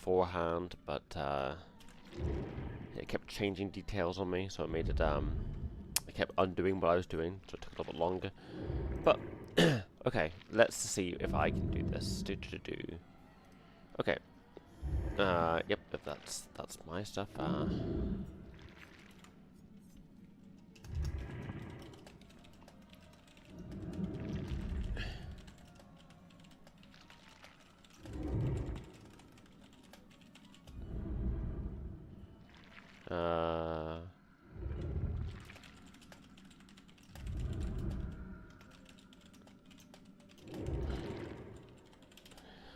beforehand, but it kept changing details on me, so it made it I kept undoing what I was doing, so it took a little bit longer. But okay, let's see if I can do this. Okay. Yep, that's my stuff.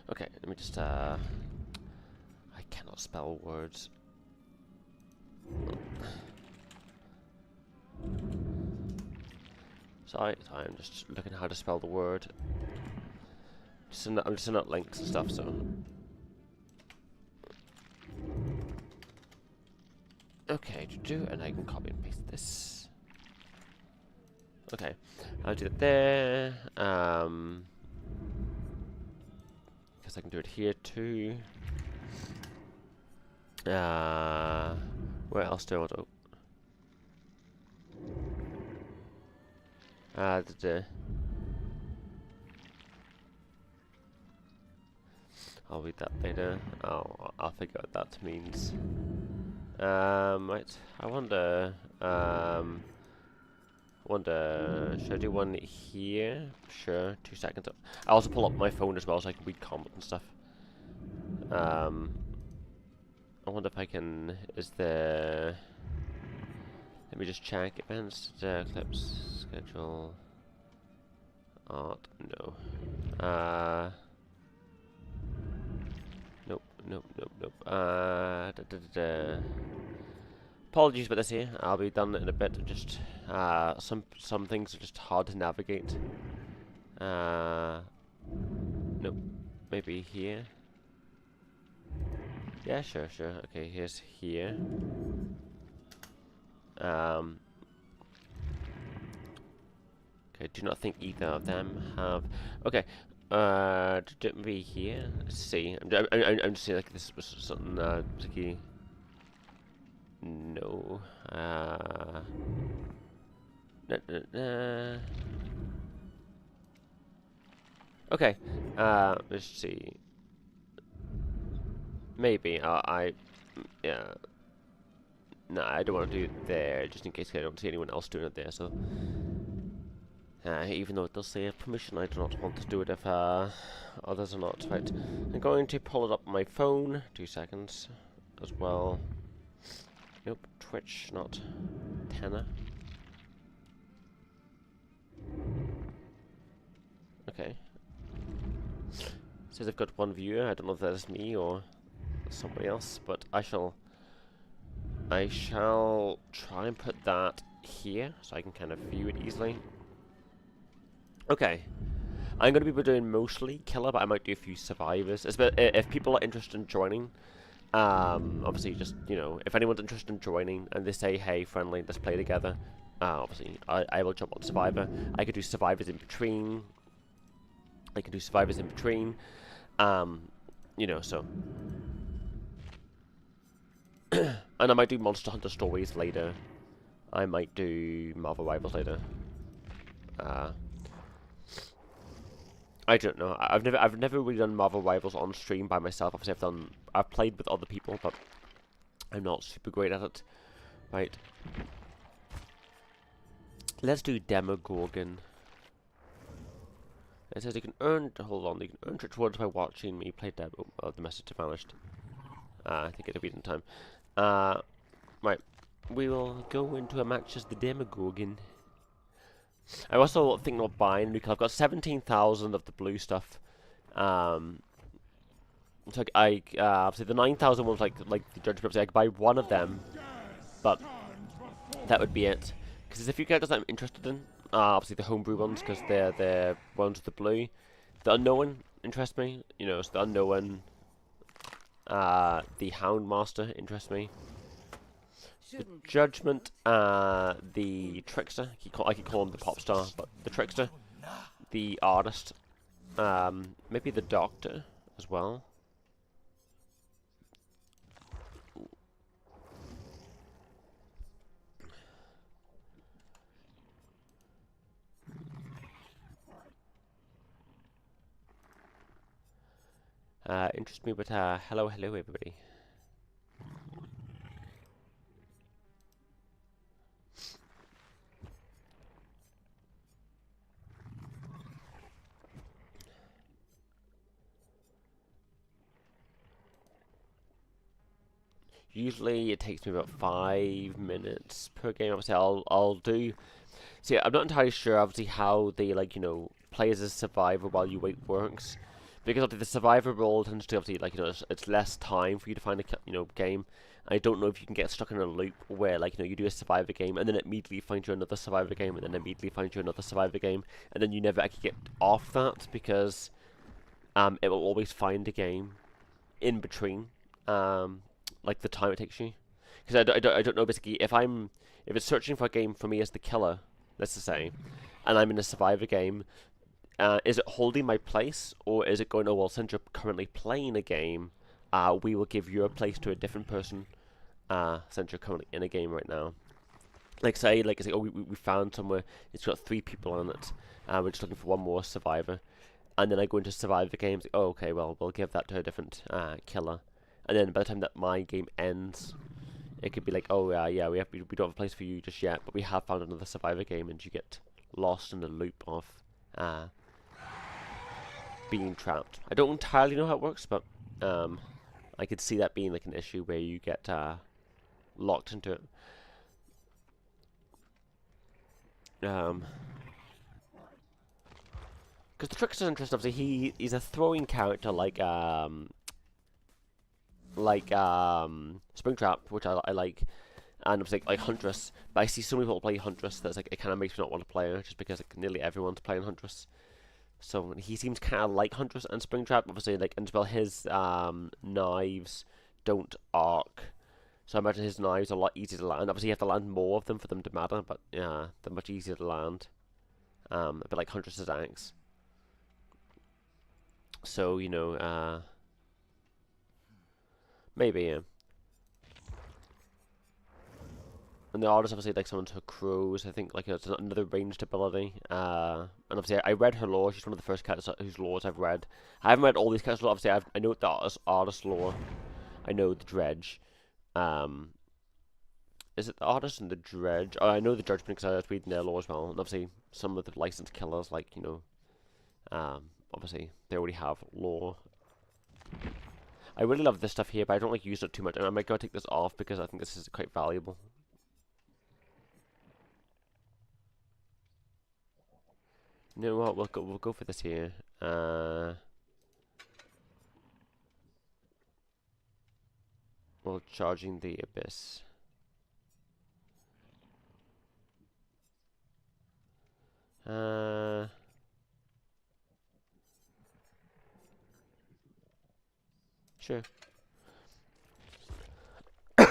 Okay, let me just I cannot spell words. Sorry, I'm just looking how to spell the word. I'm just sending out links and stuff, so. Okay, and I can copy and paste this. Okay, I'll do it there. Guess I can do it here too. Where else do I want to? I'll read that later. I'll figure out what that means. Right. I wonder. Should I do one here? Sure. 2 seconds. I also pull up my phone as well, so I can read comments and stuff. I wonder if I can. Is there? Let me just check. Events, clips, schedule, art. No. Nope. Apologies about this here. I'll be done in a bit. Just some things are just hard to navigate. Nope. Maybe here. Yeah, sure. Okay, here's here. Okay, do not think either of them have. Okay. Maybe here. Let's see. I'm just saying like this was something particularly. No. Okay. Let's see. Maybe yeah. Nah, I don't want to do it there, just in case I don't see anyone else doing it there. So. Even though it does say permission, I do not want to do it if others are not. Right, I'm going to pull it up on my phone. 2 seconds, as well. Nope, Twitch, not Tenor. Okay. Says I've got one viewer. I don't know if that is me or somebody else, but I shall try and put that here so I can kind of view it easily. Okay, I'm going to be doing mostly killer, but I might do a few survivors. If people are interested in joining, obviously just, you know, if anyone's interested in joining and they say, hey, friendly, let's play together, obviously I will jump on survivor. I could do survivors in between. You know, so. And I might do Monster Hunter stories later. I might do Marvel Rivals later. I don't know. I've never really done Marvel Rivals on stream by myself. Obviously, I've played with other people, but I'm not super great at it. Right. Let's do Demogorgon. It says you can earn. Hold on. You can earn rewards by watching me play Demo. Oh, the message vanished. I think it'll be in time. Right. We will go into a match as the Demogorgon. I also thinking of buying because I've got 17,000 of the blue stuff. So obviously the 9,000 was like the judge groups. I could buy one of them, but that would be it. Because there's a few characters that I'm interested in. Obviously the homebrew ones because they're the ones with the blue. The unknown interests me. You know, so the unknown. The Houndmaster interests me. The Judgment, the Trickster, I could call him the pop star, but the Trickster, the Artist, maybe the Doctor as well. Interests me, but hello, hello, everybody. Usually it takes me about 5 minutes per game. Obviously, I'll do. See, I'm not entirely sure, obviously, how they play as a survivor while you wait works, because obviously the survivor role tends to obviously it's less time for you to find a game. I don't know if you can get stuck in a loop where you do a survivor game and then it immediately finds you another survivor game and then immediately finds you another survivor game and then you never actually get off that because it will always find a game in between like the time it takes you. Because I don't know basically if it's searching for a game for me as the killer, let's just say, and I'm in a survivor game, is it holding my place or is it going, oh well, since you're currently playing a game, we will give your place to a different person since you're currently in a game right now. Like say, oh we found somewhere, it's got 3 people on it, we're just looking for one more survivor, and then I go into survivor games, like, oh okay, well we'll give that to a different killer. And then by the time that my game ends, it could be like, oh yeah, we don't have a place for you just yet, but we have found another survivor game, and you get lost in the loop of being trapped. I don't entirely know how it works, but I could see that being like an issue where you get locked into it. Because the trickster's interesting. Obviously, he's a throwing character like Springtrap, which I like, and obviously like Huntress. But I see so many people play Huntress that's like it kind of makes me not want to play her, just because like nearly everyone's playing Huntress. So he seems kind of like Huntress and Springtrap, obviously, like, and as well his knives don't arc. So I imagine his knives are a lot easier to land. Obviously, you have to land more of them for them to matter, but yeah, they're much easier to land. A bit like Huntress's axe. So maybe, yeah. And the artist obviously like someone who crows. I think like it's another ranged ability. And obviously I read her lore. She's one of the first characters whose lores I've read. I haven't read all these characters' lore. Obviously I know the artist lore. I know the Dredge. Is it the artist and the Dredge? Oh, I know the Judgment because I was reading their lore as well. And obviously some of the licensed killers, like obviously they already have lore. I really love this stuff here, but I don't like using it too much. And I might go take this off because I think this is quite valuable. You know what? We'll go for this here. Well, charging the abyss. Sure. I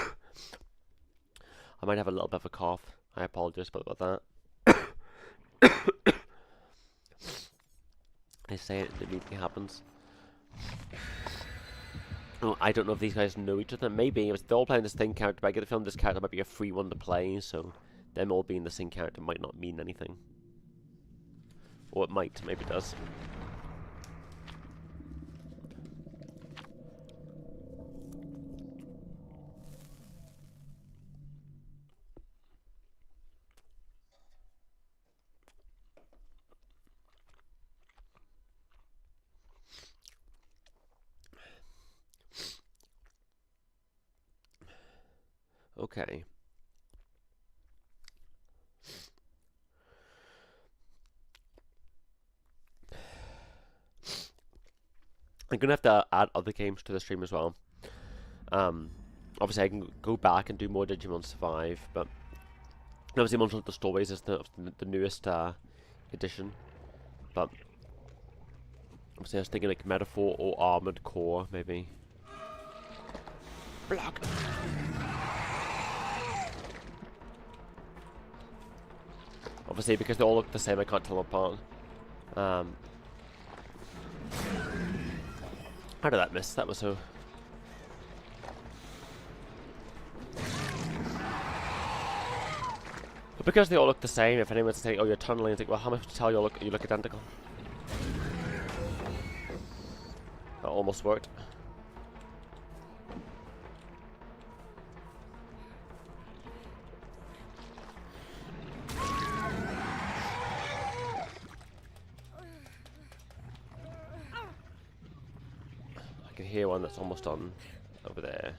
might have a little bit of a cough. I apologize about that. I say it immediately happens. Oh, I don't know if these guys know each other. Maybe they're all playing the same character, but I get the feeling this character might be a free one to play, so them all being the same character might not mean anything. Or it might, maybe it does. Okay. I'm gonna have to add other games to the stream as well. Obviously I can go back and do more Digimon Survive, but obviously Monster Hunter Stories is the newest edition. But obviously I was thinking like Metaphor or Armored Core, maybe. Block. Obviously, because they all look the same, I can't tell them apart. How did that miss? That was so... But because they all look the same, if anyone's saying, oh, you're tunneling, it's like, well, how much to tell you look identical? Oh, almost worked. I can hear one that's almost done over there.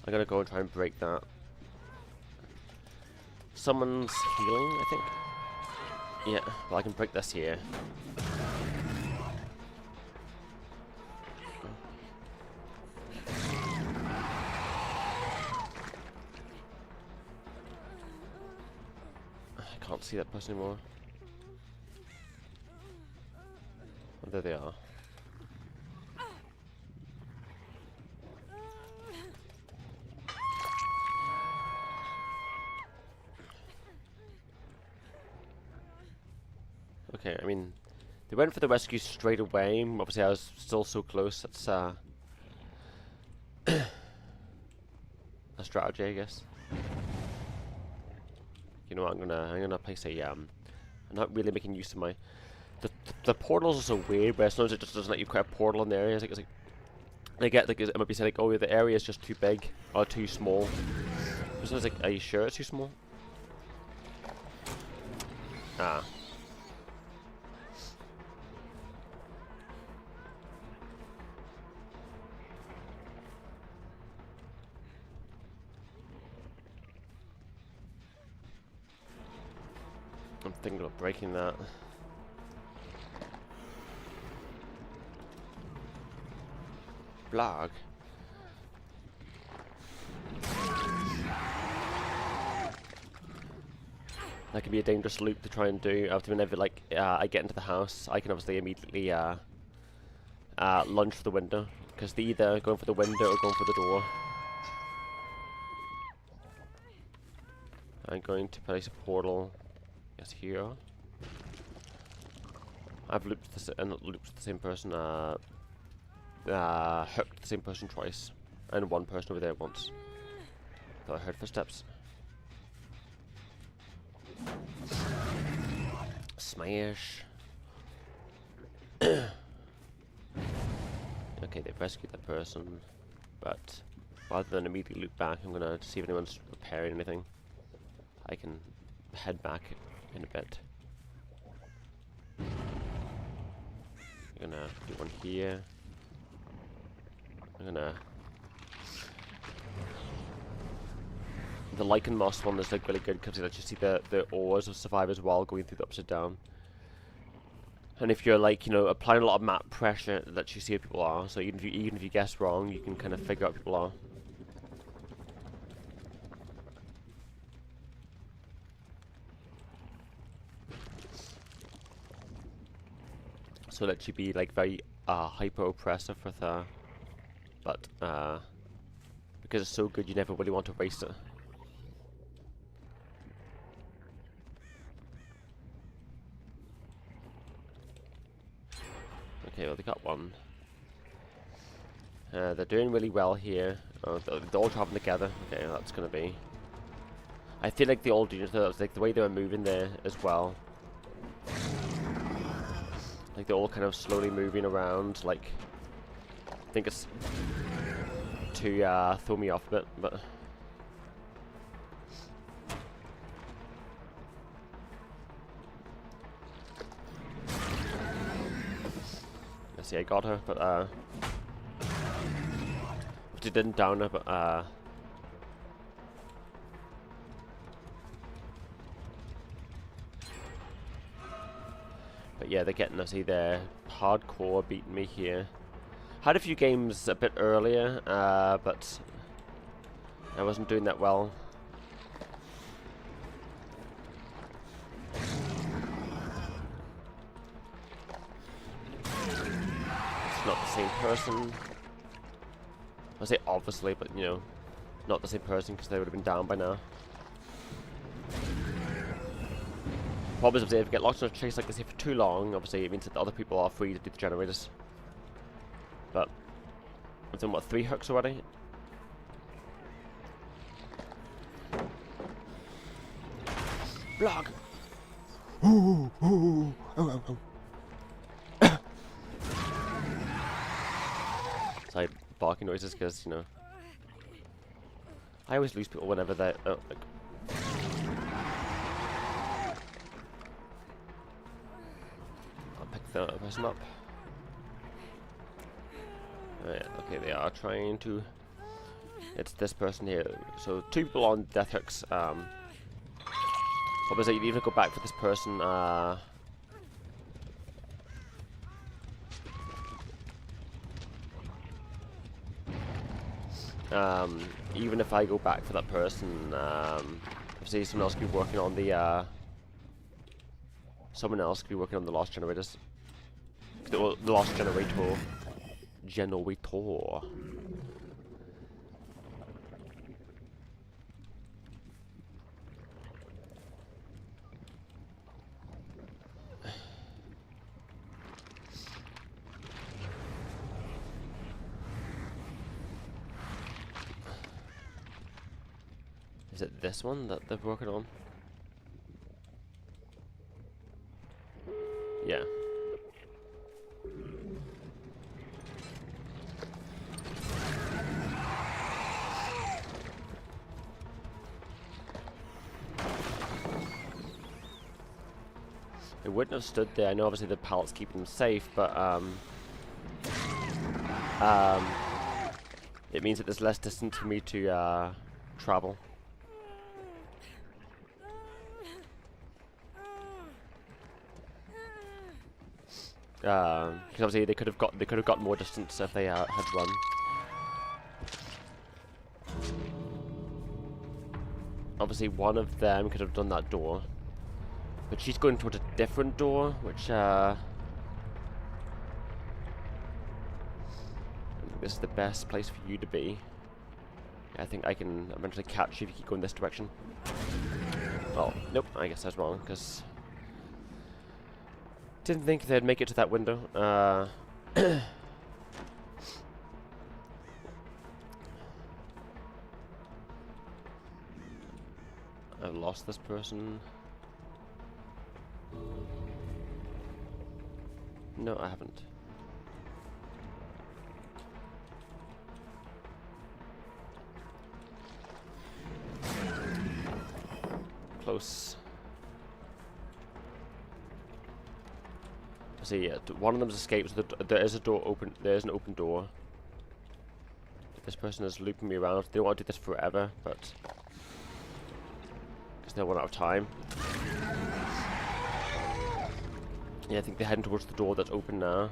I'm gonna go and try and break that. Someone's healing, I think. Yeah, well, I can break this here. I can't see that person anymore. Oh, there they are. Okay, I mean, they went for the rescue straight away. Obviously, I was still so close. That's a strategy, I guess. You know what? I'm gonna place a I'm not really making use of my the portals are so weird. Where sometimes it just doesn't let you create a portal in the area. It's like I get like it might be saying like, oh, the area is just too big or too small. Sometimes like, are you sure it's too small? Ah. I'm thinking of breaking that. Blog. That can be a dangerous loop to try and do. After whenever like I get into the house, I can obviously immediately lunge for the window because they're either going for the window or going for the door. I'm going to place a portal. Yes, here. I've looped this and looped the same person. Hooked the same person twice, and one person over there once. Thought I heard footsteps. Smash. Okay, they've rescued that person, but rather than immediately loop back, I'm gonna see if anyone's repairing anything. I can head back in a bit. I'm gonna do one here. I'm gonna... The lichen moss one is like really good because it lets you see the ores of survivors while going through the upside down. And if you're like, you know, applying a lot of map pressure, it lets you see who people are. So even if you guess wrong, you can kind of figure out who people are. So it lets you be like very hyper oppressive with but because it's so good, you never really want to waste it. Okay, well they got one. They're doing really well here. They're all traveling together. Okay, that's gonna be. I feel like they all do. Like the way they were moving there as well. Like they're all kind of slowly moving around. Like I think it's to throw me off a bit, but. See, I got her, but she didn't down her, but yeah, they're getting us. See, they're hardcore beating me here. Had a few games a bit earlier, but I wasn't doing that well. Not the same person. I say obviously, but you know, not the same person because they would have been down by now. Problem is, if you get locked in a chase like this here for too long, obviously it means that the other people are free to do the generators. But I've done what, 3 hooks already? Blog. Ooh, ooh, oh, oh, oh. outside barking noises because, you know, I always lose people whenever they. Oh, like. I'll pick the other person up. Right, okay, they are trying to. It's this person here. So 2 people on death hooks. Obviously, you need to go back for this person. Even if I go back for that person, obviously someone else could be working on the. Someone else could be working on the lost generators. The lost generator. Generator. Is it this one that they're working on? Yeah. It wouldn't have stood there. I know obviously the pallets keep them safe, but it means that there's less distance for me to travel. Because obviously they could have got more distance if they had run. Obviously one of them could have done that door, but she's going towards a different door, which I think this is the best place for you to be. I think I can eventually catch you if you keep going this direction. Oh, nope, I guess I was wrong, because didn't think they'd make it to that window. I've lost this person. No, I haven't. Close. See, yeah, one of them's escaped. So there is a door open. There is an open door. This person is looping me around. They don't want to do this forever, but because they'll run out of time. Yeah, I think they're heading towards the door that's open now.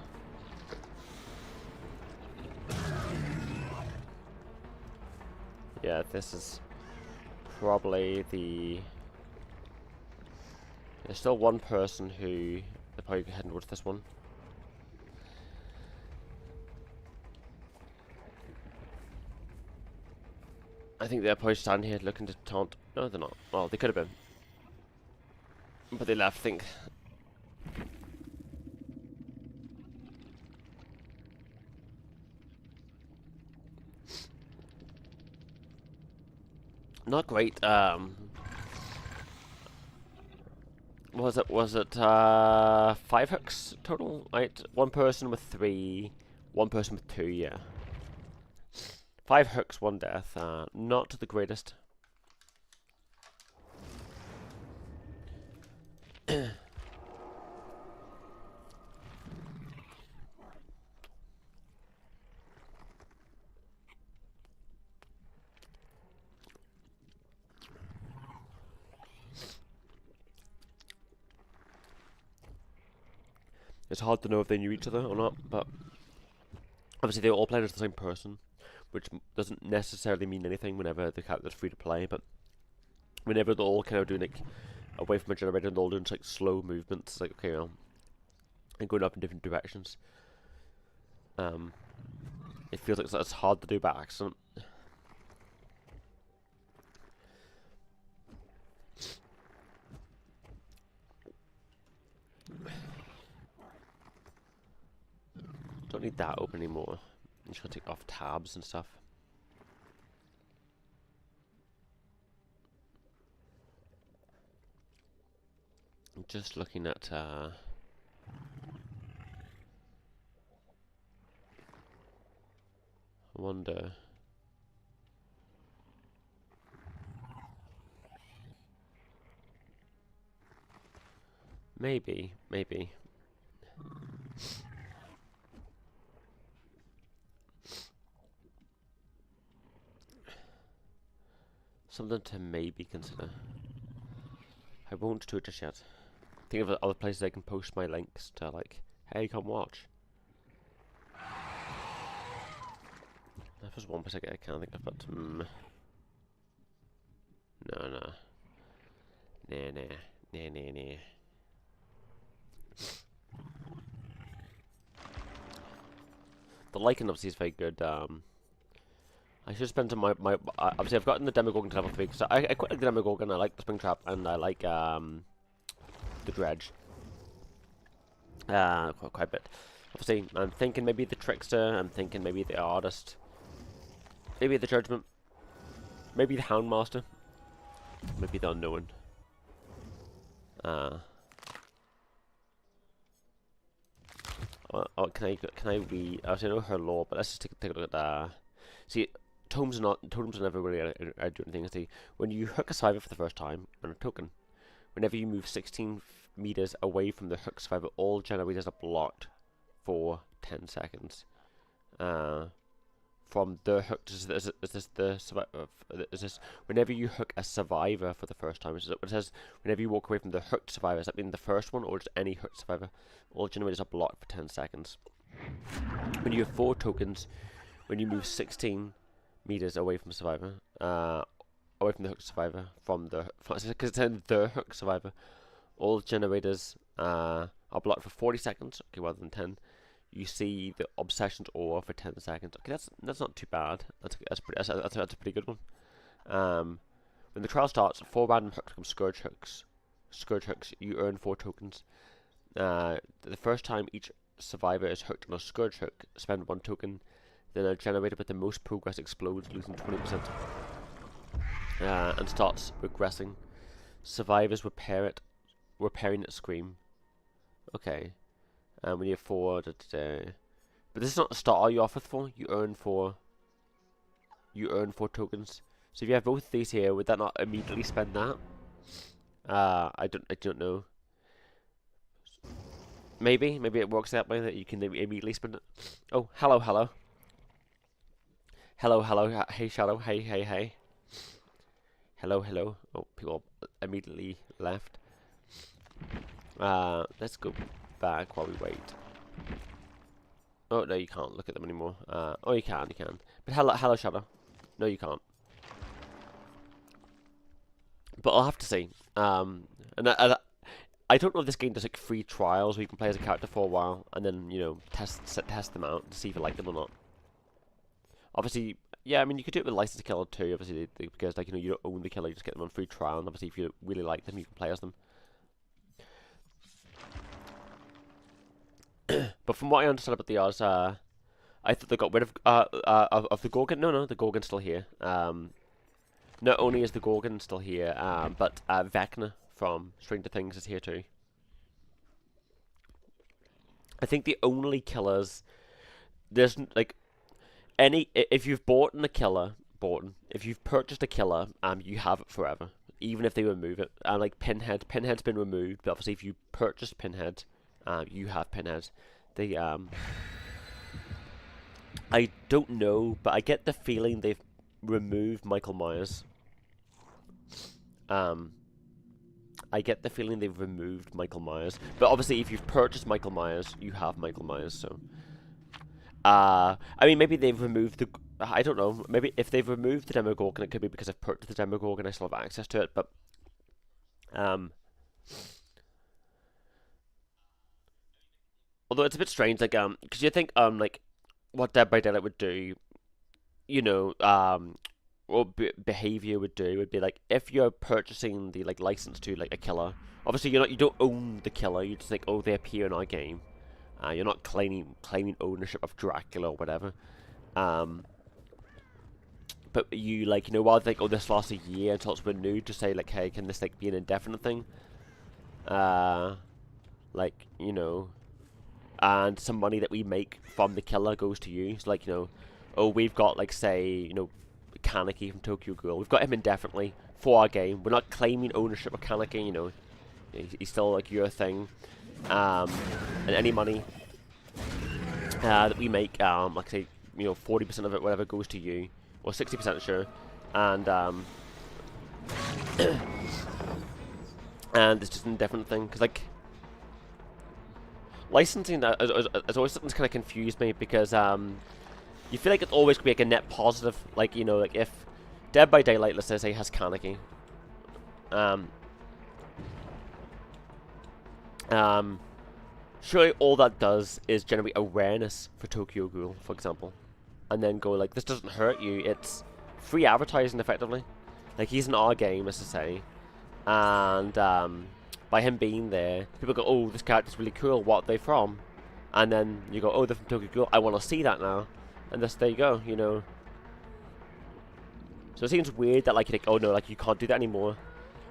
Yeah, this is probably the. There's still one person who they're probably heading towards this one. I think they're probably standing here looking to taunt. No, they're not. Well, they could have been, but they left. I think. Not great. Was it 5 hooks total? Right, one person with 3, one person with 2. Yeah, 5 hooks, 1 death. Not the greatest. It's hard to know if they knew each other or not, but obviously they were all playing as the same person, which doesn't necessarily mean anything whenever the character's free to play, but whenever they're all kind of doing like away from a generator and they're all doing like slow movements, it's like, okay, well, and going up in different directions. It feels like it's hard to do by accident. Don't need that open anymore. I'm just gonna take off tabs and stuff. I'm just looking at wonder. Maybe. Something to maybe consider. I won't do it just yet. Think of other places I can post my links to, like, hey, come watch. That was one place I can't think of, but no. Nah. The liking obviously is very good. I should spend some obviously I've gotten the Demogorgon to level 3 because I quite like the Demogorgon. I like the Springtrap and I like the Dredge. Quite a bit. Obviously, I'm thinking maybe the Trickster. I'm thinking maybe the Artist. Maybe the Judgment. Maybe the Houndmaster. Maybe the Unknown. Can I read? I know her lore, but let's just take a look at see, totems are never really do anything. See, when you hook a survivor for the first time on a token, whenever you move 16 meters away from the hook survivor, all generators are blocked for 10 seconds. From the hook, is this the survivor? Is this whenever you hook a survivor for the first time? It says whenever you walk away from the hooked survivor. Does that mean the first one, or just any hooked survivor? All generators are blocked for 10 seconds. When you have 4 tokens, when you move 16 meters away from the survivor, away from the hooked survivor, because it's in the hooked survivor, all generators are blocked for 40 seconds. Okay, rather than 10. You see the Obsession's aura for 10 seconds. Okay, that's not too bad. That's a pretty good one. When the trial starts, 4 random hooks become Scourge hooks. Scourge hooks. You earn 4 tokens. The first time each survivor is hooked on a Scourge hook, spend 1 token. Then a generator with the most progress explodes, losing 20%. And starts regressing. Survivors repairing its scream. Okay. When you have 4, but this is not the starter you offer for. You earn 4 tokens. So if you have both of these here, would that not immediately spend that? I don't know. Maybe it works that way that you can immediately spend it. Oh, hello. Hey, Shadow. Hey. Hello. Oh, people immediately left. Let's go back while we wait. Oh no, you can't look at them anymore. Oh, you can. But hello, Shadow. No, you can't. But I'll have to see. And I don't know if this game does like free trials where you can play as a character for a while and then test them out to see if you like them or not. Obviously, yeah, I mean you could do it with License to Kill too. Obviously, because like you don't own the killer, you just get them on free trial. And obviously, if you really like them, you can play as them. But from what I understand about the Oz, I thought they got rid of the Gorgon. No, the Gorgon's still here. Not only is the Gorgon still here, but Vecna from Stranger Things is here too. I think the only killers there's like if you've if you've purchased a killer, you have it forever, even if they remove it. Like Pinhead's been removed, but obviously if you purchase Pinhead. You have Pinhead. I don't know, but I get the feeling they've removed Michael Myers. I get the feeling they've removed Michael Myers. But obviously, if you've purchased Michael Myers, you have Michael Myers, so... I mean, maybe they've removed the... I don't know. Maybe if they've removed the Demogorgon, it could be because I've purchased the Demogorgon, I still have access to it, but... Although it's a bit strange, like, because you think, like, what Dead by Daylight would do, what behavior would do would be like if you're purchasing the license to a killer. Obviously, you don't own the killer. You just think, oh, they appear in our game. You're not claiming ownership of Dracula or whatever. But you rather think, oh, this lasts a year until it's renewed, to say hey, can this be an indefinite thing? And some money that we make from the killer goes to you. So oh, we've got, like, say, you know, Kaneki from Tokyo Ghoul. We've got him indefinitely for our game. We're not claiming ownership of Kaneki, you know. He's still, like, your thing. And any money that we make, like, say, you know, 40% of it, whatever, goes to you. Or 60% sure. And, and it's just an indefinite thing. Because, like, licensing has always something that's kind of confused me, because you feel like it's always going to be like a net positive. Like, you know, like if Dead by Daylight, let's say, has Kaneki, surely all that does is generate awareness for Tokyo Ghoul, for example, and then go like, this doesn't hurt you. It's free advertising, effectively. Like, he's in our game, as to say, and by him being there, people go, oh, this character's really cool, what are they from? And then you go, oh, they're from Tokyo Ghoul, I want to see that now. And there you go, you know. So it seems weird that, like, you think, oh no, like, you can't do that anymore,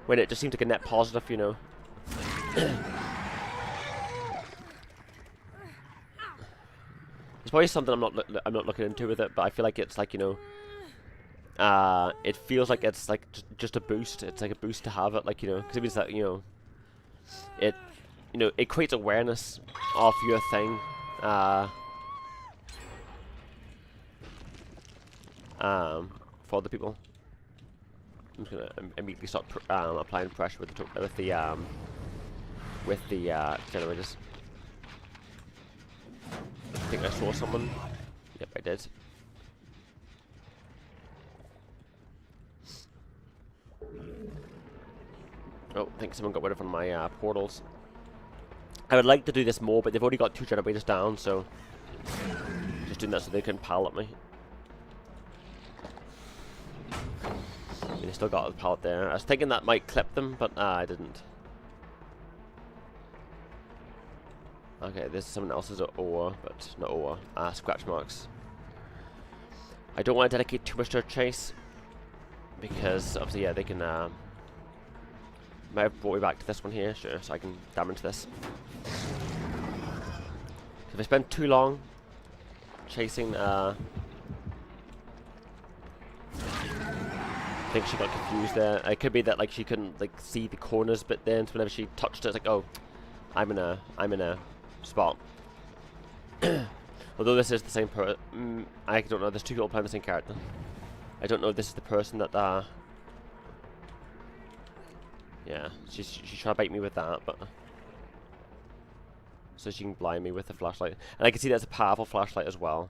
when it just seems like a net positive, you know. It's probably something I'm not looking into with it, but I feel like it's like, you know, it feels like it's like just a boost. It's like a boost to have it, like, you know, because it means that, you know, it creates awareness of your thing, for other people. I'm just gonna immediately start applying pressure with the generators. I think I saw someone. Yep, I did. Oh, I think someone got rid of one of my portals. I would like to do this more, but they've already got 2 generators down, so just doing that so they can pallet me. And they still got a pallet there. I was thinking that might clip them, but I didn't. Okay, this is someone else's ore, but not ore. Scratch marks. I don't want to dedicate too much to a chase, because obviously, yeah, they can. Might have brought me back to this one here, sure, so I can damage this. If I spend too long chasing, I think she got confused there. It could be that, like, she couldn't, like, see the corners bit there, and so whenever she touched it, it's like, oh, I'm in a spot. Although this is the same person, I don't know. There's 2 people playing the same character. I don't know if this is the person that yeah, she's trying to bait me with that, but so she can blind me with the flashlight, and I can see that's a powerful flashlight as well.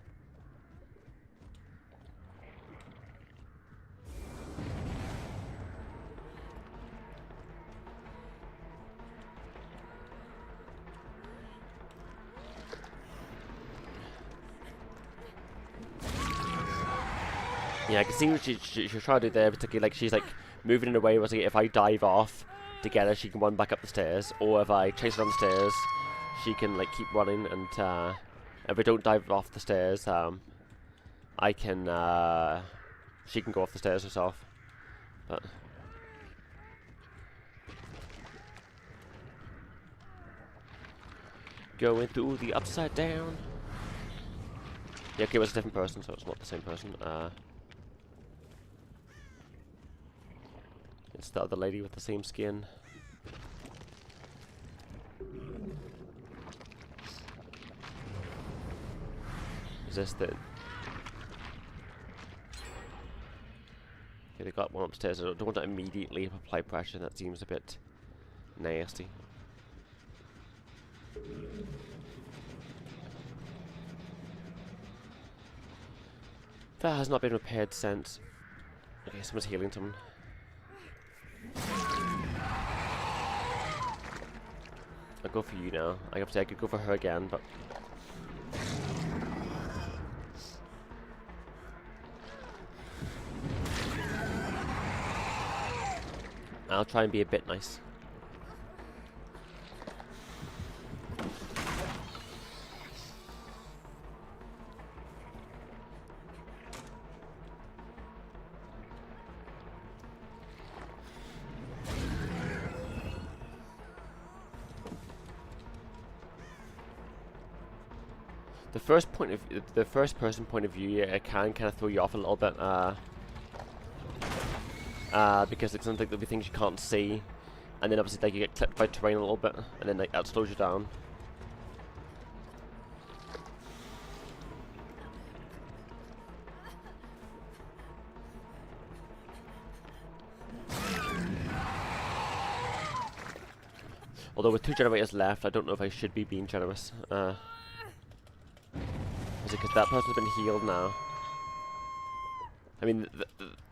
Yeah, I can see what she's trying to do there, particularly, like, she's like moving in a way where, like, if I dive off to get her, she can run back up the stairs, or if I chase her down the stairs, she can, like, keep running, and if I don't dive off the stairs, I can, she can go off the stairs herself. But going through the upside down. Yeah, okay, it was a different person, so it's not the same person. It's the other lady with the same skin. Is this the... Okay, they got one upstairs. I don't want to immediately apply pressure. That seems a bit nasty. That has not been repaired since. Okay, someone's healing someone. I'll go for you now. I could go for her again, but I'll try and be a bit nice. the first person point of view, it can kind of throw you off a little bit, because like something there'll be things you can't see, and then obviously like you get clipped by terrain a little bit, and then like that slows you down. Although with 2 generators left, I don't know if I should be being generous. Is it because that person's been healed now? I mean,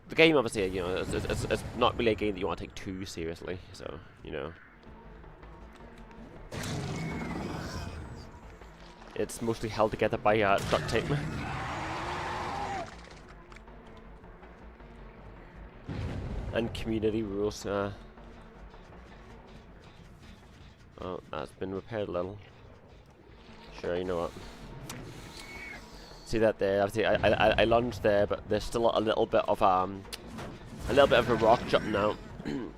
the game obviously, you know, it's not really a game that you want to take too seriously. So, you know, it's mostly held together by duct tape. And community rules. Oh, that's been repaired a little. Sure, you know what? See that there? Obviously, I lunged there, but there's still a little bit of a rock jutting out, and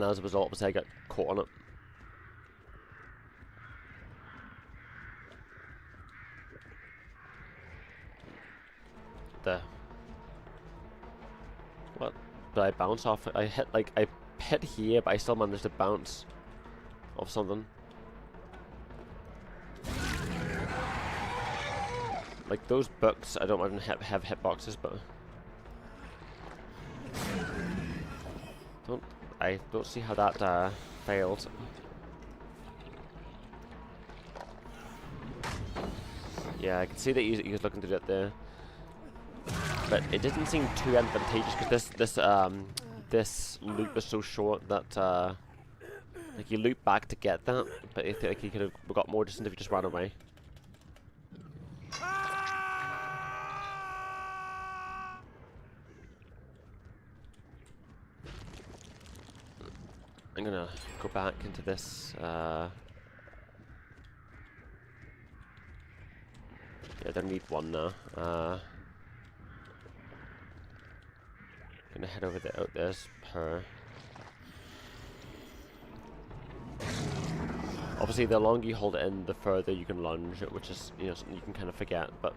as a result, obviously, I got caught on it. There. What? Did I bounce off? I hit here, but I still managed to bounce off something. Like those books, I don't imagine have hitboxes, but I don't see how that failed. Yeah, I can see that he was looking to do it there, but it didn't seem too advantageous because this loop is so short that like you loop back to get that, but I think like you could have got more distance if you just ran away. I'm gonna go back into this. Yeah, I don't need one now. Gonna head over there. Oh, there's her. Obviously, the longer you hold it in, the further you can lunge, which is, you know, something you can kind of forget. But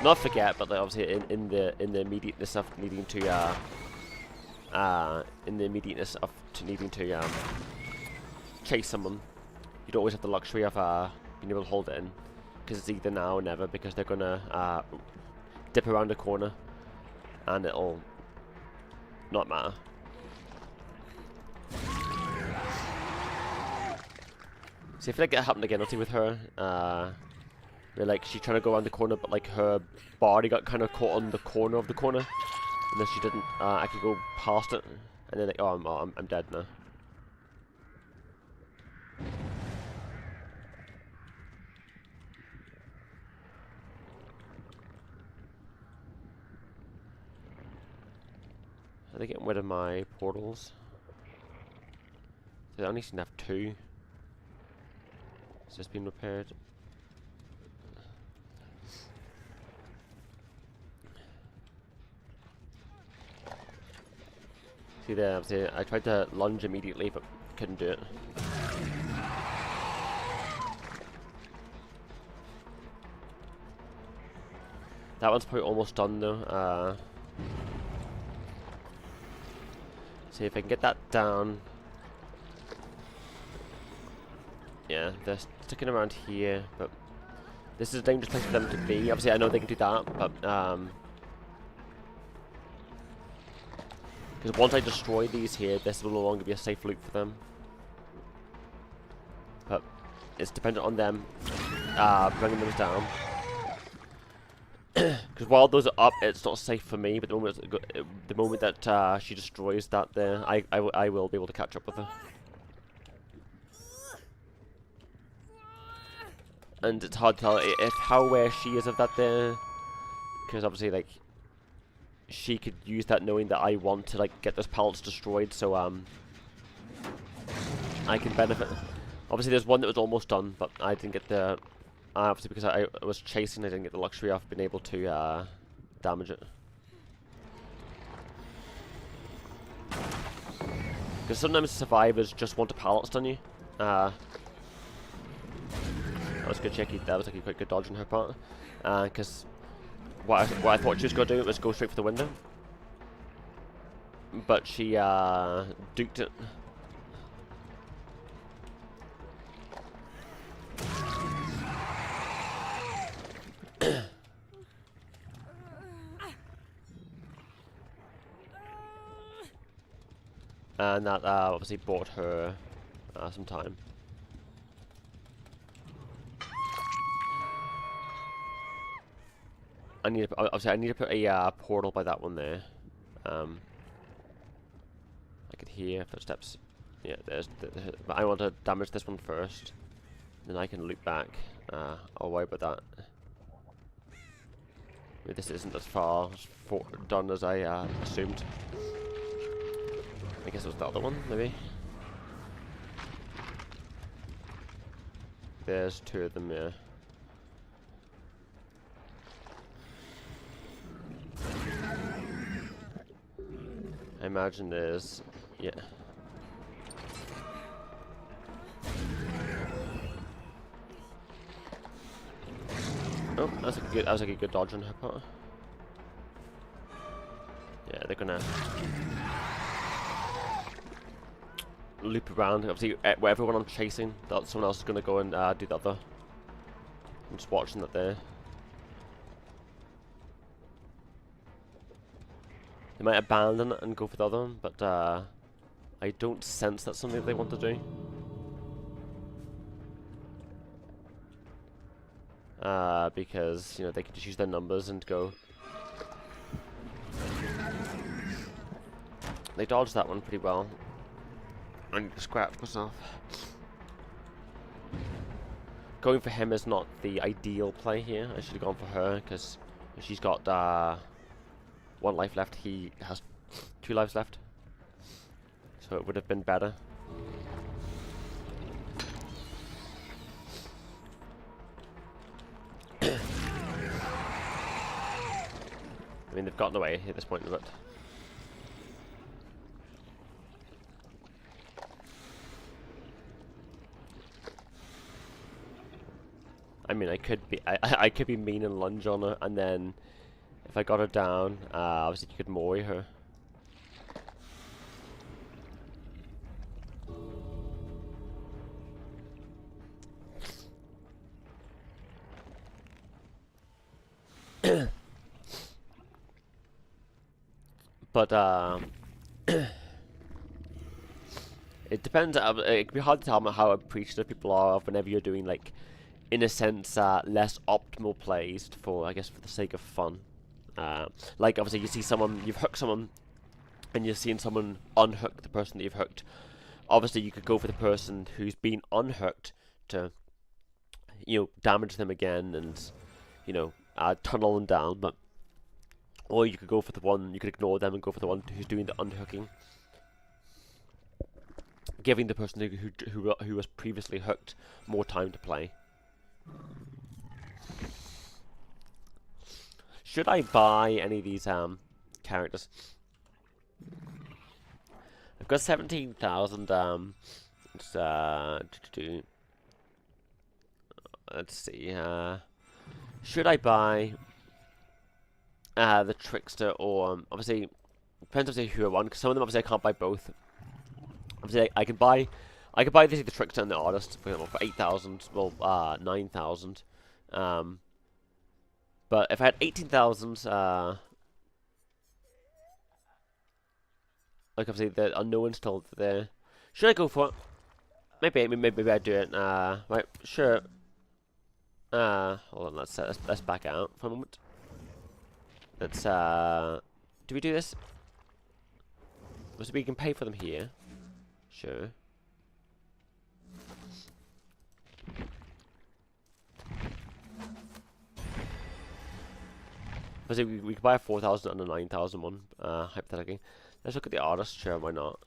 not forget, but like, obviously in the immediateness of needing to chase someone, you don't always have the luxury of being able to hold it in, because it's either now or never, because they're gonna dip around a corner and it'll not matter. See, I feel like it happened again, I'll see with her. Where like she's trying to go around the corner, but like her body got kind of caught on the corner of the corner, and then she didn't actually go past it, and then like, oh, I'm dead now. Are they getting rid of my portals? They only seem to have 2. Has this been repaired? See there, I tried to lunge immediately, but couldn't do it. That one's probably almost done though. See if I can get that down. Yeah, they're sticking around here, but this is a dangerous place for them to be. Obviously, I know they can do that, but because once I destroy these here, this will no longer be a safe loop for them. But it's dependent on them bringing those down. Because while those are up, it's not safe for me. But the moment that she destroys that, there, I will be able to catch up with her. And it's hard to tell if how aware she is of that there, because obviously like she could use that knowing that I want to like get those pallets destroyed, so I can benefit. Obviously there's one that was almost done, but I didn't get the obviously because I was chasing, I didn't get the luxury of being able to damage it. Because sometimes survivors just want to pallet stun you. That was good checky. That was like a quite good dodge on her part. Because what I thought she was going to do was go straight for the window. But she duked it. And that obviously bought her some time. I need to put a portal by that one there. I could hear footsteps. Yeah, but I want to damage this one first, then I can loop back. I'll worry about that. Maybe this isn't as far done as I assumed. I guess it was the other one, maybe. There's two of them, yeah. I imagine there's, yeah. Oh, that was like a good dodge on her part. Yeah, they're gonna loop around. Obviously, wherever one I'm chasing, someone else is gonna go and do the other. I'm just watching that there. They might abandon it and go for the other one, but I don't sense that's something that they want to do. Because, you know, they could just use their numbers and go. They dodged that one pretty well. I need to scratch myself. Going for him is not the ideal play here. I should have gone for her, because she's got 1 life left. He has 2 lives left. So it would have been better. I mean, they've gotten away at this point of it. I mean, I could be mean and lunge on her, and then if I got her down, obviously you could Mori her. But it depends. It can be hard to tell how appreciative people are of whenever you're doing, like, in a sense, less optimal plays for, I guess, for the sake of fun. Like, obviously, you see someone, you've hooked someone, and you're seeing someone unhook the person that you've hooked. Obviously, you could go for the person who's been unhooked to, you know, damage them again and, you know, tunnel them down. But or you could go for the one, you could ignore them and go for the one who's doing the unhooking, giving the person who was previously hooked more time to play. Should I buy any of these characters? I've got 17,000. Let's see. Should I buy the Trickster, or obviously depends obviously who I want, because some of them obviously I can't buy both. Obviously I could buy the Trickster and the Artist, for example, for 8,000, well 9,000. But if I had 18,000, like obviously the Unknown's still there. Should I go for it? Maybe I do it. Right, sure. Hold on, let's back out for a moment. Let's do we do this? So we can pay for them here. Sure. We could buy a 4,000 and a 9,000 one, hypothetically. Let's look at the Artist. Sure, why not?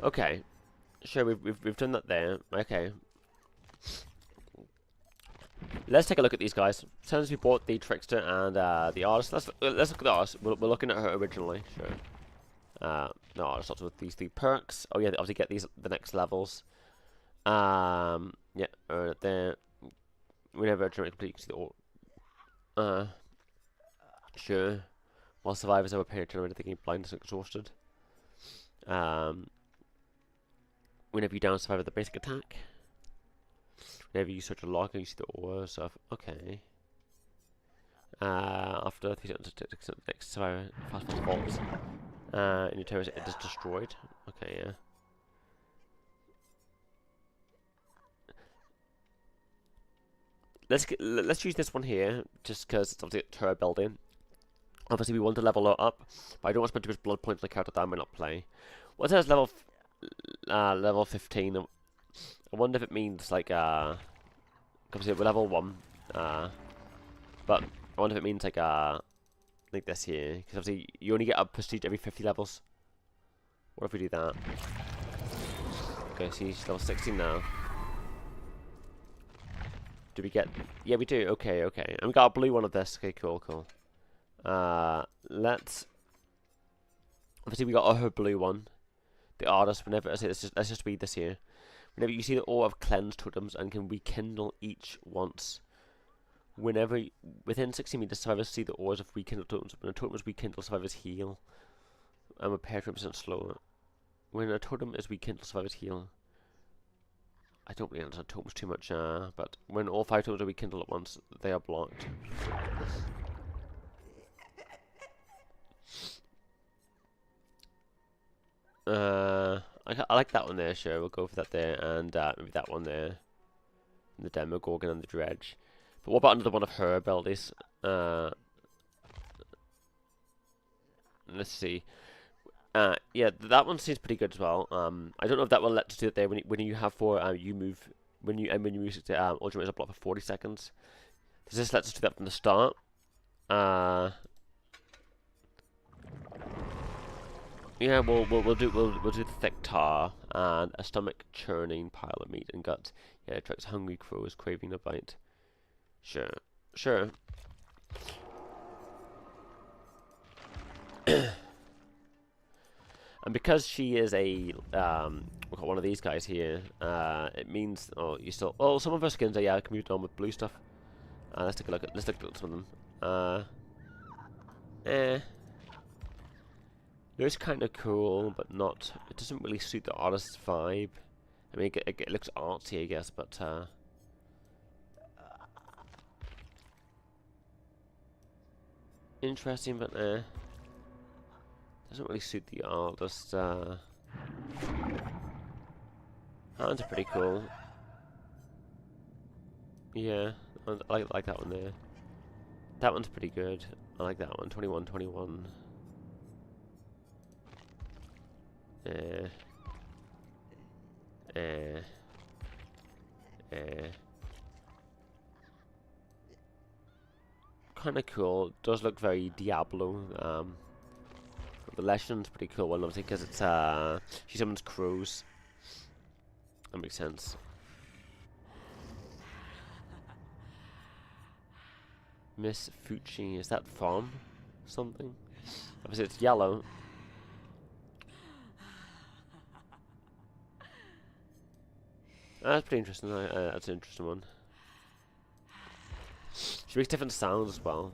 Okay. Sure, we've done that there. Okay. Let's take a look at these guys. Since we bought the Trickster and the Artist, let's look at the Artist. We're looking at her originally. Sure. No, Artist starts with these 3 perks. Oh yeah, they obviously get these the next levels. Yeah, there. Whenever a generate complete, you can see the orb. Sure. While survivors are prepared to generate, they gain blindness and exhausted. Whenever you down a survivor with the basic attack. Whenever you search a locker, you see the aura stuff. Okay. After 3 seconds, the next survivor fast falls. In your terrace, it is destroyed. Okay, yeah. Let's use this one here, just because it's obviously a turret building. Obviously, we want to level it up, but I don't want to spend too much blood points on the character that I might not play. What says level 15? I wonder if it means like obviously we're level 1, but I wonder if it means like this here, because obviously you only get a prestige every 50 levels. What if we do that? Okay, so she's level 16 now. Do we get? Yeah, we do. Okay, okay, and we got a blue one of this. Okay, cool, cool. Let's. Obviously, we got her blue one. The Artist. Whenever I say this, let's just read this here. Whenever you see the aura of cleansed totems and can rekindle each once. Whenever within 60 meters, survivors see the auras of rekindled totems. When a totem is rekindled, survivors heal and repair 20% slower. When a totem is rekindled, survivors heal. I don't really understand totems too much, but when all 5 totems are rekindled at once, they are blocked. I like that one there, sure, we'll go for that there, and maybe that one there. And the Demogorgon and the Dredge. But what about another one of her abilities? Let's see. Yeah, that one seems pretty good as well. I don't know if that will let us do it there when you have 4. You move when you use it. Ultimate is a block for 40 seconds. Does this let us do that from the start? Yeah, we'll do the thick tar and a stomach churning pile of meat and guts. Yeah, it attracts hungry crows craving a bite. Sure, sure. And because she is a one of these guys here, it means you still some of her skins are can be done with blue stuff. Let's take a look at some of them. Looks kind of cool, but not. It doesn't really suit the artist's vibe. I mean, it looks artsy, I guess, but interesting, but doesn't really suit the artist. That one's pretty cool. Yeah, I like that one there. That one's pretty good. I like that one. 21. Kind of cool. Does look very Diablo. The Lesion's pretty cool one, obviously, because it's she summons crows. That makes sense. Miss Fucci, is that from something? Obviously, it's yellow. That's pretty interesting. That's an interesting one. She makes different sounds as well.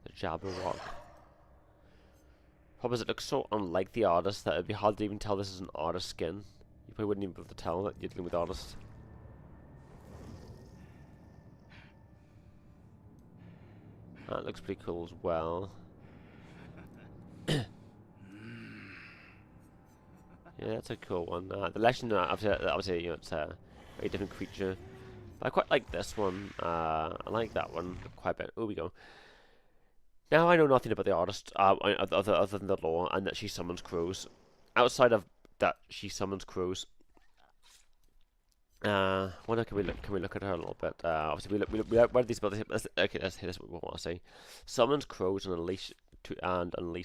The Jabberwock. Problem is, it looks so unlike the artist that it'd be hard to even tell this is an artist skin. You probably wouldn't even be able to tell that you're dealing with artists. That looks pretty cool as well. Yeah, that's a cool one. The Legend, obviously, you know, it's a very different creature. But I quite like this one. I like that one quite a bit. Oh, we go. Now I know nothing about the artist, other than the lore, and that she summons crows. Outside of that, she summons crows. Wonder can we look at her a little bit? Obviously, we read these abilities. Okay, let's hear this. What we want to say. Summons crows and unleash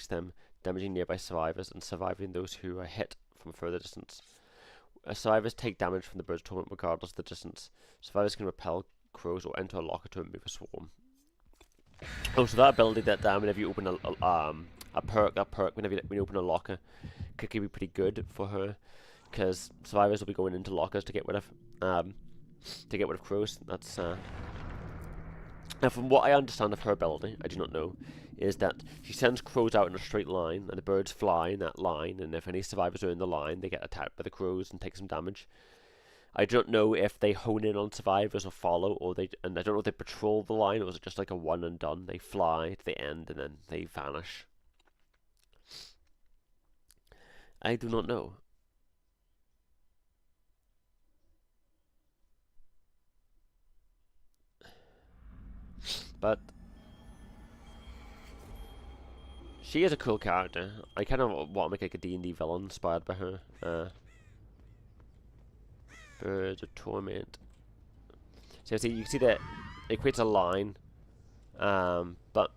them, damaging nearby survivors and surviving those who are hit from further distance. Survivors take damage from the bird's torment regardless of the distance. Survivors can repel crows or enter a locker to remove a swarm. Oh, so that ability that whenever you open a perk, whenever you open a locker, could be pretty good for her, because survivors will be going into lockers to get rid of crows. That's now, from what I understand of her ability, I do not know, is that she sends crows out in a straight line, and the birds fly in that line, and if any survivors are in the line, they get attacked by the crows and take some damage. I don't know if they hone in on survivors or follow, and I don't know if they patrol the line, or is it just like a one and done? They fly to the end and then they vanish. I do not know. But she is a cool character. I kind of want to make like a D&D villain inspired by her. Birds of Torment. So you can see that it creates a line, but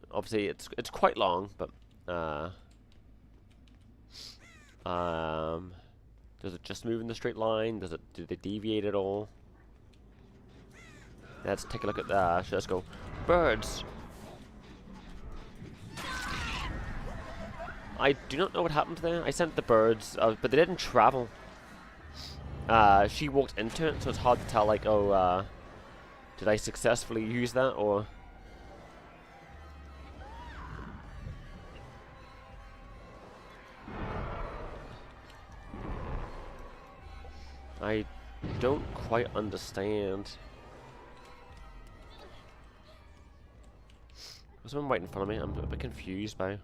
obviously it's quite long. But does it just move in the straight line? Do they deviate at all? Let's take a look at that. So let's go birds. I do not know what happened there. I sent the birds, but they didn't travel. She walked into it, so it's hard to tell, like, oh, did I successfully use that, or... I don't quite understand. There's someone right in front of me. I'm a bit confused by...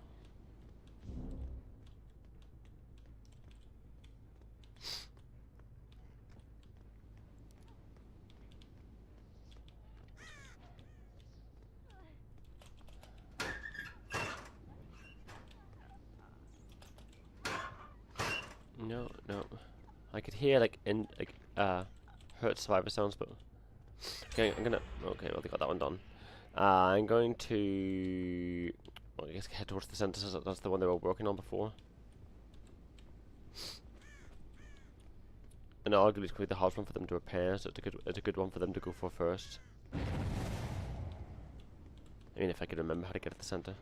No. I could hear like hurt survivor sounds, but okay, okay, well they got that one done. I'm going to, well, I guess head towards the center. So that's the one they were working on before. And arguably it's quite the hard one for them to repair, so it's a good one for them to go for first. I mean, if I could remember how to get to the center.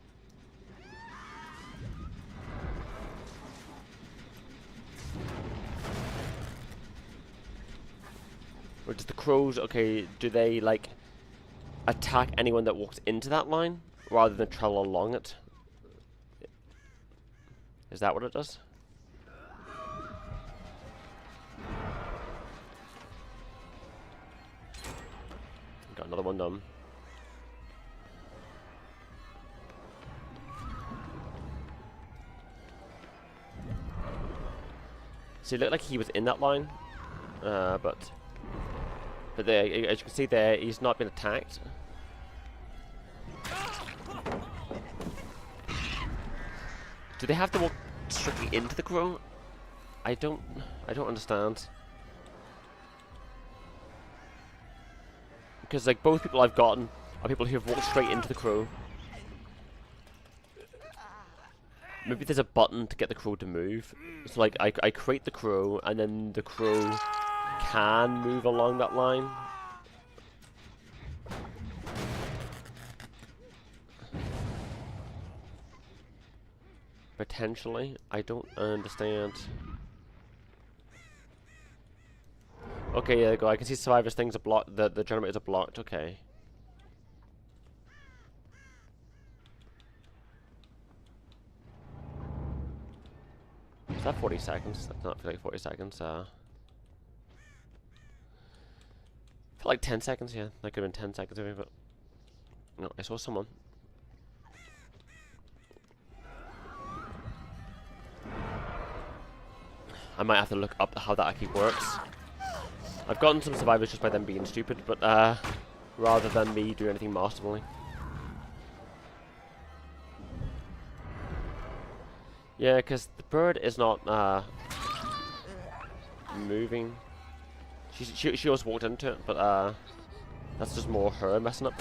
Or does the crows, okay, do they, like, attack anyone that walks into that line, rather than travel along it? Is that what it does? Got another one done. So it looked like he was in that line, but there, as you can see there, he's not been attacked. Do they have to walk strictly into the crow? I don't understand. Because like both people I've gotten are people who have walked straight into the crow. Maybe there's a button to get the crow to move. So like I create the crow and then the crow can move along that line. Potentially. I don't understand. Okay, there you go. I can see survivors' things are blocked. The generators are blocked. Okay. Is that 40 seconds? That does not feel like 40 seconds. I feel like 10 seconds, yeah. That could have been 10 seconds maybe, but... No, I saw someone. I might have to look up how that actually works. I've gotten some survivors just by them being stupid, but rather than me doing anything masterfully. Yeah, because the bird is not moving. She almost walked into it, but that's just more her messing up.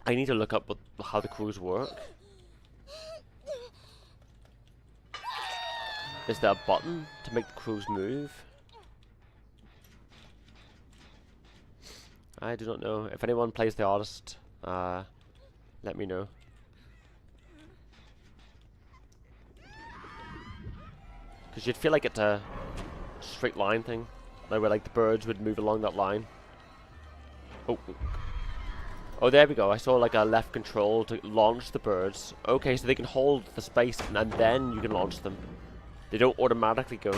I need to look up how the crows work. Is there a button to make the crows move? I do not know. If anyone plays the artist, let me know. Because you'd feel like it's a straight line thing, like where like the birds would move along that line. Oh, oh, there we go. I saw like a left control to launch the birds. Okay, so they can hold the space and then you can launch them. They don't automatically go.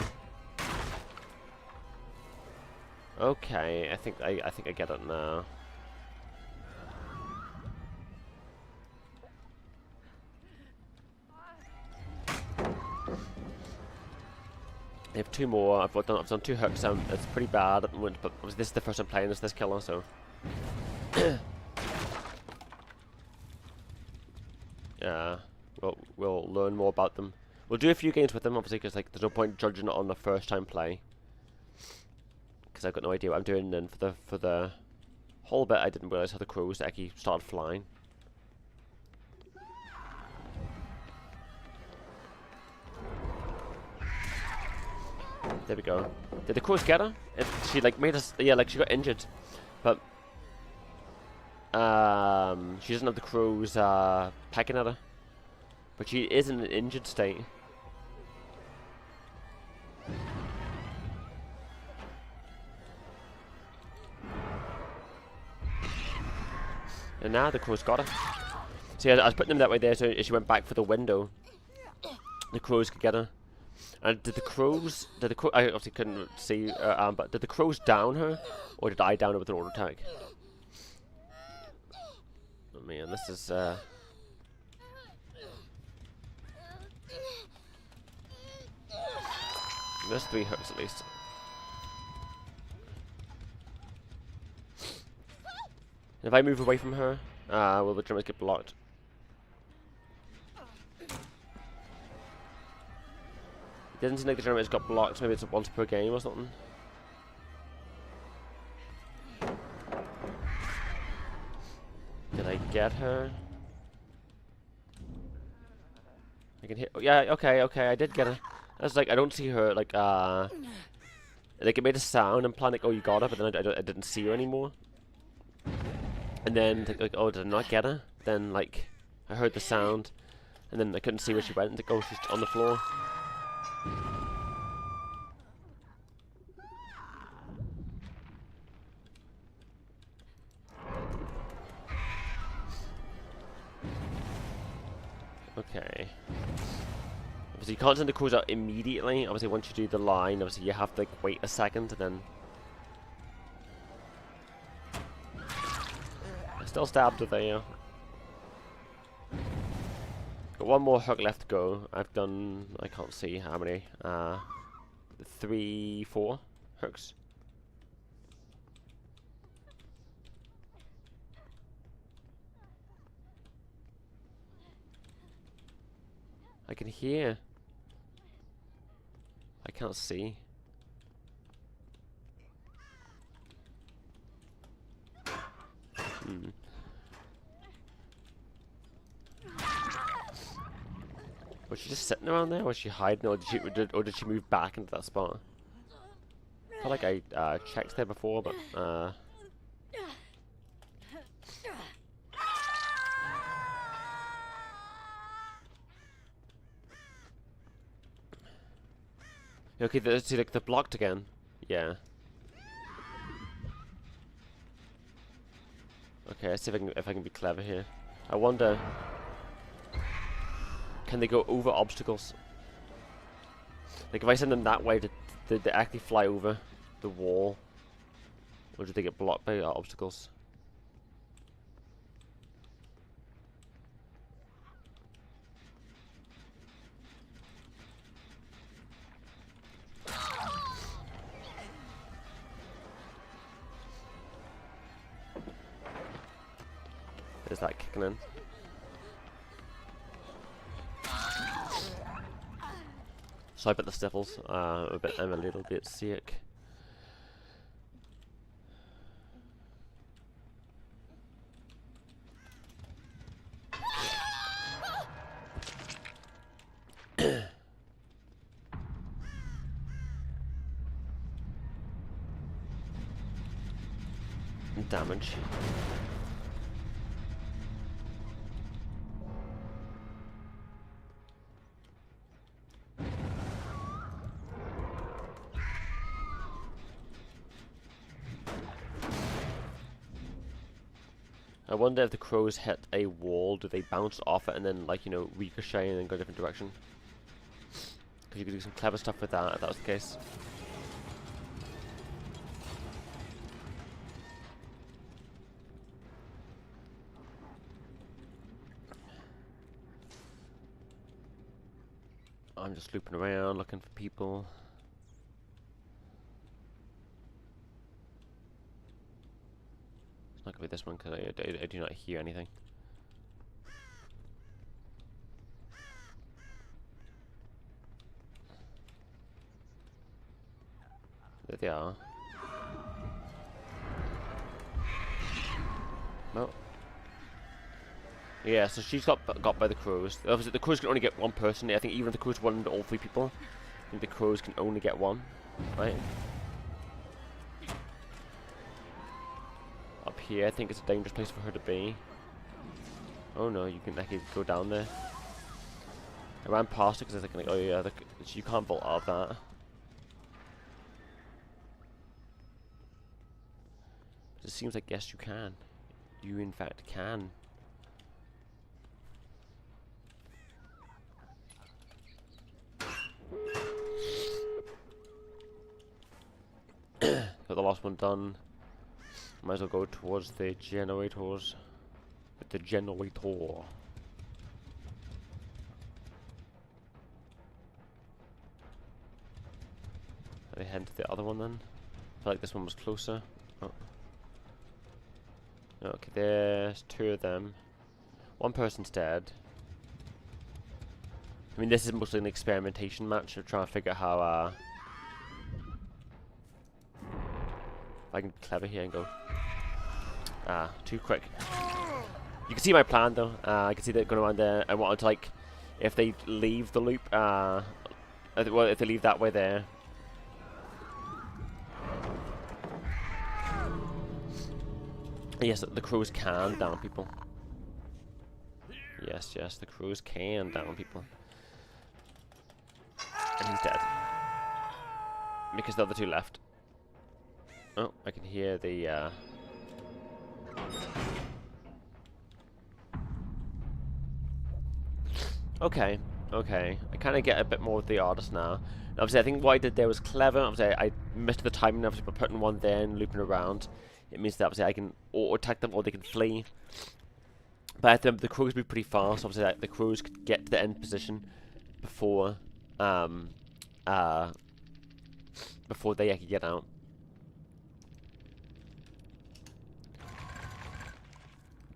Okay, I think I get it now. I have 2 more. I've done 2 hooks. It's pretty bad at the moment, but this is the first time playing this killer, so. Yeah, we'll learn more about them. We'll do a few games with them, obviously, because like there's no point judging it on the first time play. Because I've got no idea what I'm doing, and for the whole bit, I didn't realize how the crows actually started flying. There we go. Did the crows get her? She like made us, yeah, like she got injured, but she doesn't have the crows pecking at her, but she is in an injured state. And now the crows got her. See, I was putting them that way there, so as she went back for the window, the crows could get her. And did the crows? I obviously couldn't see, but did the crows down her, or did I down her with an auto attack? Oh man, this is. There's 3 hooks at least. And if I move away from her, will the drummers get blocked? It doesn't seem like the drummers got blocked. Maybe it's once per game or something. Did I get her? I can hit. Oh, yeah. Okay. Okay. I did get her. I was like, I don't see her. Like it made a sound and plan like, oh, you got her, but then I didn't see her anymore. And then like, oh, did I not get her? Then like, I heard the sound, and then I couldn't see where she went. Like, oh, she's on the floor. Okay. Obviously, you can't send the crows out immediately. Obviously, once you do the line, obviously you have to like, wait a second and then. I still stabbed her there. Got 1 more hook left to go. I've done. I can't see how many. 3, 4 hooks. I can hear. I can't see. Was she just sitting around there? Was she hiding, or did she move back into that spot? I feel like I checked there before, but okay, see, like they're blocked again. Yeah. Okay, let's see if I can be clever here. I wonder, can they go over obstacles? Like if I send them that way, did they actually fly over the wall, or did they get blocked by obstacles? There's that kicking in. Sorry about the sniffles. I'm a little bit sick. decent damage. I wonder if the crows hit a wall, do they bounce off it and then, like, you know, ricochet and then go a different direction? Because you could do some clever stuff with that if that was the case. I'm just looping around looking for people. It's not gonna be this one because I do not hear anything. There they are. No. Yeah, so she's got by the crows. Obviously, the crows can only get one person. I think even if the crows wanted all 3 people, I think the crows can only get one, right? Up here, I think it's a dangerous place for her to be. Oh no, you can actually go down there. I ran past it because I was thinking, like, oh yeah, you can't vault out of that. It seems like yes, you can. You in fact can. Got the last one done. Might as well go towards the generators. With the generator. Are they heading to the other one then? I feel like this one was closer. Oh. Okay, there's 2 of them. One person's dead. I mean, this is mostly an experimentation match of trying to figure out how, if I can be clever here and go. Too quick. You can see my plan though. I can see that going around there. I wanted to, like, if they leave the loop, well, if they leave that way there. Yes, the crows can down people. Yes, yes, the crows can down people. And he's dead. Because the other 2 left. Oh, I can hear the, Okay, okay. I kind of get a bit more with the artist now. And obviously, I think what I did there was clever. Obviously, I missed the timing, obviously, by putting one there and looping around. It means that, obviously, I can auto-attack them or they can flee. But I think the crows move pretty fast. Obviously, like, the crows could get to the end position before, before they actually get out.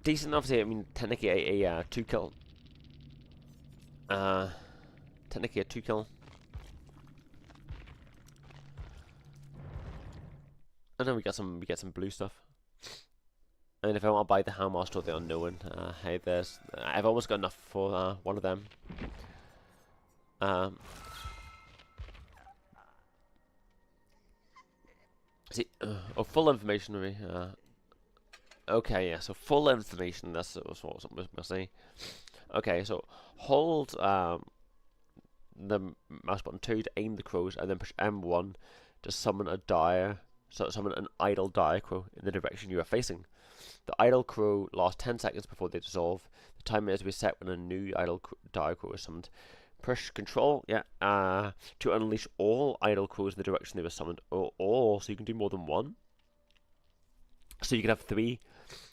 Decent, obviously, I mean, technically a 2-kill. Technically a 2-kill. And then we get some blue stuff. And if I want to buy the Handmaster or the Unknown, hey, I've almost got enough for one of them. See, full information, maybe. Okay, yeah. So full information. That's what I'm gonna say. Okay, so hold the mouse button 2 to aim the crows, and then push M1 to summon summon an idle dire crow in the direction you are facing. The idle crow lasts 10 seconds before they dissolve. The timer is reset when a new idle dire crow is summoned. Push Control, to unleash all idle crows in the direction they were summoned, or so you can do more than one. So you can have 3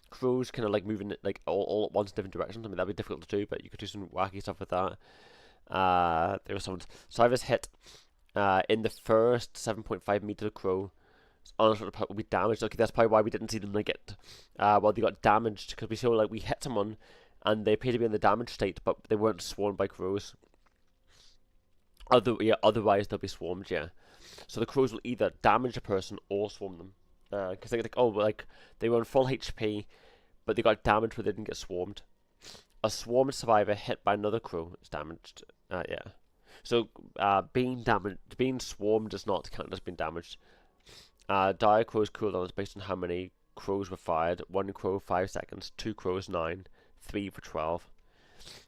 crows kind of like moving like all at once in different directions. I mean, that'd be difficult to do, but you could do some wacky stuff with that. There was someone. So I was hit in the first 7.5 meter crow. Honestly, will be damaged. Okay, that's probably why we didn't see them like it. Well, they got damaged because we saw like we hit someone, and they appear to be in the damaged state, but they weren't swarmed by crows. Otherwise they'll be swarmed. Yeah. So the crows will either damage a person or swarm them. Because they think, oh, like they were on full HP, but they got damaged, but they didn't get swarmed. A swarmed survivor hit by another crow is damaged. Yeah. So being swarmed does not count as being damaged. Dire crow's cooldown is based on how many crows were fired. 1 crow 5 seconds, 2 crows 9, 3 for 12.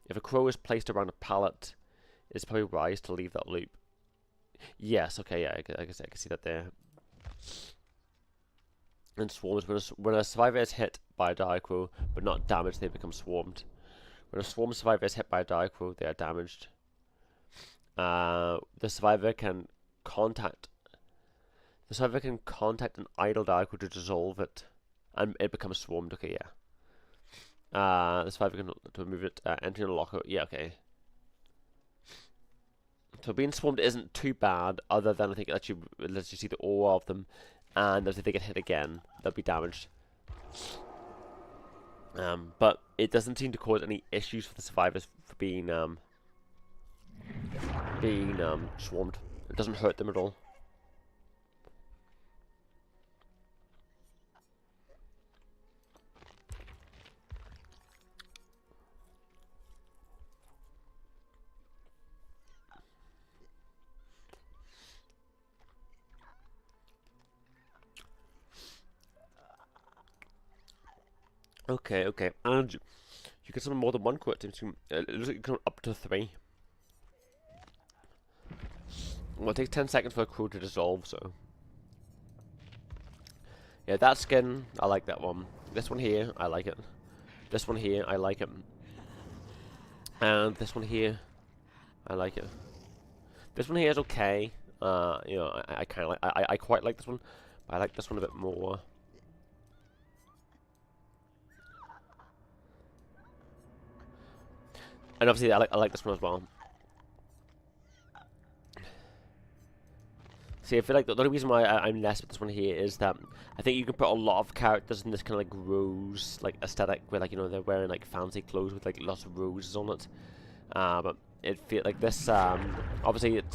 If a crow is placed around a pallet, it's probably wise to leave that loop. Yes, okay, yeah, I can see that there. And swarms, when a survivor is hit by a dire crow but not damaged, they become swarmed. When a swarm survivor is hit by a dire crow, they are damaged. The survivor can contact an idle dire crow to dissolve it, and it becomes swarmed. Okay, yeah. The survivor can remove it, entering a locker. Yeah, okay. So being swarmed isn't too bad, other than I think it lets you see the aura of them, and if they get hit again, they'll be damaged. But it doesn't seem to cause any issues for the survivors for being swarmed. It doesn't hurt them at all. Okay, okay, and you can summon more than one crow. It looks like you can up to 3. Well, it takes 10 seconds for a crow to dissolve, so... Yeah, that skin, I like that one. This one here, I like it. This one here, I like it. And this one here, I like it. This one here is okay. You know, I kind of like... I quite like this one, but I like this one a bit more. And obviously, I like this one as well. See, I feel like the only reason why I'm less with this one here is that I think you can put a lot of characters in this kind of like rose like aesthetic, where like, you know, they're wearing like fancy clothes with like lots of roses on it. But it feels like this. Obviously, it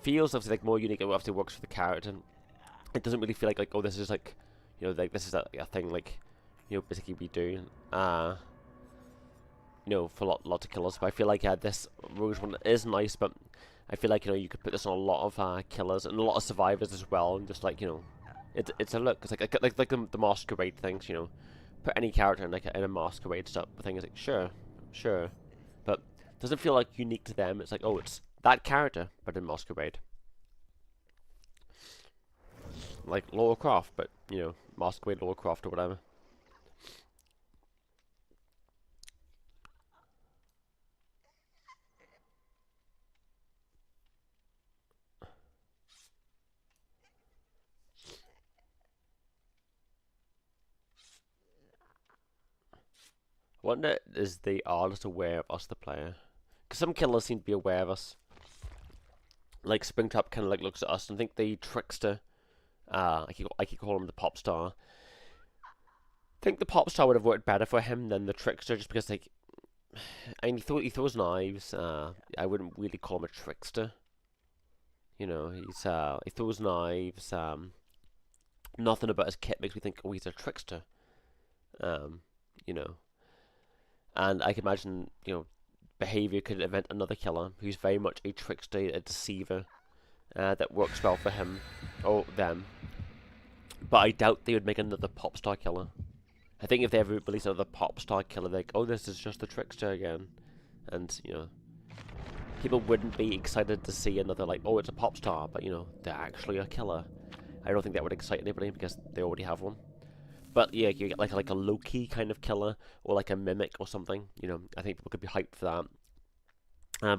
feels obviously like more unique. It obviously works for the character. It doesn't really feel like oh, this is like, you know, like this is a thing like, you know, basically we do. You know, for lots of killers. But I feel like this rose one is nice, but I feel like, you know, you could put this on a lot of killers and a lot of survivors as well, and just like, you know, it's a look. It's like the masquerade things, you know, put any character in like in a masquerade stuff. The thing is like sure, but it doesn't feel like unique to them. It's like, oh, it's that character but in masquerade, like Lara Croft, but you know, masquerade Lara Croft or whatever. I wonder, is the artist aware of us, the player? Because some killers seem to be aware of us. Like Springtrap kind of like looks at us, and I think the trickster, I keep calling him the pop star. I think the pop star would have worked better for him than the trickster, just because like, I mean, he throws knives. I wouldn't really call him a trickster. You know, he throws knives. Nothing about his kit makes me think, oh, he's a trickster. You know. And I can imagine, you know, behavior could invent another killer who's very much a trickster, a deceiver, that works well for him or them. But I doubt they would make another pop star killer. I think if they ever release another pop star killer, they're like, oh, this is just the trickster again, and you know, people wouldn't be excited to see another like, oh, it's a pop star, but you know, they're actually a killer. I don't think that would excite anybody because they already have one. But yeah, you get like a low-key kind of killer, or like a mimic or something. You know, I think people could be hyped for that.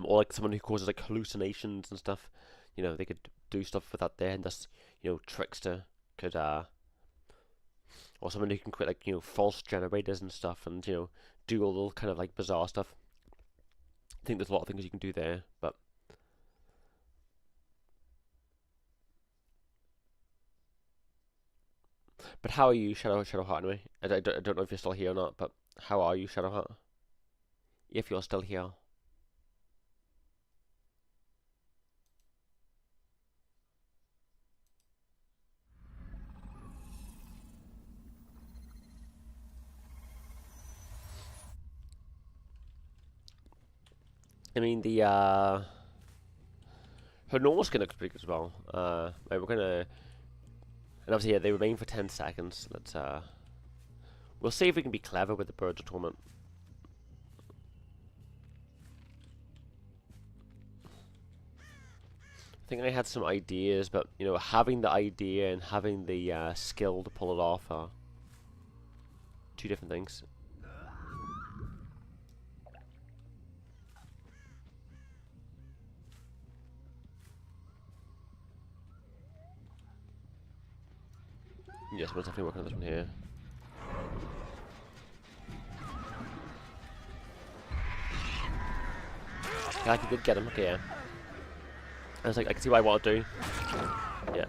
Or like someone who causes like hallucinations and stuff. You know, they could do stuff with that there, and this, you know, trickster could or someone who can create like, you know, false generators and stuff, and you know, do all the kind of like bizarre stuff. I think there's a lot of things you can do there, but. But how are you, Shadowheart, anyway? I don't know if you're still here or not, but how are you, Shadowheart? If you're still here. I mean, her normal skin looks pretty good as well. We're gonna And obviously, yeah, they remain for 10 seconds. Let's, we'll see if we can be clever with the birds of torment. I think I had some ideas, but, you know, having the idea and having the skill to pull it off are two different things. Yes, we're definitely working on this one here. Yeah, I did get him. Okay, yeah. I was like, I can see what I want to do. Yeah.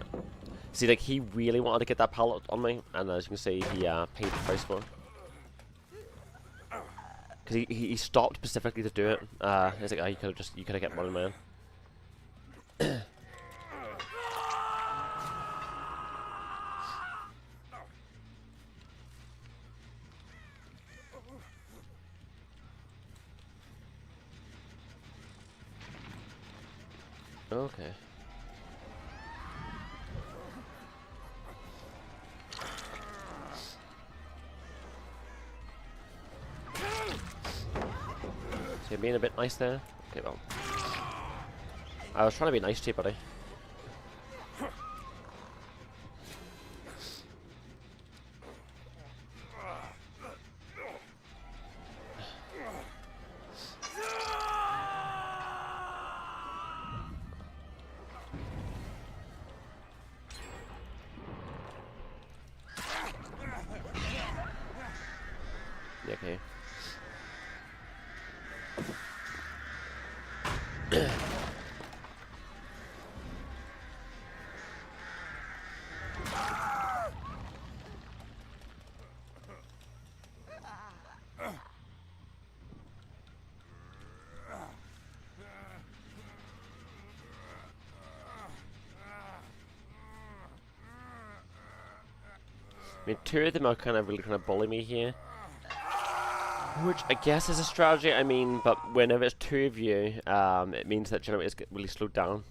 See, like, he really wanted to get that pallet on me, and as you can see, he paid the price for it. Because he stopped specifically to do it. It's like, oh, you could have get money, man. Okay. So you're being a bit nice there? Okay, well. I was trying to be nice to you, buddy. Yeah, okay. I mean, two of them are really kind of bully me here. Which I guess is a strategy, I mean, but whenever it's two of you, it means that generators get really slowed down.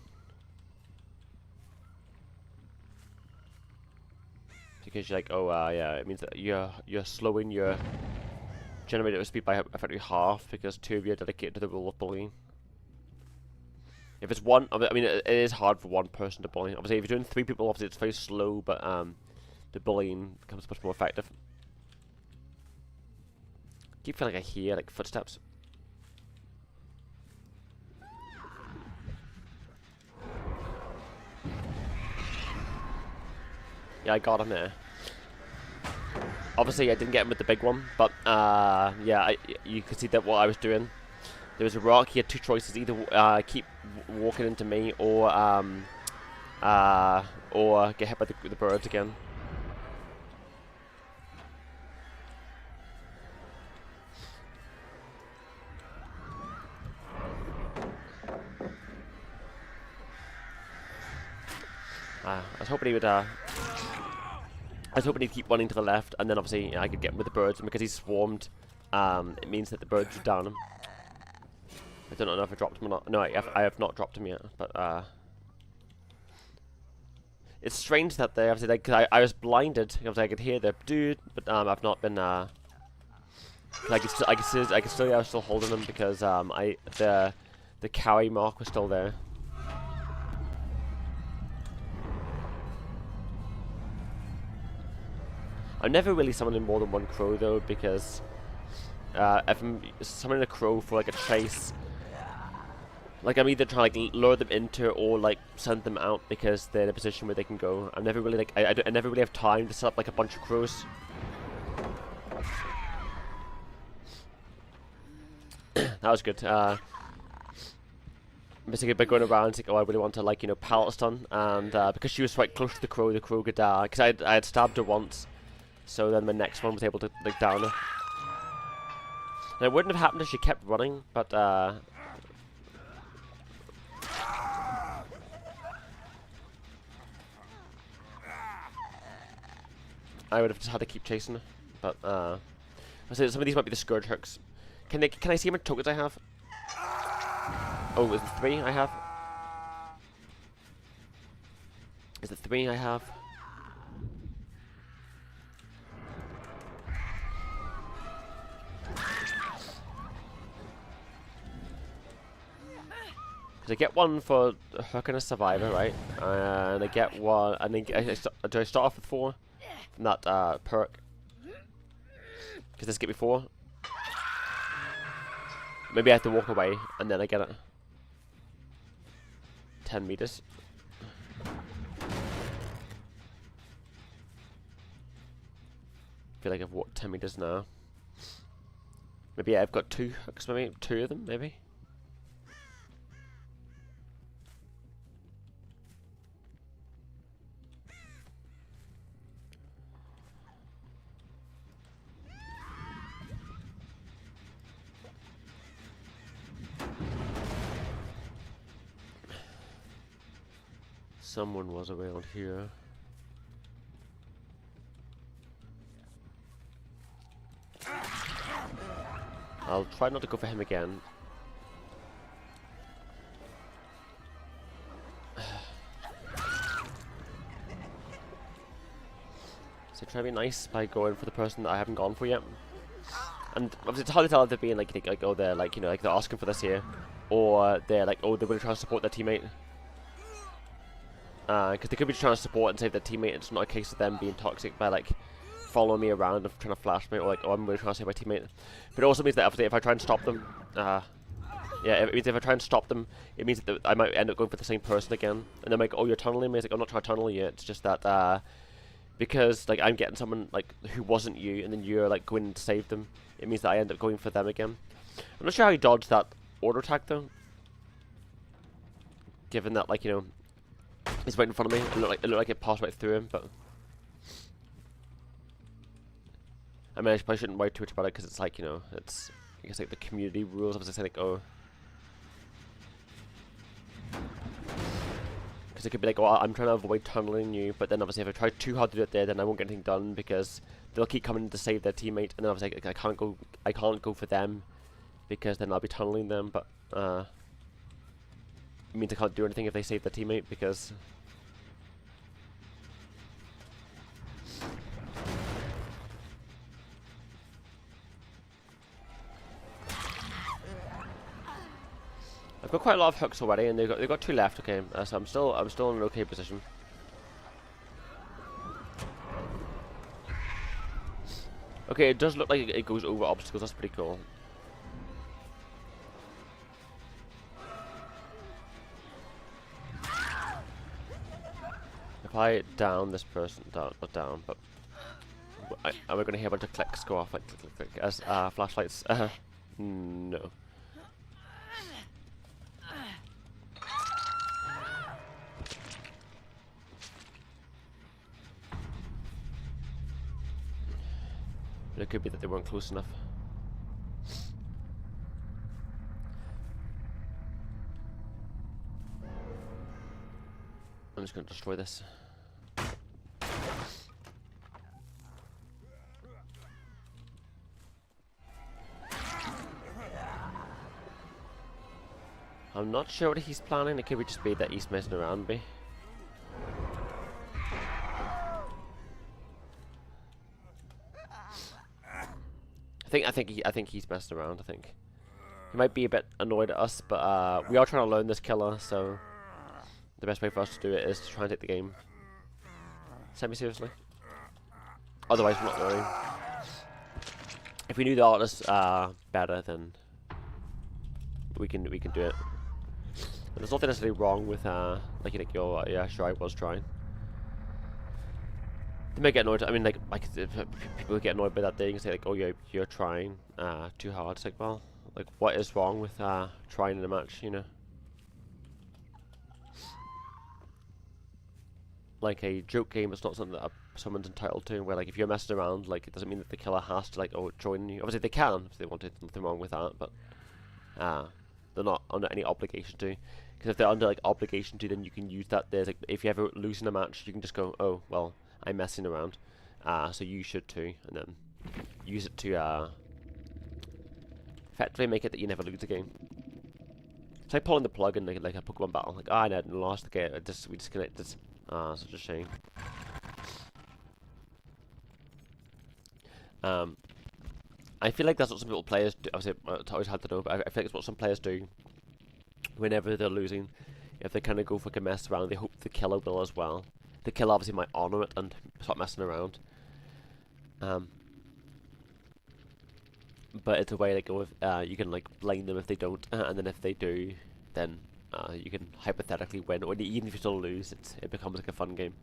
Because you're like, oh, yeah, it means that you're slowing your generator speed by effectively half because two of you are dedicated to the rule of bullying. If it's one, I mean, it is hard for one person to bully. Obviously, if you're doing three people, obviously it's very slow, but the bullying becomes much more effective. I keep feeling like I hear like footsteps. Yeah, I got him there. Obviously, I didn't get him with the big one, but yeah, you could see that what I was doing. There was a rock. He had two choices: either keep walking into me, or get hit by the birds again. I was hoping he would. I was hoping he'd keep running to the left, and then obviously I could get him with the birds. And because he's swarmed, it means that the birds would down him. I don't know if I dropped him or not. No, I have not dropped him yet. But it's strange that they obviously I was blinded. Obviously I could hear the dude, but I've not been. I could still I was still holding him because the carry mark was still there. I'm never really summoning more than one crow though, because if I'm summoning a crow for like a chase, like I'm either trying to like lure them into or like send them out because they're in a position where they can go. I'm never really like I never really have time to set up like a bunch of crows. That was good. Basically by going around, it's like, oh, I really want to like, you know, pallet stun, and because she was right close to the crow could because I had stabbed her once. So then the next one was able to like down her. And it wouldn't have happened if she kept running, but I would have just had to keep chasing her. But I said some of these might be the scourge hooks. Can I see how many tokens I have? Oh, is it 3 I have? Is it 3 I have? So I get one for hooking a survivor, right? And I get one, and then do I start off with 4 from that perk? Because this get me 4. Maybe I have to walk away, and then I get it. 10 meters. I feel like I've walked 10 meters now. Maybe I've got 2 hooks, maybe 2 of them, maybe. Someone was around here. I'll try not to go for him again. So try to be nice by going for the person that I haven't gone for yet. And obviously it's hard to tell if they're being like oh, they're like, you know, like they're asking for this here, or they're like, oh, they're really trying to support their teammate. Because they could be trying to support and save their teammate. It's not a case of them being toxic by like following me around and trying to flash me, or like, oh, I'm really trying to save my teammate. But it also means that obviously if I try and stop them, yeah, it means if I try and stop them, it means that I might end up going for the same person again. And they're like, oh, you're tunneling me. It's like, I'm not trying to tunnel you. It's just that because like I'm getting someone like who wasn't you, and then you're like going to save them. It means that I end up going for them again. I'm not sure how he dodged that auto attack though. Given that, like, you know, he's right in front of me. It looked like it passed right through him, but I mean, I probably shouldn't worry too much about it because it's like, you know, it's, I guess like the community rules. Obviously, say like, oh, because it could be like, oh, I'm trying to avoid tunneling you, but then obviously if I try too hard to do it there, then I won't get anything done because they'll keep coming to save their teammate, and then obviously I can't go for them because then I'll be tunneling them. But it means I can't do anything if they save their teammate because. I've got quite a lot of hooks already, and they've got 2 left. Okay, so I'm still in an okay position. Okay, it does look like it goes over obstacles. That's pretty cool. If I down this person, not down, but am I going to hear a bunch of clicks go off like click, click, click, as flashlights? No. But it could be that they weren't close enough. I'm just going to destroy this. I'm not sure what he's planning. It could just be that he's messing around me. I think he's messing around. I think he might be a bit annoyed at us, but we are trying to learn this killer, so the best way for us to do it is to try and take the game semi-seriously. Otherwise, we're not learning. If we knew the artist better, then we can do it. But there's nothing necessarily wrong with like yeah, sure, I was trying. They may get annoyed. I mean, like people get annoyed by that thing and say like, oh, you're trying too hard. It's like, well, like what is wrong with trying in a match, you know? Like a joke game is not something that someone's entitled to. Where like if you're messing around, like it doesn't mean that the killer has to like join you. Obviously they can if they wanted. Nothing wrong with that, but they're not under any obligation to. Because if they're under like obligation to, then you can use that. There's like if you ever lose in a match, you can just go, oh well, I'm messing around, so you should too, and then use it to effectively make it that you never lose a game. It's like pulling the plug in like a Pokemon battle. Like, I didn't lost the game. We disconnected. Such a shame. I feel like that's what some people players do. Obviously, it's always hard to know, but I feel like it's what some players do whenever they're losing, if they kind of go for like a mess around, they hope the killer will as well. The killer obviously might honor it and stop messing around. But it's a way to go with, you can like blame them if they don't, and then if they do, then you can hypothetically win, or even if you still lose, it becomes like a fun game.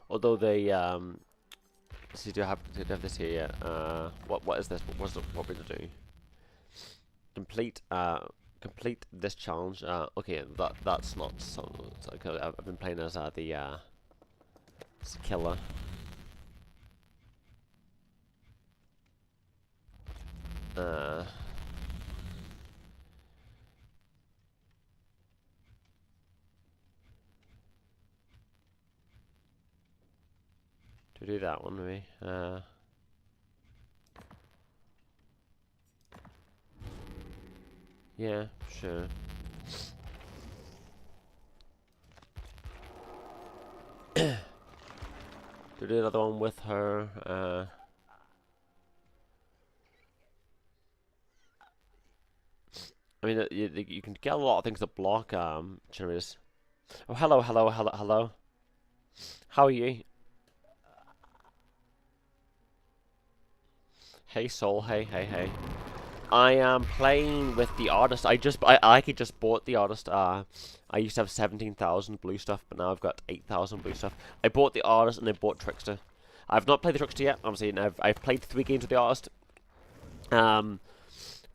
Although they so do have this here yet. What is this? What we're gonna do? Complete this challenge. Okay, that's not so. Okay, I've been playing as the killer. To do that one, maybe. Yeah, sure. To do another one with her. I mean, you can get a lot of things that block generators. Oh, hello. How are you? Hey, Soul. Hey. I am playing with the artist. I actually just bought the artist. I used to have 17,000 blue stuff, but now I've got 8,000 blue stuff. I bought the artist and I bought Trickster. I've not played the Trickster yet. Obviously, and I've played 3 games with the artist.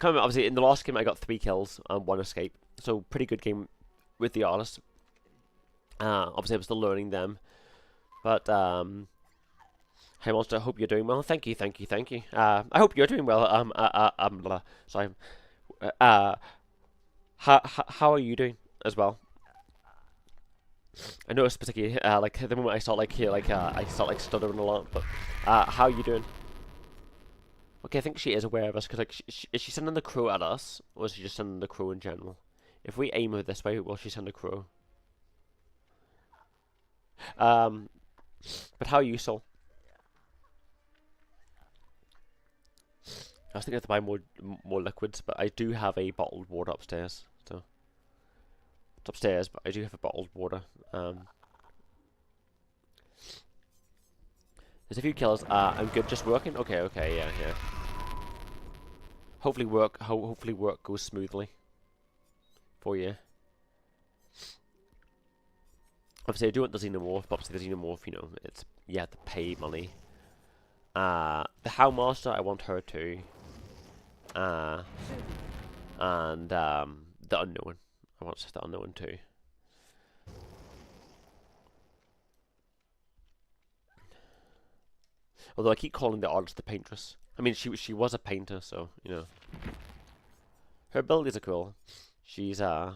Obviously in the last game I got 3 kills and 1 escape, so pretty good game with the artist. Obviously I'm still learning them, but hey Monster, I hope you're doing well. Thank you. I hope you're doing well. Sorry. How are you doing as well? I noticed particularly like the moment I start I start like stuttering a lot. But how are you doing? Okay, I think she is aware of us because like is she sending the crow at us, or is she just sending the crow in general? If we aim her this way, will she send a crow? But how are you, Soul? I was thinking to buy more liquids, but I do have a bottled water upstairs. So it's upstairs, but I do have a bottled water. There's a few kills. I'm good. Just working. Okay. Yeah. Hopefully work goes smoothly for you. Obviously, I do want the xenomorph, but obviously the xenomorph, you know, you have to pay money. The How Master, I want her too. And the Unknown, I want the Unknown too. Although I keep calling the artist the paintress. I mean, she was a painter, so you know. Her abilities are cool. She's I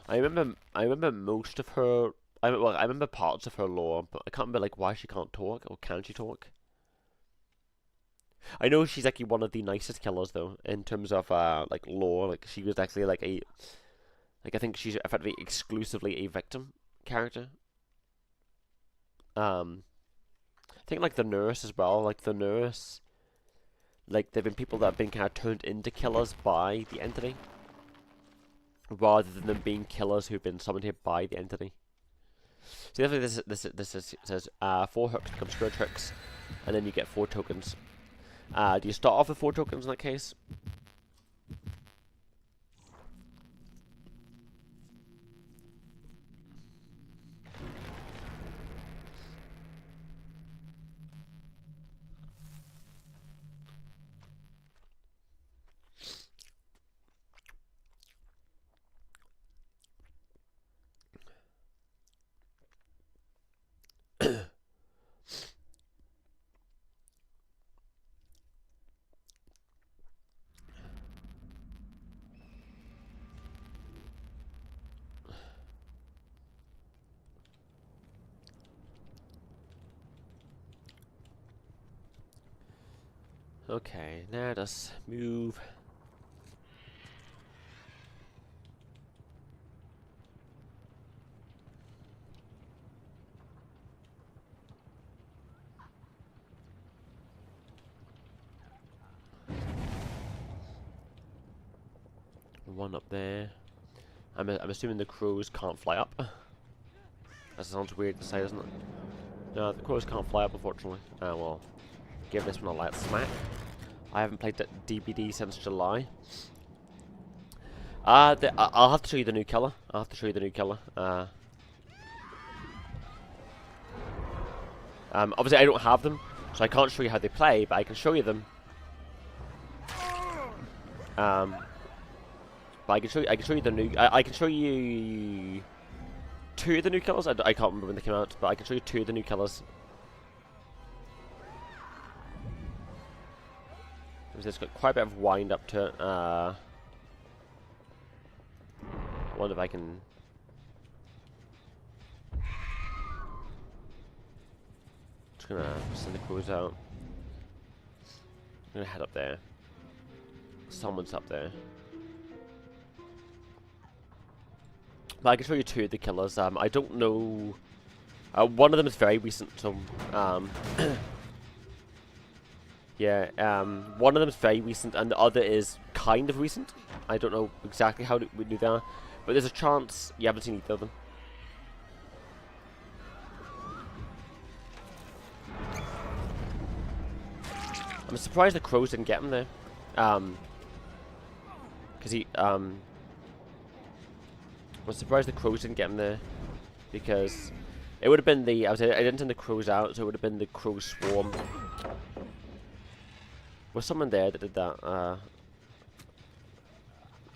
remember most of her. I remember parts of her lore, but I can't remember like why she can't talk, or can she talk? I know she's actually one of the nicest killers though, in terms of like lore. Like she was actually like I think she's effectively exclusively a victim character. I think like the nurse as well. Like the nurse, like there've been people that have been kind of turned into killers by the entity, rather than them being killers who've been summoned here by the entity. So definitely this says 4 hooks become square tricks, and then you get 4 tokens. Do you start off with 4 tokens in that case? Okay, let us move. One up there. I'm assuming the crows can't fly up. That sounds weird to say, doesn't it? No, the crows can't fly up, unfortunately. Well, give this one a light smack. I haven't played that DBD since July. I'll have to show you the new killer. Obviously, I don't have them, so I can't show you how they play, but I can show you them. But I can show you the new. I can show you 2 of the new killers. I can't remember when they came out, but I can show you 2 of the new killers. It's got quite a bit of wind up to it. I wonder if I can. Just gonna send the crows out. I'm gonna head up there. Someone's up there. But I can show you 2 of the killers. I don't know. One of them is very recent, so yeah. One of them is very recent, and the other is kind of recent. I don't know exactly how we do that, but there's a chance you haven't seen either of them. I'm surprised the crows didn't get him there, because he I'm surprised the crows didn't get him there, because it would have been the I didn't send the crows out, so it would have been the crow swarm. Was someone there that did that? Or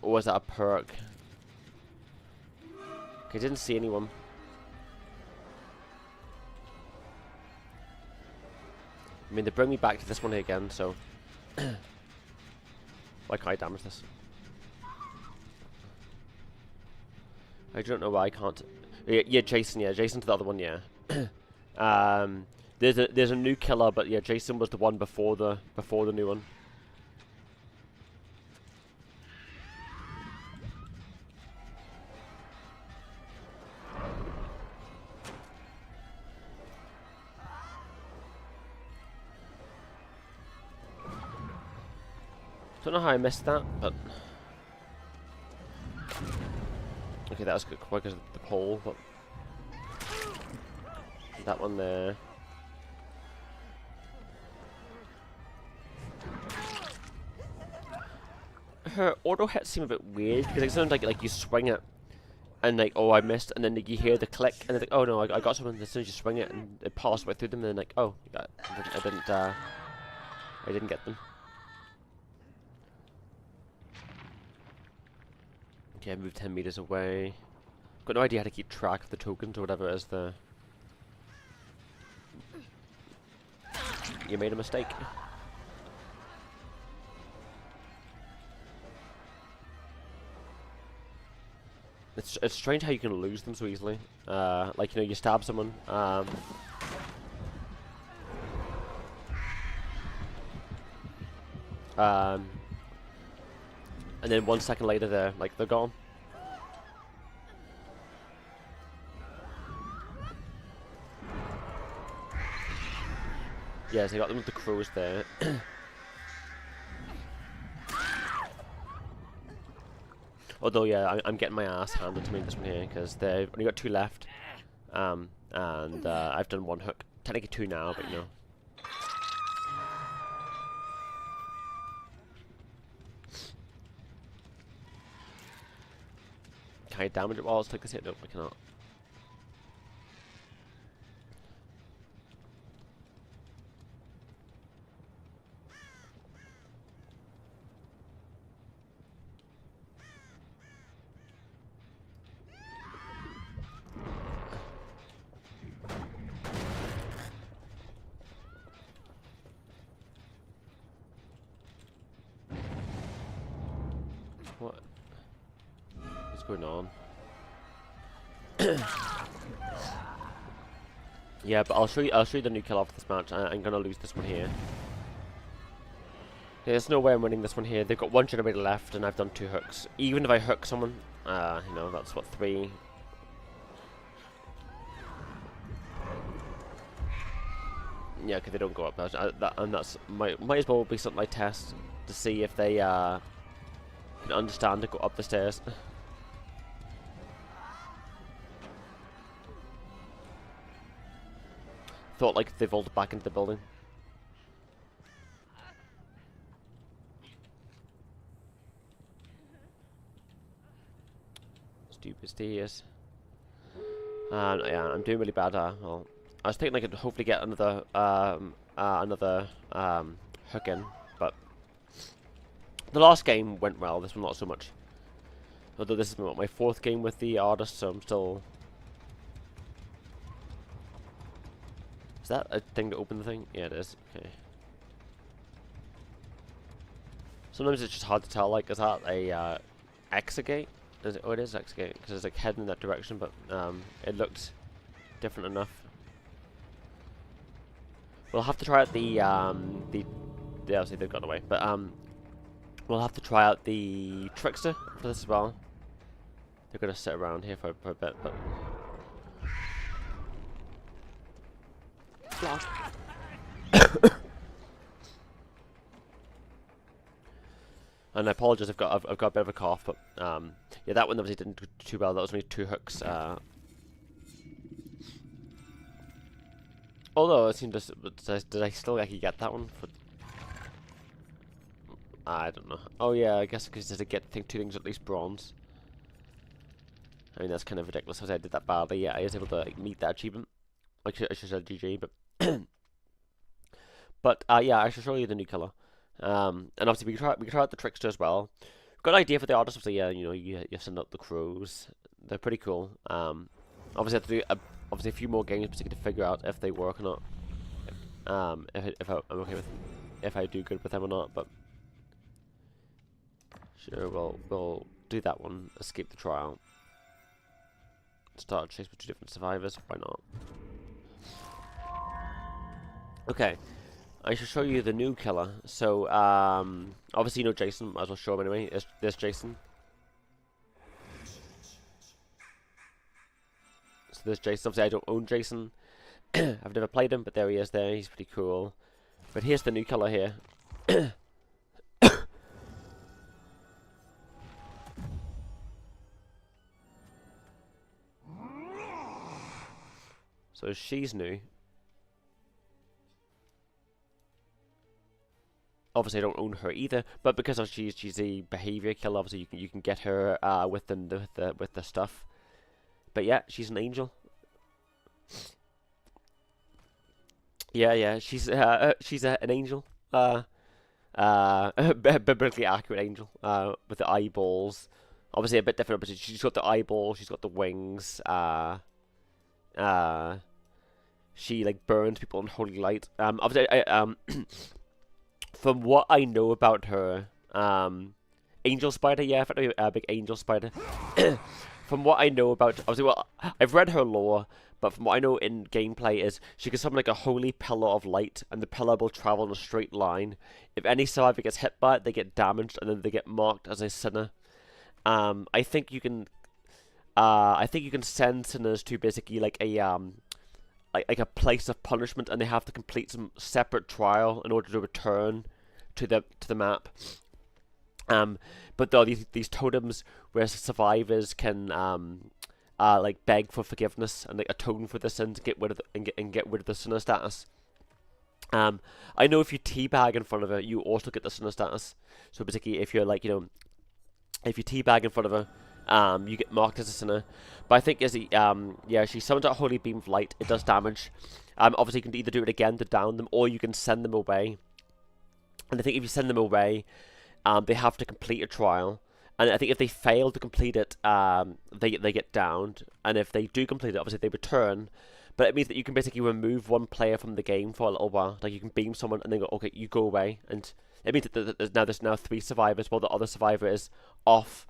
was that a perk? I didn't see anyone. I mean, they bring me back to this one here again, so why can't I damage this? I don't know why I can't. Yeah, Jason. Yeah, Jason's the other one. Yeah. There's a new killer, but yeah, Jason was the one before the new one. Don't know how I missed that, but okay, that was good because of the pole, but that one there. Her auto hits seem a bit weird because it sounds like you swing it and like, oh, I missed, and then you hear the click and it's like, oh no, I got someone. As soon as you swing it and it passed right through them, and then like, oh, I didn't get them. Okay, I moved 10 meters away. Got no idea how to keep track of the tokens or whatever it is there. You made a mistake. It's strange how you can lose them so easily. Like, you know, you stab someone. And then 1 second later, they're gone. Yeah, so I got them with the crows there. Although, yeah, I'm getting my ass handed to me this one here because they've only got 2 left, and I've done 1 hook. Technically 2 now, but you know. Can I damage it while it's like this hit? Nope, I cannot. What? What's going on? Yeah, but I'll show you the new kill off this match. I'm gonna lose this one here. There's no way I'm winning this one here. They've got one generator left, and I've done 2 hooks. Even if I hook someone, you know, that's what 3. Yeah, because they don't go up. And that's might as well be something I test to see if they can understand to go up the stairs. Thought like they vaulted back into the building. Stupid stairs. Yeah, I'm doing really bad. Well, I was thinking I could hopefully get another hook in, but the last game went well. This one not so much. Although this is my 4th game with the artist, so I'm still. Is that a thing to open the thing? Yeah, it is. Okay. Sometimes it's just hard to tell. Like, is that a exit gate? Is it? Oh, it is exit gate because it's like heading in that direction, but it looked different enough. We'll have to try out the obviously they've gone away, but we'll have to try out the trickster for this as well. They're gonna sit around here for a bit, but. And I apologize, I've got a bit of a cough, but yeah, that one obviously didn't do too well. That was only 2 hooks. Although it seemed did I still actually get that one? I don't know. Oh yeah, I guess because I get 2 things at least bronze. I mean that's kind of ridiculous because I did that badly. Yeah, I was able to like, meet that achievement. I should have said GG, but but yeah, I should show you the new killer. And obviously we can try out the trickster as well. We've got an idea for the artist. Obviously, yeah, you know, you send out the crows. They're pretty cool. Obviously I have to do obviously a few more games to figure out if they work or not. If I'm okay with if I do good with them or not. But sure, we'll do that one. Escape the trial. Start a chase with 2 different survivors. Why not? Okay. I should show you the new killer. So, obviously you know Jason. Might as well show him anyway. There's Jason. So there's Jason. Obviously I don't own Jason. I've never played him, but there he is there. He's pretty cool. But here's the new killer here. So she's new. Obviously, I don't own her either, but because of she's a behavior killer, obviously you can get her with the stuff. But yeah, she's an angel. Yeah, she's an angel. Biblically accurate angel. With the eyeballs. Obviously a bit different, but she's got the eyeballs. She's got the wings. She like burns people in holy light. Obviously, from what I know about her, angel spider. Yeah, a big angel spider. From what I know about, obviously, well, I've read her lore, but from what I know in gameplay is she can summon like a holy pillar of light, and the pillar will travel in a straight line. If any survivor gets hit by it, they get damaged, and then they get marked as a sinner. I think you can send sinners to basically like a like a place of punishment, and they have to complete some separate trial in order to return to the map. But there are these totems where survivors can like beg for forgiveness and like atone for the sin to get rid of get rid of the sinner status. I know if you teabag in front of her, you also get the sinner status. So basically, if you're like if you teabag in front of her, you get marked as a sinner. But I think yeah, she summons a holy beam of light. It does damage. Obviously, you can either do it again to down them, or you can send them away. And I think if you send them away, they have to complete a trial. And I think if they fail to complete it, they get downed. And if they do complete it, obviously they return. But it means that you can basically remove one player from the game for a little while. Like you can beam someone and then go, okay, you go away. And it means that there's now 3 survivors, while the other survivor is off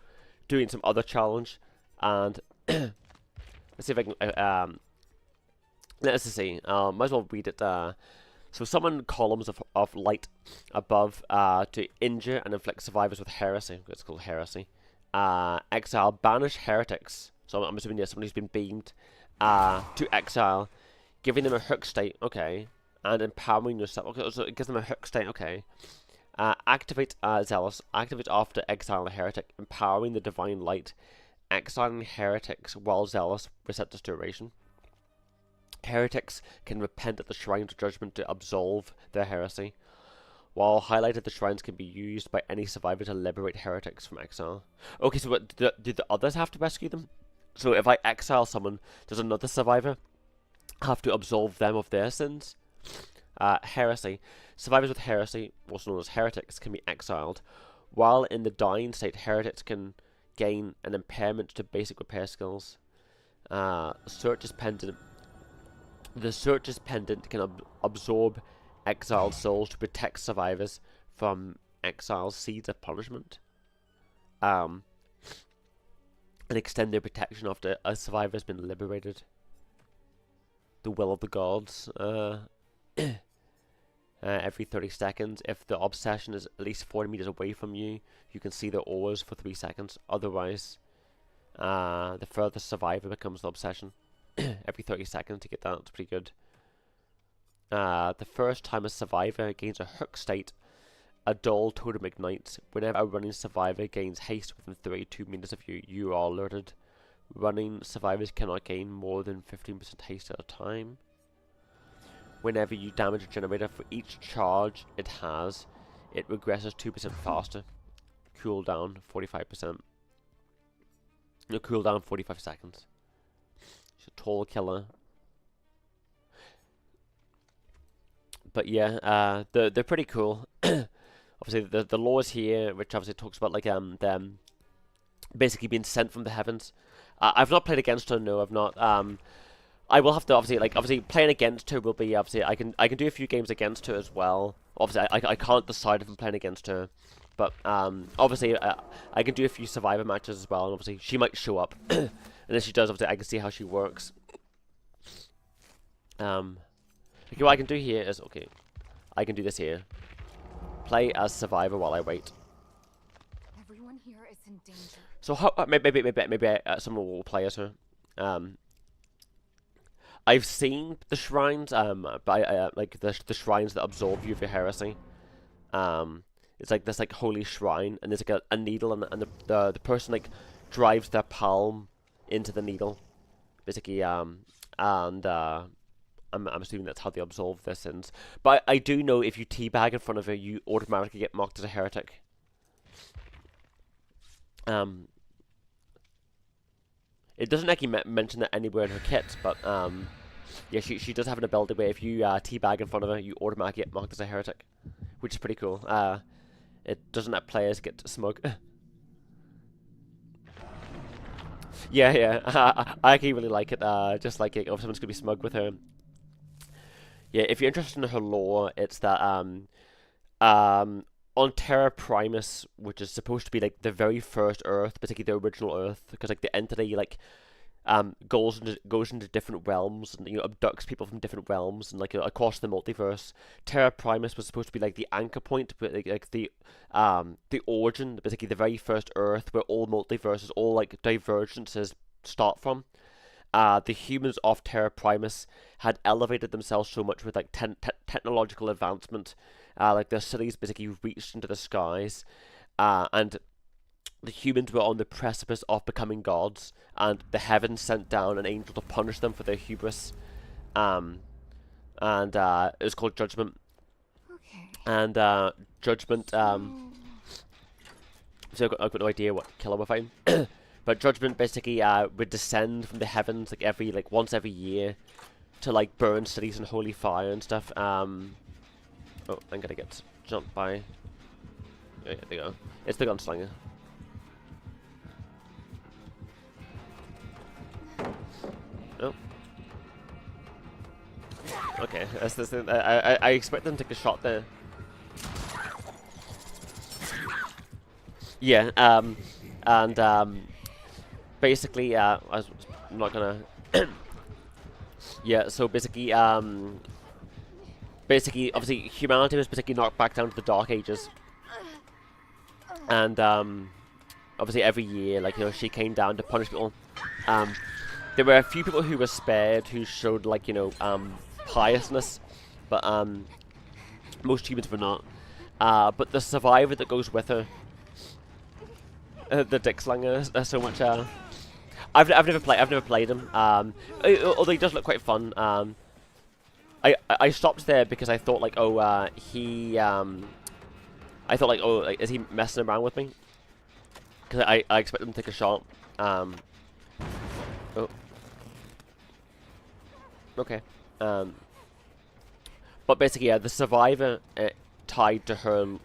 doing some other challenge. And let's see if I can. Let's see. Might as well read it. So summon columns of light above to injure and inflict survivors with heresy. It's called heresy. Exile, banish heretics. So I'm assuming there's someone who's been beamed to exile, giving them a hook state, okay, and empowering yourself. Okay, so it gives them a hook state, okay. Activate Zealous. Activate after exiling a heretic, empowering the divine light, exiling heretics while Zealous resets its duration. Heretics can repent at the shrines of judgment to absolve their heresy, while highlighted the shrines can be used by any survivor to liberate heretics from exile. Okay, so what, do the others have to rescue them? So if I exile someone, does another survivor have to absolve them of their sins? Heresy. Survivors with heresy, also known as heretics, can be exiled. While in the dying state, heretics can gain an impairment to basic repair skills. Search's Pendant. The Search's Pendant can absorb exiled souls to protect survivors from exiled seeds of punishment. And extend their protection after a survivor has been liberated. The Will of the Gods. Every 30 seconds. If the obsession is at least 40 meters away from you, you can see their auras for 3 seconds. Otherwise, the furthest survivor becomes the obsession. Every 30 seconds to get that. It's pretty good. The first time a survivor gains a hook state, a dull totem ignites. Whenever a running survivor gains haste within 32 meters of you, you are alerted. Running survivors cannot gain more than 15% haste at a time. Whenever you damage a generator, for each charge it has, it regresses 2% faster. Cooldown 45%. No, cooldown 45 seconds. It's a tall killer. But yeah, they're pretty cool. Obviously, the laws here, which obviously talks about like them basically being sent from the heavens. I've not played against her. No, I've not. I will have to obviously playing against her will be obviously I can do a few games against her as well. Obviously, I can't decide if I'm playing against her, but obviously I can do a few survivor matches as well. And obviously, she might show up, and if she does, obviously I can see how she works. Okay, what I can do here is I can do this here. Play as survivor while I wait. Everyone here is in danger. So how maybe someone will play as her. I've seen the shrines, like the shrines that absorb you of your heresy. It's like this like holy shrine, and there's like a needle, and the person like drives their palm into the needle, basically. I'm assuming that's how they absolve their sins. But I do know if you teabag in front of her, you automatically get marked as a heretic. It doesn't actually mention that anywhere in her kit, but yeah, she does have an ability where if you teabag in front of her, you automatically get marked as a heretic, which is pretty cool. It doesn't let players get smug. Yeah, I actually really like it. Just like it, if someone's gonna be smug with her. Yeah, if you're interested in her lore, it's that on Terra Primus, which is supposed to be like the very first Earth, particularly the original Earth, because like the entity like goes into different realms and abducts people from different realms and like across the multiverse. Terra Primus was supposed to be like the anchor point, but like the origin, basically the very first Earth where all multiverses, all like divergences start from. The humans of Terra Primus had elevated themselves so much with like technological advancement, like their cities basically reached into the skies, and the humans were on the precipice of becoming gods, and the heavens sent down an angel to punish them for their hubris, and it was called Judgment. Okay. And Judgment, so I've got no idea what killer we're fighting. But Judgment basically would descend from the heavens like once every year to like burn cities in holy fire and stuff. Oh, I'm gonna get jumped by. Yeah, there you go. It's the gunslinger. Oh. Okay, that's the thing. I expect them to take a shot there. Yeah. And basically, I'm not gonna. Yeah. So basically, basically, obviously, humanity was basically knocked back down to the Dark Ages, and obviously every year, like, you know, she came down to punish people. There were a few people who were spared who showed, like, you know, piousness, but most humans were not. But the survivor that goes with her, the Dick Slinger, so much. I've never played him. Although he does look quite fun. I stopped there because I thought like, oh, I thought like, oh, like, is he messing around with me? Because I expect him to take a shot. Oh. Okay. But basically, yeah, the survivor tied to her,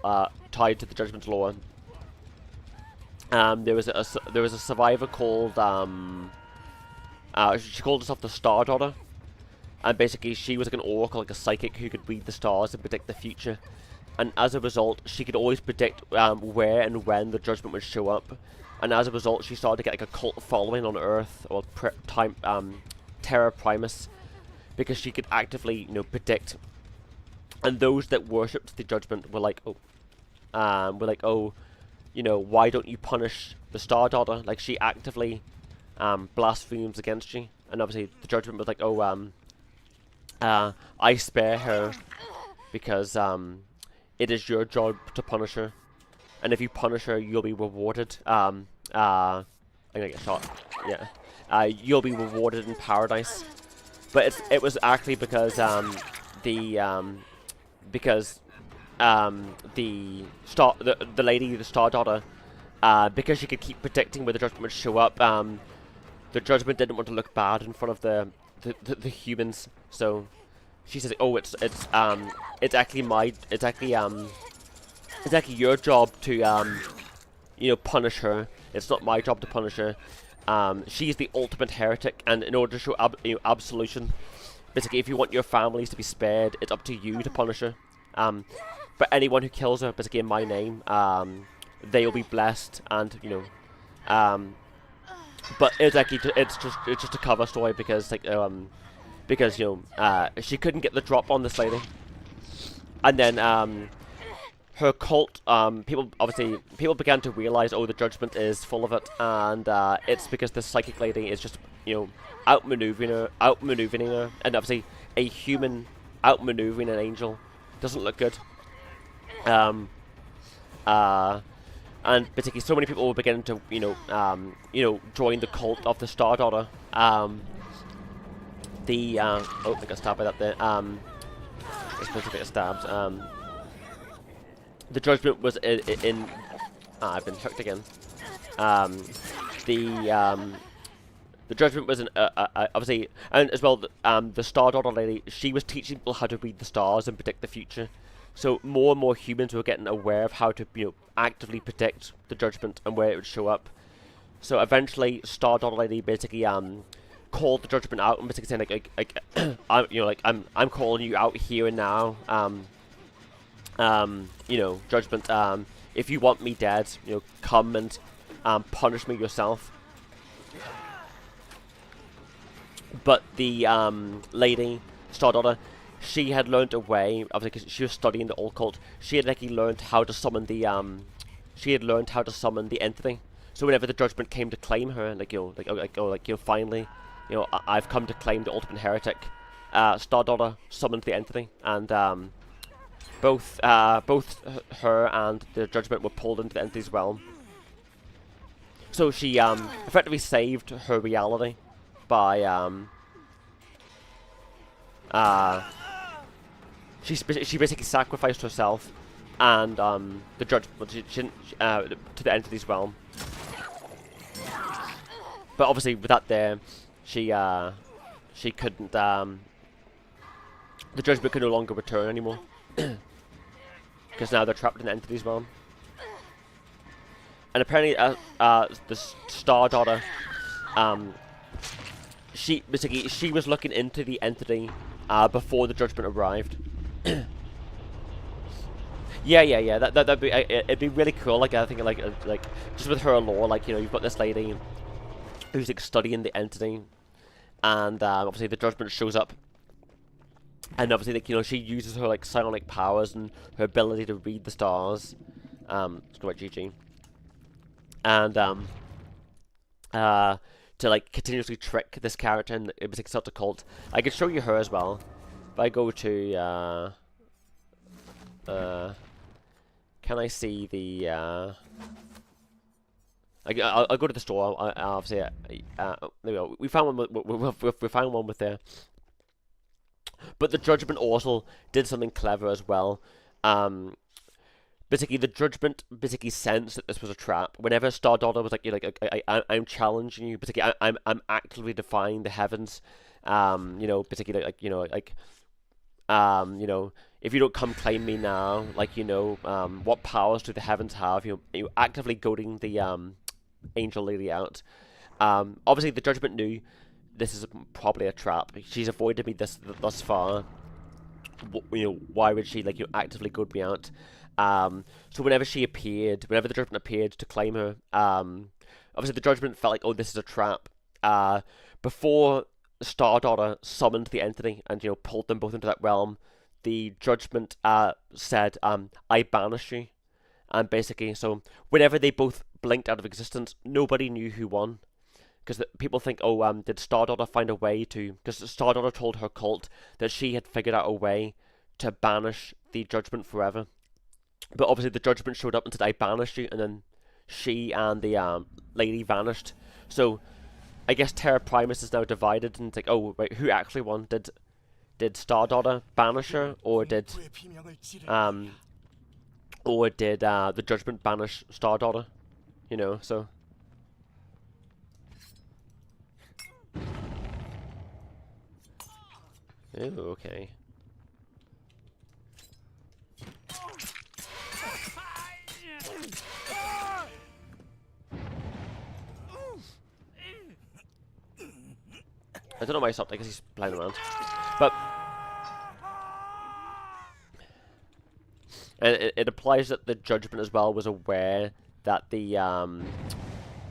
tied to the Judgment Law. There was a survivor called she called herself the Star Daughter, and basically she was like an oracle, like a psychic who could read the stars and predict the future. And as a result, she could always predict where and when the Judgment would show up. And as a result, she started to get like a cult following on Earth, or Terra Primus, because she could actively, you know, predict. And those that worshipped the Judgment were like, oh, you know, why don't you punish the Star Daughter? Like, she actively blasphemes against you. And obviously, the Judgment was like, oh, I spare her because it is your job to punish her, and if you punish her, you'll be rewarded. I'm gonna get shot. Yeah, you'll be rewarded in paradise. But it was actually because the lady, the Star Daughter, because she could keep predicting where the Judgment would show up. The Judgment didn't want to look bad in front of the humans, so she says, "Oh, it's actually your job to you know, punish her. It's not my job to punish her. She's the ultimate heretic, and in order to show absolution, basically, if you want your families to be spared, it's up to you to punish her. But anyone who kills her, basically in my name, they will be blessed, and you know, but it's actually it's just a cover story because like because you know she couldn't get the drop on this lady, and then her cult, people began to realize, oh, the Judgment is full of it, and it's because the psychic lady is just, you know, outmaneuvering her, and obviously a human outmaneuvering an angel doesn't look good. And particularly, so many people were beginning to, you know, join the cult of the Star Daughter. Oh, I got stabbed by that there. It's supposed to get stabbed. The Judgment was in I've been hooked again. The Judgment was in obviously, and as well, the Star Daughter lady, she was teaching people how to read the stars and predict the future. So more and more humans were getting aware of how to, you know, actively predict the Judgment and where it would show up. So eventually, Star Daughter lady basically called the Judgment out and basically saying like I'm calling you out here and now. You know, Judgment, if you want me dead, you know, come and punish me yourself. But the lady, Star Daughter, she had learned a way, obviously because she was studying the occult. She had actually learned how to summon the entity. So whenever the Judgment came to claim her, like, you know, finally, you know, I've come to claim the ultimate heretic. Star Daughter summoned the entity, and both her and the Judgment were pulled into the entity's realm. So she effectively saved her reality by she basically sacrificed herself and the Judgment to the entity's realm. But obviously with that there, she couldn't the Judgment could no longer return anymore. Because now they're trapped in the entity's realm. And apparently the Star Daughter, she was looking into the entity before the Judgment arrived. yeah. That'd be it'd be really cool. Like I think like just with her lore, like, you know, you've got this lady who's like studying the entity, and obviously the Judgment shows up And obviously, like, you know, she uses her like psionic powers and her ability to read the stars. It's quite GG. And to like continuously trick this character, and it was like such a cult. I could show you her as well. If I go to can I see the I'll go to the store. I'll obviously there we go. We found one. We found one with there. But the Judgment also did something clever as well. Basically, the Judgment basically sensed that this was a trap. Whenever Star Daughter was like, "You're like, I'm challenging you." Basically, I'm actively defying the heavens. You know, basically, you know, if you don't come claim me now, like, you know, what powers do the heavens have? You actively goading the angel lady out. Obviously, the Judgment knew this is probably a trap. She's avoided me thus far. You know, why would she, like, you know, actively goad me out? So whenever the Judgment appeared to claim her, obviously the Judgment felt like, oh, this is a trap. Before Star Daughter summoned the entity and, you know, pulled them both into that realm, the Judgment said, I banish you. And basically, so whenever they both blinked out of existence, nobody knew who won. Because people think, oh, did Star Daughter find a way to... Because Star Daughter told her cult that she had figured out a way to banish the Judgment forever. But obviously the Judgment showed up and said, I banished you, and then she and the lady vanished. So I guess Terra Primus is now divided, and it's like, oh, wait, who actually won? Did Star Daughter banish her, or did the Judgment banish Star Daughter? You know, so... Oh, okay. I don't know why he stopped, I guess he's playing around. But... And it applies that the Judgment as well was aware that the,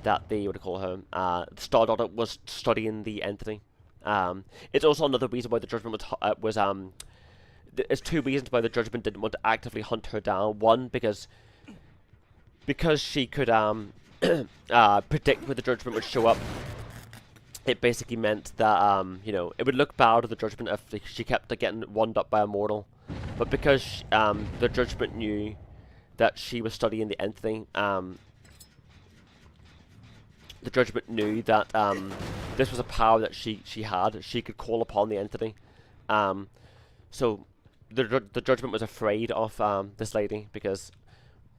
what do you call her, Star Daughter was studying the entity. It's also another reason why the Judgment there's two reasons why the Judgment didn't want to actively hunt her down. One, because she could predict where the Judgment would show up. It basically meant that you know, it would look bad to the Judgment if she kept getting wound up by a mortal. But because the Judgment knew that she was studying the entity, the Judgment knew that this was a power that she had. She could call upon the entity. So the Judgment was afraid of this lady because,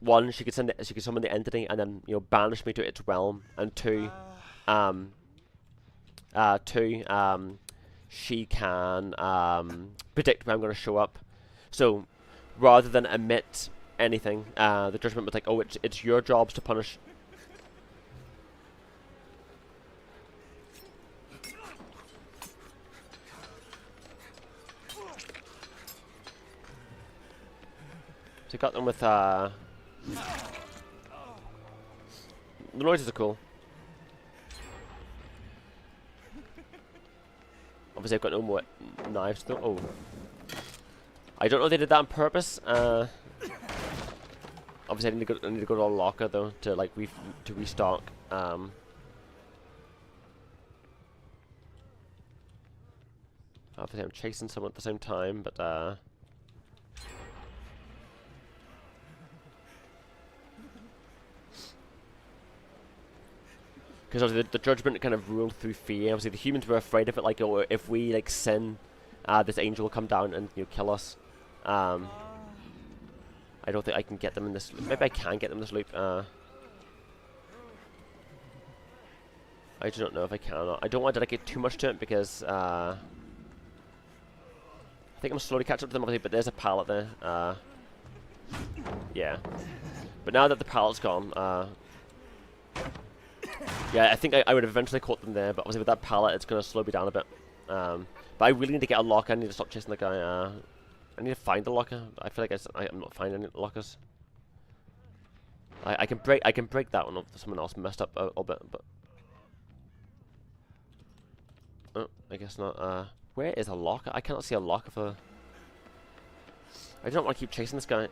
one, she could summon the entity and then, you know, banish me to its realm, and two, she can predict when I'm going to show up. So rather than admit anything, the Judgment was like, oh, it's your jobs to punish. So got them with, the noises are cool. Obviously I've got no more knives though. Oh. I don't know if they did that on purpose. Obviously I need to go to a locker though to like restock. Obviously I'm chasing someone at the same time, but because obviously the Judgment kind of ruled through fear. Obviously the humans were afraid of it, like, oh, if we like sin, this angel will come down and, you know, kill us. I don't think I can get them in this loop. Maybe I can get them in this loop. I do not know if I can or not. I don't want to like get too much to it because I think I'm slowly catching up to them, obviously, but there's a pallet there. Yeah. But now that the pallet's gone, yeah, I think I would have eventually caught them there, but obviously with that pallet, it's going to slow me down a bit. But I really need to get a locker. I need to stop chasing the guy. I need to find a locker. I feel like I'm not finding any lockers. I can break that one up if someone else messed up a little bit, but oh, I guess not. Where is a locker? I cannot see a locker for I don't want to keep chasing this guy.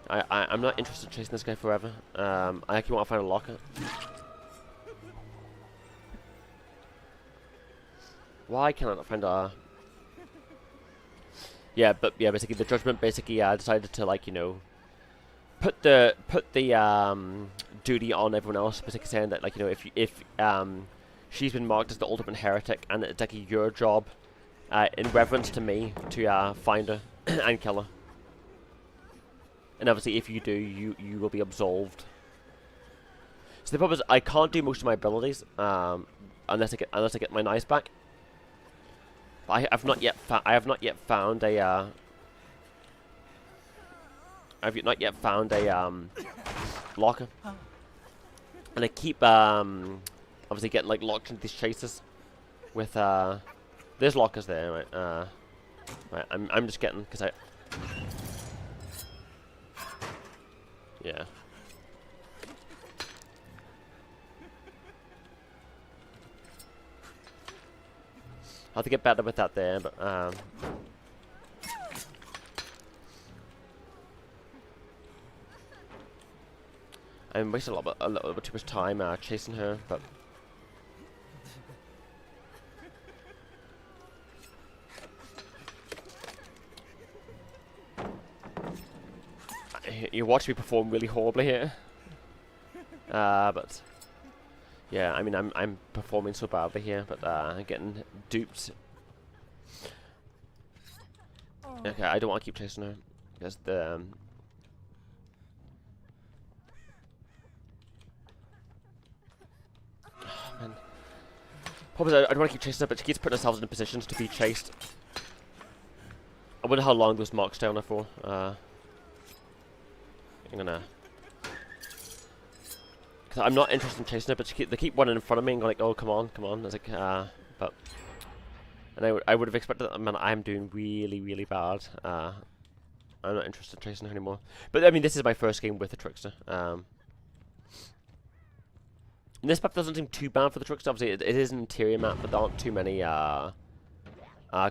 I'm not interested in chasing this guy forever. I actually want to find a locker. Why can I not find a... Yeah, but yeah, basically the judgment basically decided to, like, you know, put the duty on everyone else, basically saying that, like, you know, if she's been marked as the ultimate heretic, and it's like your job, in reverence to me, to find her and kill her. And obviously, if you do, you will be absolved. So the problem is, I can't do most of my abilities unless I get my knives back. I have not yet found a locker, and I keep obviously getting like locked into these chases with there's lockers there, right? Right, I'm just getting because I. Yeah. I'll have to get better with that there, but I'm wasting a little bit too much time chasing her, but you watch me perform really horribly here. But yeah, I mean, I'm performing so badly here, but I'm getting duped. Okay, I don't want to keep chasing her because the man. Probably I don't want to keep chasing her, but she keeps putting herself in positions to be chased. I wonder how long those marks stay on her for. I'm gonna. Cause I'm not interested in chasing her, but they keep running in front of me and going like, "Oh, come on, come on!" It's like, but, and I would have expected that. Man, I'm doing really, really bad. I'm not interested in chasing her anymore. But I mean, this is my first game with the Trickster. And this map doesn't seem too bad for the Trickster. Obviously, it is an interior map, but there aren't too many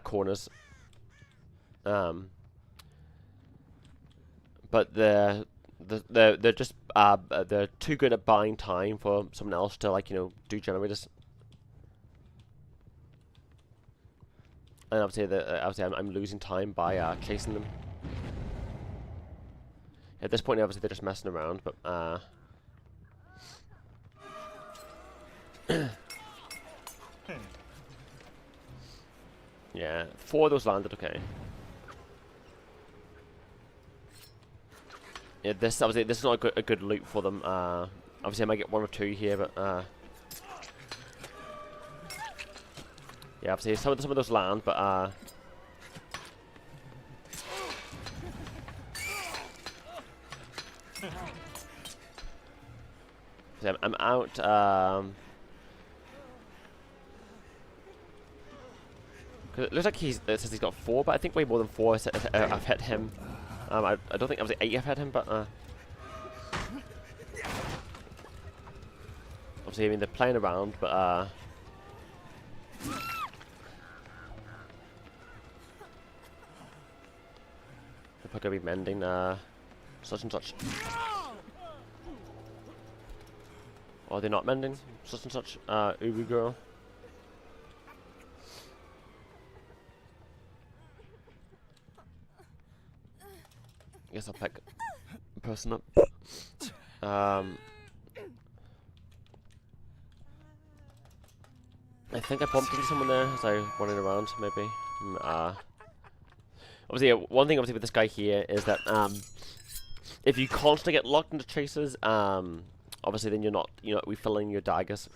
corners. But they're just they're too good at buying time for someone else to, like, you know, do generators. And obviously I'm losing time by chasing them. At this point, obviously they're just messing around, but yeah, 4 of those landed. Okay. Yeah, this is not a good loot for them. Obviously I might get 1 or 2 here, but yeah, obviously some of those land, but I'm out. Cause it looks like it says he's got 4, but I think way more than 4 I've hit him. I don't think obviously 8 I've hit him, but obviously I mean they're playing around, but they're gonna be mending such and such. Or they're not mending such and such. Ubu girl. I guess I'll pick a person up. I think I bumped into someone there as I was running around, maybe. Obviously, one thing obviously with this guy here is that if you constantly get locked into chases, obviously then you're not refilling your daggers,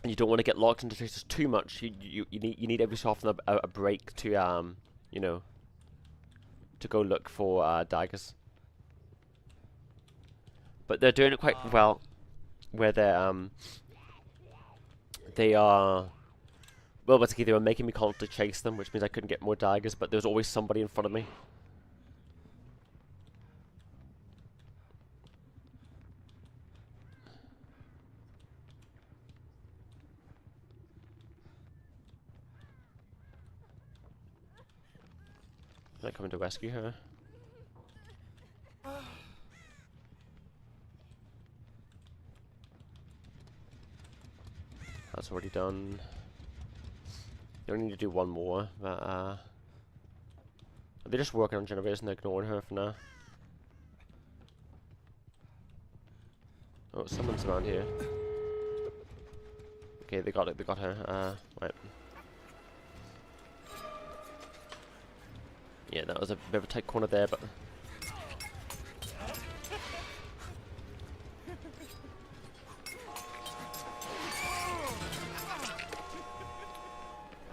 and you don't want to get locked into chases too much. You need every so often a break to you know, to go look for daggers. But they're doing it quite well, where they are. Well, basically, they were making me constantly chase them, which means I couldn't get more daggers, but there was always somebody in front of me. They're coming to rescue her. That's already done. You only need to do one more, but they're just working on generators and they're ignoring her for now. Oh, someone's around here. Okay, they got it. They got her. Right. Yeah, that was a bit of a tight corner there, but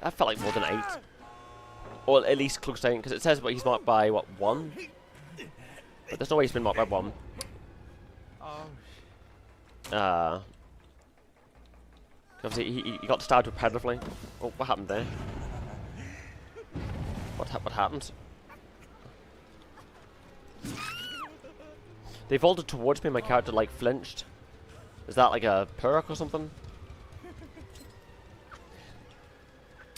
that felt like more than 8, or at least close down, because it says he's marked by what, 1, but there's no way he's been marked by 1. Obviously he got stabbed repetitively. Oh, what happened there? What happened? They vaulted towards me and my character like flinched. Is that like a perk or something?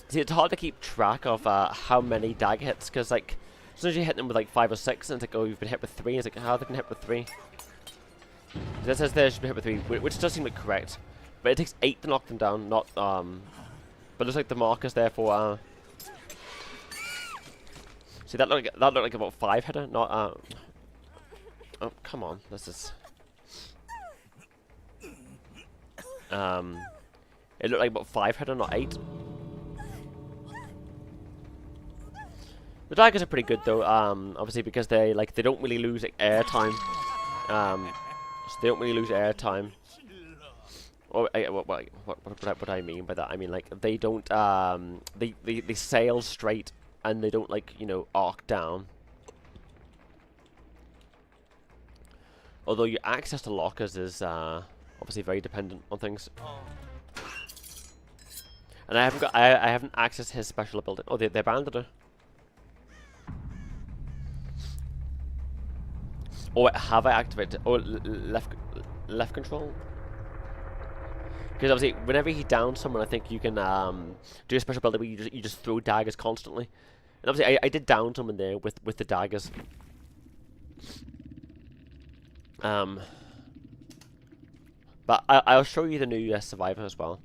See, it's hard to keep track of how many dagger hits, because like as soon as you hit them with like 5 or 6 and it's like, oh, you've been hit with 3, it's like, how have they been hit with 3? It says there should be hit with 3, which does seem like correct. But it takes 8 to knock them down, not but looks like the markers there for see, that looked like about 5 hitter, not oh, come on, this is it looked like about 5 hitter, not 8. The daggers are pretty good though, obviously because they don't really lose like, air time. So they don't really lose air time. Or what I mean by that, I mean like they don't they sail straight and they don't, like, you know, arc down. Although your access to lockers is obviously very dependent on things. And I haven't accessed his special ability. Oh, they abandoned her. Oh, wait, have I activated? Oh, left control. Because obviously, whenever he downs someone, I think you can do a special ability where you just throw daggers constantly. And obviously, I did down someone there with the daggers. But I'll show you the new survivor as well.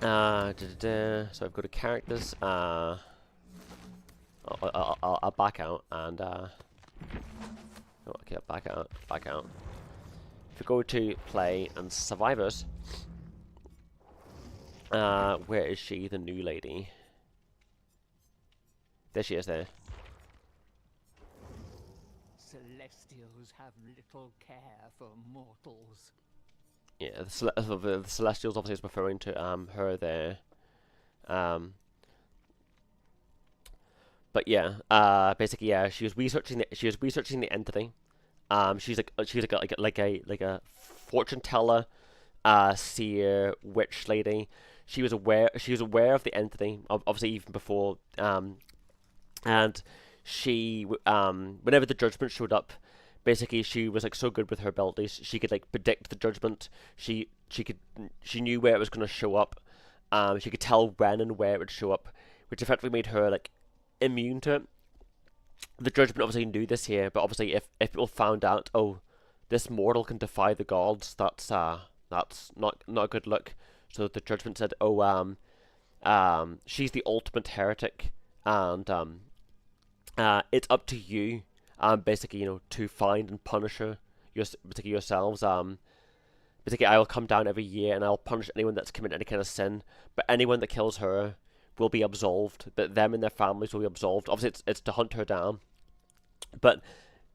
So I've got a characters. I'll back out and oh, okay, back out. If we go to play and survivors, where is she, the new lady? There she is. There. Celestials have little care for mortals. Yeah, the Celestials obviously is referring to her there. But yeah, basically, yeah, she was researching the entity. She's like a fortune teller, seer, witch lady. She was aware of the entity, obviously even before, and she whenever the judgment showed up, basically she was like so good with her abilities, she could like predict the judgment. She knew where it was going to show up. She could tell when and where it would show up, which effectively made her like immune to it. The judgment obviously knew this here, but obviously if people found out, oh, this mortal can defy the gods, that's not a good look. So the judgment said, oh, she's the ultimate heretic, and it's up to you, basically, you know, to find and punish her, particularly yourselves. Basically, I will come down every year and I'll punish anyone that's committed any kind of sin, but anyone that kills her will be absolved, but them and their families will be absolved. Obviously, it's to hunt her down, but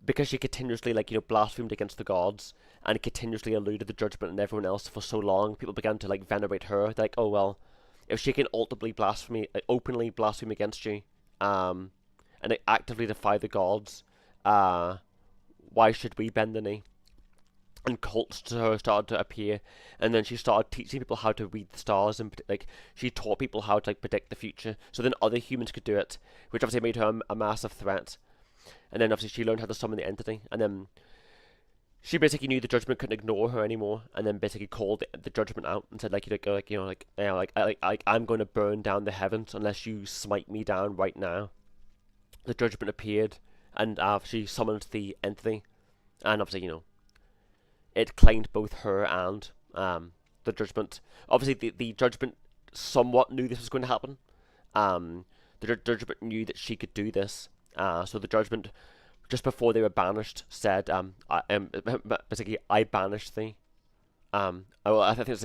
because she continuously, like, you know, blasphemed against the gods and continuously eluded the judgment and everyone else for so long, people began to like venerate her. They're like, oh well, if she can ultimately openly blaspheme against you, and actively defy the gods, why should we bend the knee? And cults to her started to appear, and then she started teaching people how to read the stars, and like she taught people how to like predict the future, so then other humans could do it, which obviously made her a massive threat. And then obviously she learned how to summon the entity, and then she basically knew the judgment couldn't ignore her anymore, and then basically called the judgment out and said I'm going to burn down the heavens unless you smite me down right now. The judgment appeared, and she summoned the entity, and obviously it claimed both her and the judgment. Obviously, the judgment somewhat knew this was going to happen. The judgment knew that she could do this, so the judgment, just before they were banished, said, basically, I banished thee. I think it's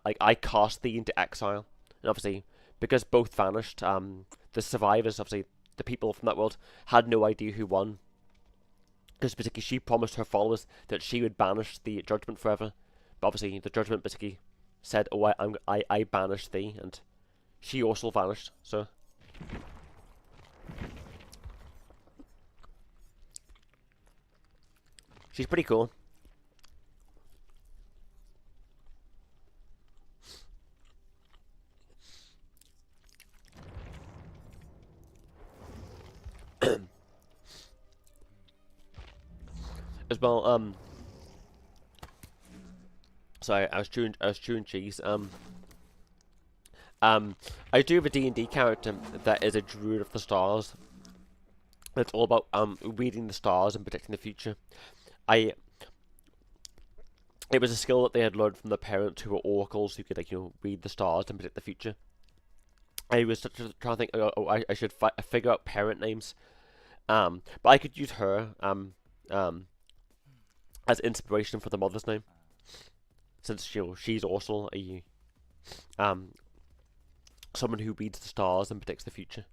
like I cast thee into exile, and obviously, because both vanished, the survivors, obviously, the people from that world, had no idea who won. Because basically, she promised her followers that she would banish the judgment forever, but obviously, the judgment basically said, "Oh, I banished thee," and she also vanished. So. She's pretty cool. As well, sorry, I was chewing cheese. I do have a D&D character that is a druid of the stars. It's all about reading the stars and predicting the future. It was a skill that they had learned from their parents, who were oracles, who could read the stars and predict the future. I was trying to think. I should figure out parent names. But I could use her as inspiration for the mother's name, since she's also a someone who reads the stars and predicts the future.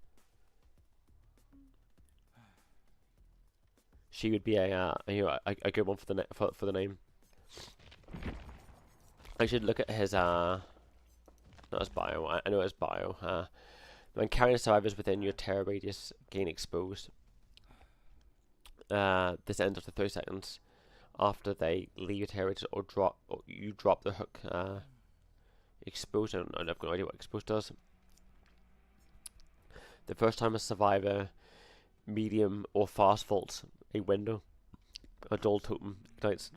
She would be a good one for the name. I should look at his not his bio. I know his bio. When carrying survivors within your terror radius gain exposed. This ends after 30 seconds after they leave your terror radius, or you drop the hook. Exposed. I've got no idea what exposed does. The first time a survivor, medium, or fast vaults a window, a dull totem ignites.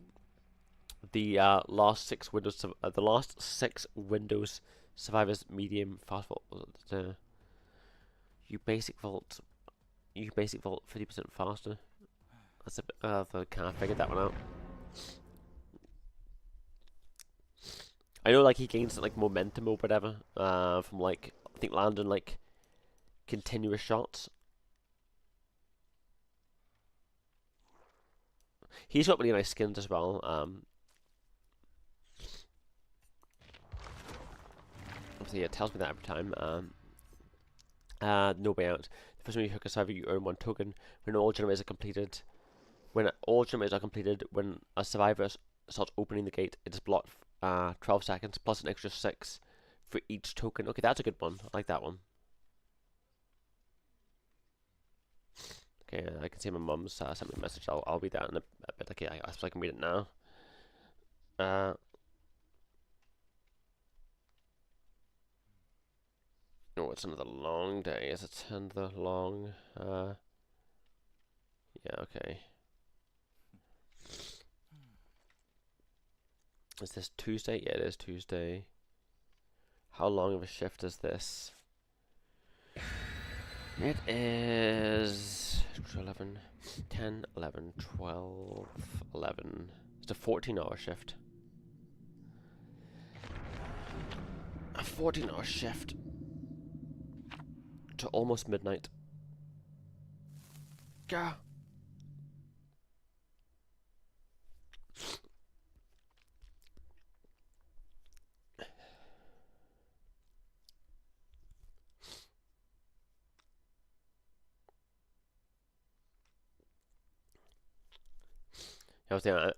The last six windows survivors, medium, fast vault. You basic vault 50% faster. That's a bit. I kind of figured that one out. I know, like, he gains like momentum or whatever from like, I think, landing like continuous shots. He's got really nice skins as well. Obviously, it tells me that every time. No way out. The first time you hook a survivor, you earn 1 token. When all generators are completed, when a survivor starts opening the gate, it is blocked 12 seconds plus an extra 6 for each token. Okay, that's a good one. I like that one. Okay, I can see my mum's sent me a message. I'll read that in a bit. Okay, I suppose I can read it now. Oh, it's another long day. Is it another long? Yeah, okay. Is this Tuesday? Yeah, it is Tuesday. How long of a shift is this? It is 11, 10, 11, 12, 11. It's a 14-hour shift. A 14-hour shift to almost midnight. Gah.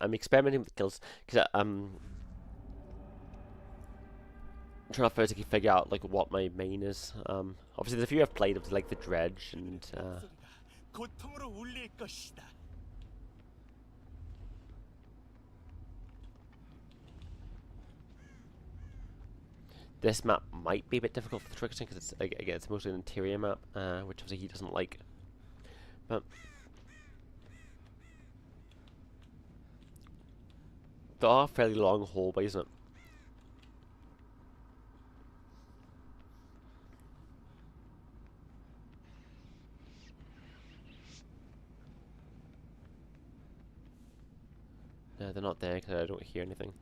I'm experimenting with kills because I'm trying to physically figure out like what my main is. Obviously, there's a few I've played of like the dredge and. This map might be a bit difficult for Trickster because it's again it's mostly an interior map, which obviously he doesn't like. But There are fairly long hallways, isn't it? No, they're not there because I don't hear anything.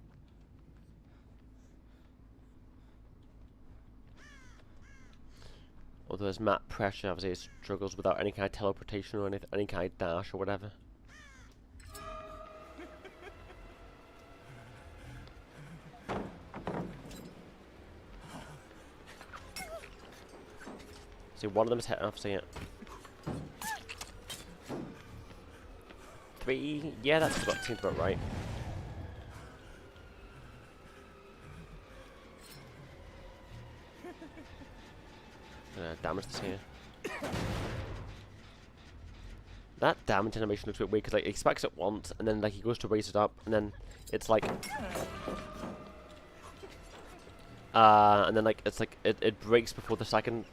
Although there's map pressure, obviously it struggles without any kind of teleportation or anything, any kind of dash or whatever. See, one of them is hitting off, see it. 3, yeah, seems about right. Damage this here. That damage animation looks a bit weird because like he expects it once and then like he goes to raise it up and then it's like and then like it's like it breaks before the second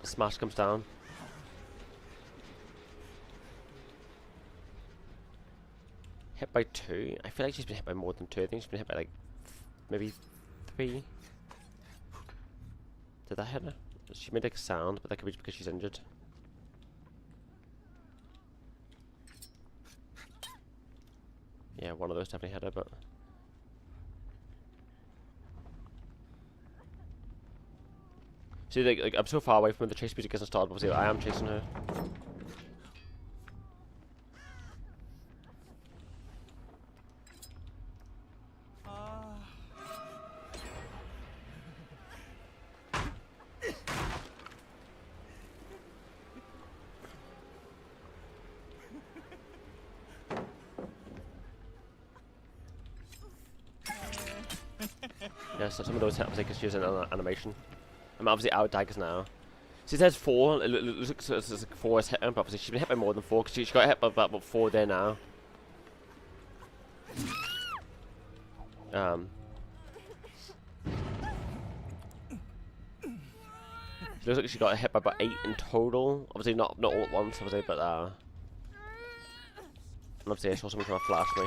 smash comes down. Hit by 2. I feel like she's been hit by more than 2. I think she's been hit by like maybe 3. Did that hit her? She made like a sound, but that could be because she's injured. Yeah, one of those definitely hit her, but see, like I'm so far away from when the chase music hasn't started. Obviously, I am chasing her. Yeah, so some of those hit because she was in an animation. I'm obviously out daggers now. She says 4. It looks like 4 is hitting, but obviously she's been hit by more than 4 because she got hit by about 4 there now. It looks like she got hit by about 8 in total. Obviously not all at once, obviously, but and obviously I saw someone trying to flash me.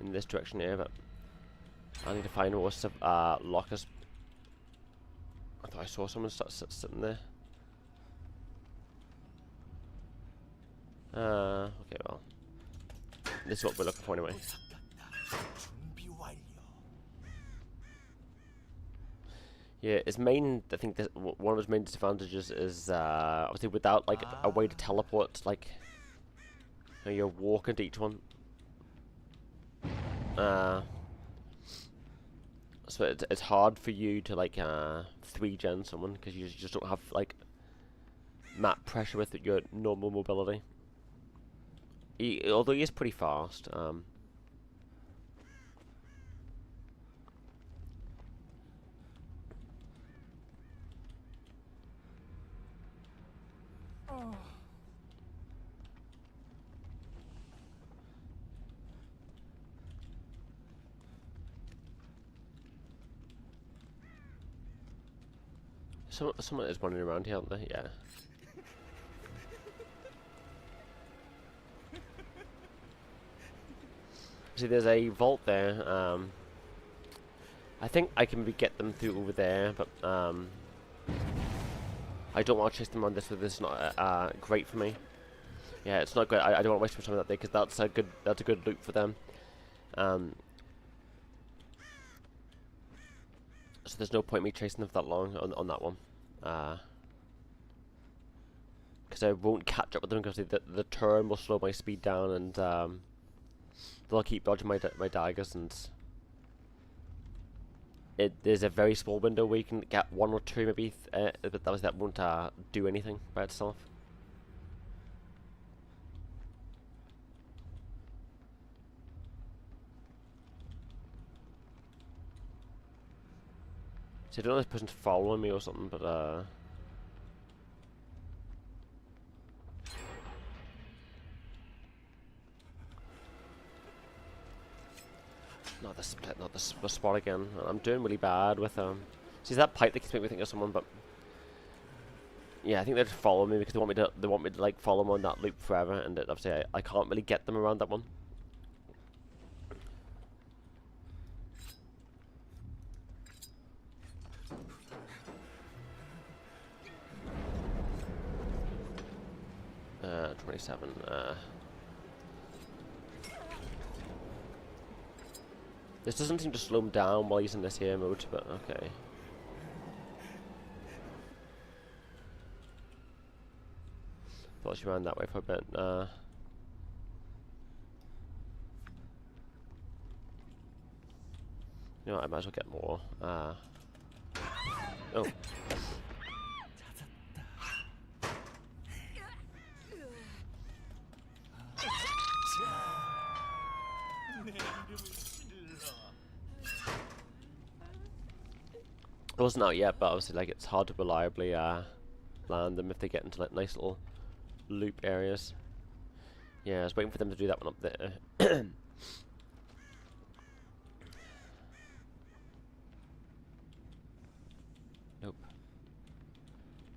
In this direction here, but I need to find more lockers. I thought I saw someone sitting there. Okay, well, this is what we're looking for anyway. Yeah, its main, I think one of its main disadvantages is obviously without like a way to teleport, like you're walking to each one. So it's hard for you to like 3-gen someone because you just don't have like map pressure with your normal mobility. Although he is pretty fast. Someone is running around here, aren't they? Yeah. See, there's a vault there. I think I can maybe get them through over there, but I don't want to chase them on this, so this is not great for me. Yeah, it's not good. I don't want to waste my time that day because that's a good loop for them. So there's no point me chasing them for that long on that one. Because I won't catch up with them because the turn will slow my speed down and they'll keep dodging my daggers and there's a very small window where you can get 1 or 2 maybe, but that won't do anything by itself. So I don't know if this person's following me or something, but not the split, not the spot again. I'm doing really bad with see that pipe that keeps making me think of someone, but Yeah, I think they just follow me because they want me to like follow them on that loop forever, and obviously I can't really get them around that one. 27. This doesn't seem to slow him down while he's in this here mode, but okay. Thought she ran that way for a bit. You know what, I might as well get more. Oh. It wasn't out yet, but obviously, like, it's hard to reliably land them if they get into like nice little loop areas. Yeah, I was waiting for them to do that one up there. Nope.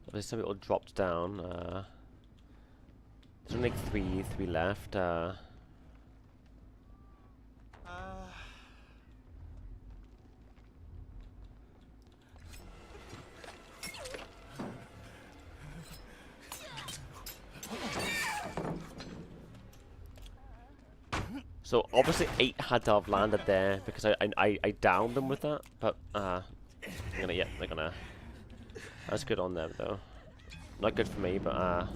Obviously, some people dropped down. There's only like three left. So obviously 8 had to have landed there because I downed them with that, but they're gonna. That's good on them though. Not good for me, but I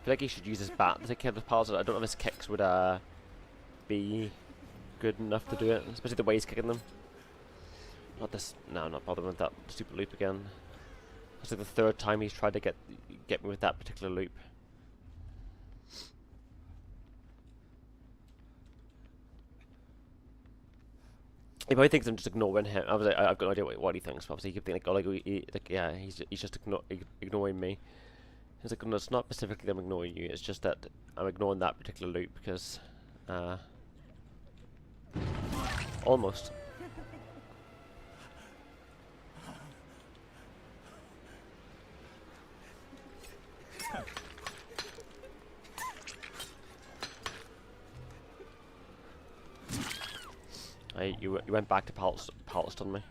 feel like he should use his bat to take care of the piles. I don't know if his kicks would be good enough to do it, especially the way he's kicking them. Not this. No, I'm not bothering with that stupid loop again. It's like the 3rd time he's tried to get me with that particular loop. He probably thinks I'm just ignoring him. I've got no idea what he thinks. But obviously, he could think like, yeah, he's just ignoring me. He's like, no, it's not specifically that I'm ignoring you. It's just that I'm ignoring that particular loop because, almost. You went back to palest on me.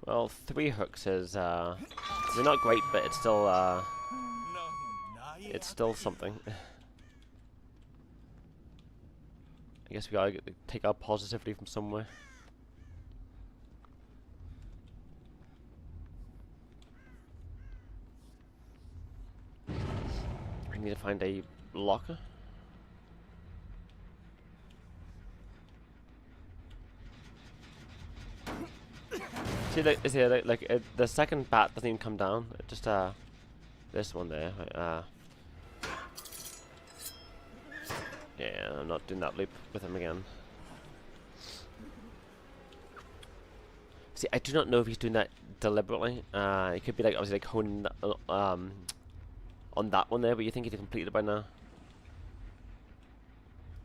Well, 3 hooks is they're not great, but it's still something. I guess we gotta take our positivity from somewhere. We need to find a locker. See, the second bat doesn't even come down. It just this one there. Yeah, I'm not doing that loop with him again. See, I do not know if he's doing that deliberately. It could be like obviously like honing on that one there, but you think he'd completed it by now.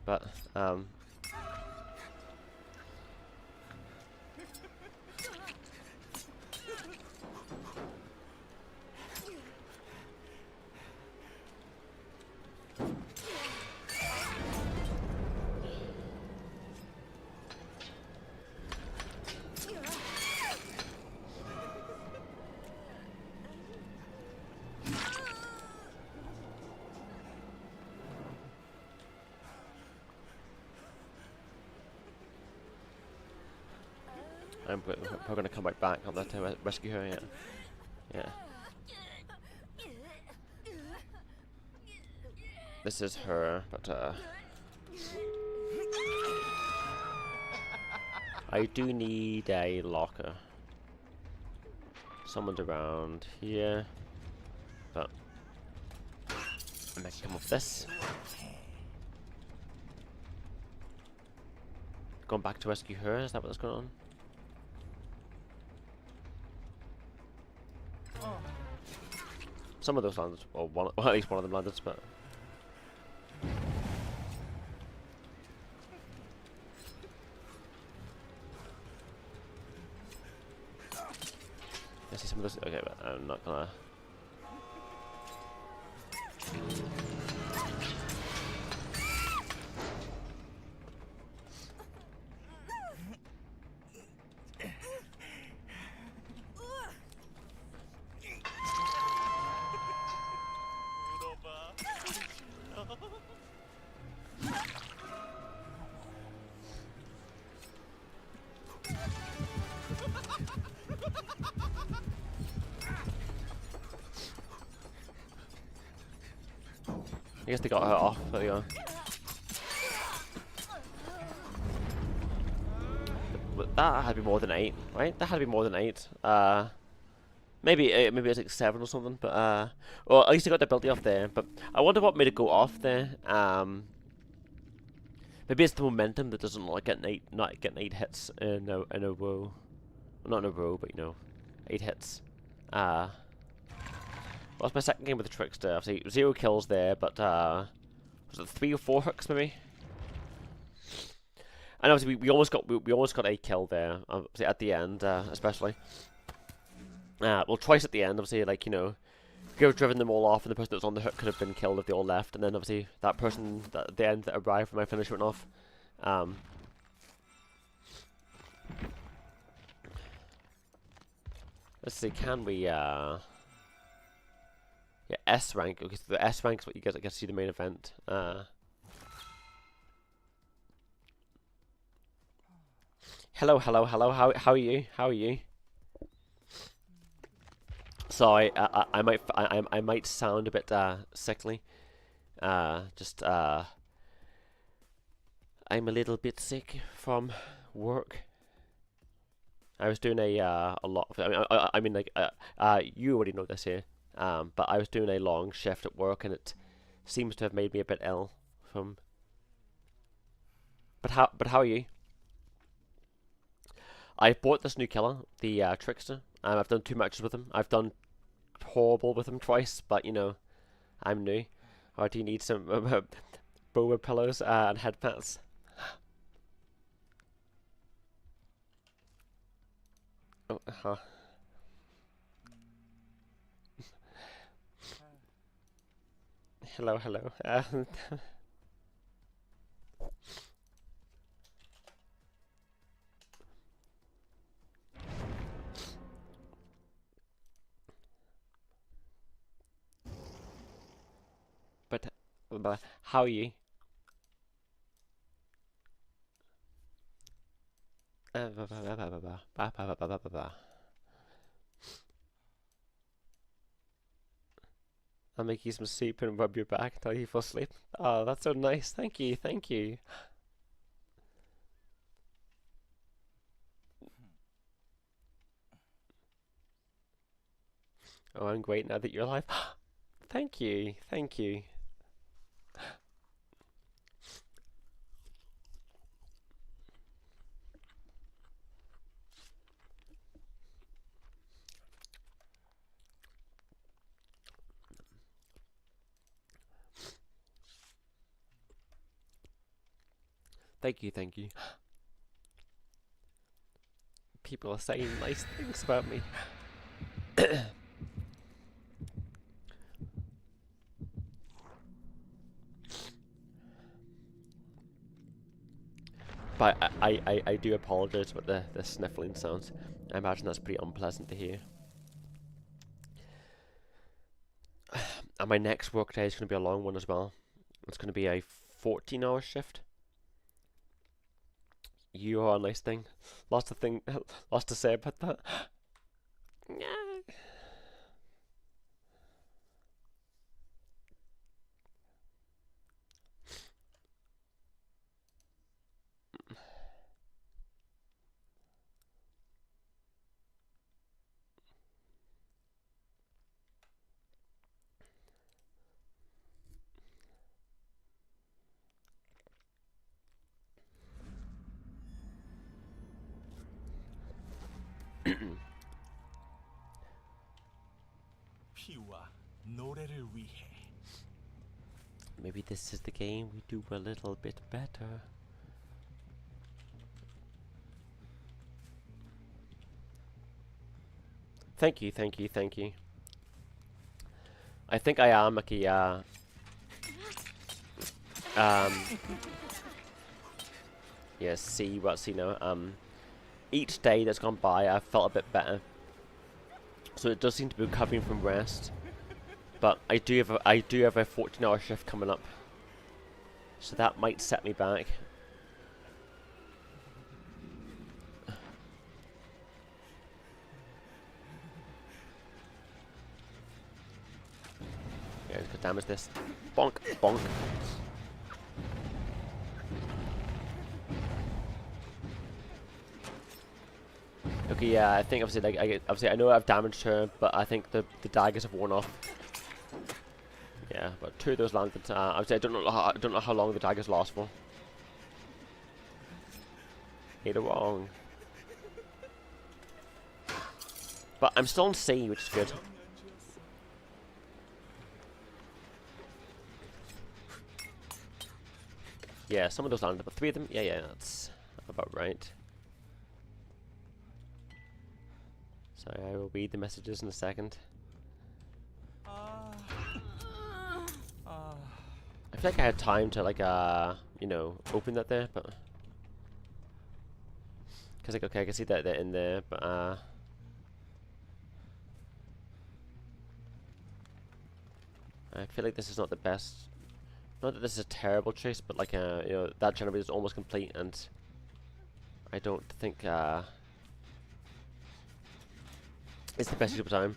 But we're going to come right back. I'm not to rescue her yet. Yeah. This is her, but I do need a locker. Someone's around here, but And I can come with this. Going back to rescue her, is that what's going on? Some of those landed, or one, well, at least one of them landed, but... I see some of those, okay, but I'm not gonna... I guess they got her off, there we go. But that had to be more than 8, right? That had to be more than 8. Maybe maybe it's like 7 or something, but well, at least I got the ability off there. But I wonder what made it go off there. Maybe it's the momentum that doesn't like not getting 8 hits in a row. Well, not in a row, but you know, 8 hits. Well, that's my second game with the Trickster. Obviously, 0 kills there, but was it 3 or 4 hooks maybe? And obviously we almost got a kill there. Obviously at the end, especially. Well, twice at the end. Obviously, like you know, could have driven them all off, and the person that was on the hook could have been killed if they all left. And then obviously that person at the end that arrived when my finish went off. Let's see, can we yeah, S rank. Okay, so the S rank is what you get to see the main event. Hello, hello, hello. How are you? How are you? So I might sound a bit sickly. Just I'm a little bit sick from work. I was doing a lot of. I mean like you already know this here. But I was doing a long shift at work, and it seems to have made me a bit ill. But how are you? I bought this new killer, the Trickster. I've done 2 matches with him. I've done horrible with him twice, but you know, I'm new. Or do you need some boba pillows and head pats? Oh, hello, hello. But how are you? I'll make you some soup and rub your back until you fall asleep. Oh, that's so nice. Thank you, thank you. Oh, I'm great now that you're alive. Thank you, thank you. Thank you, thank you. People are saying nice things about me. But I do apologise about the sniffling sounds. I imagine that's pretty unpleasant to hear. And my next work day is going to be a long one as well. It's going to be a 14-hour shift. You are a nice thing. Lots to say about that. 피우와 노래를 위해. Maybe this is the game we do a little bit better. Thank you, thank you, thank you. I think I am like a yeah, see now. Each day that's gone by, I've felt a bit better. So it does seem to be recovering from rest, but I do have a 14-hour shift coming up, so that might set me back. Yeah, let's go damage this. Bonk, bonk. Okay, yeah, I think obviously, like, obviously I know I've damaged her, but I think the daggers have worn off. Yeah, but 2 of those landed. Obviously, I don't know how long the daggers last for. Either wrong. But I'm still on C, which is good. Yeah, some of those landed, but 3 of them, yeah, that's about right. So I will read the messages in a second. I feel like I had time to, like, you know, open that there, but because, like, okay, I can see that they're in there, but I feel like this is not the best. Not that this is a terrible chase, but like, you know, that generator is almost complete, and I don't think it's the best use of time.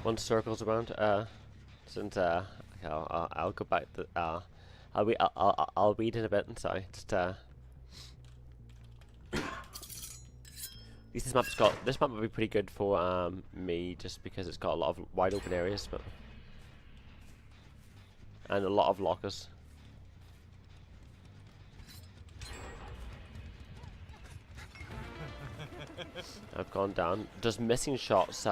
One circles around. Since okay, I'll go back to I'll read in a bit. Sorry, just at least this map would be pretty good for me, just because it's got a lot of wide open areas, but and a lot of lockers. I've gone down. Does missing shots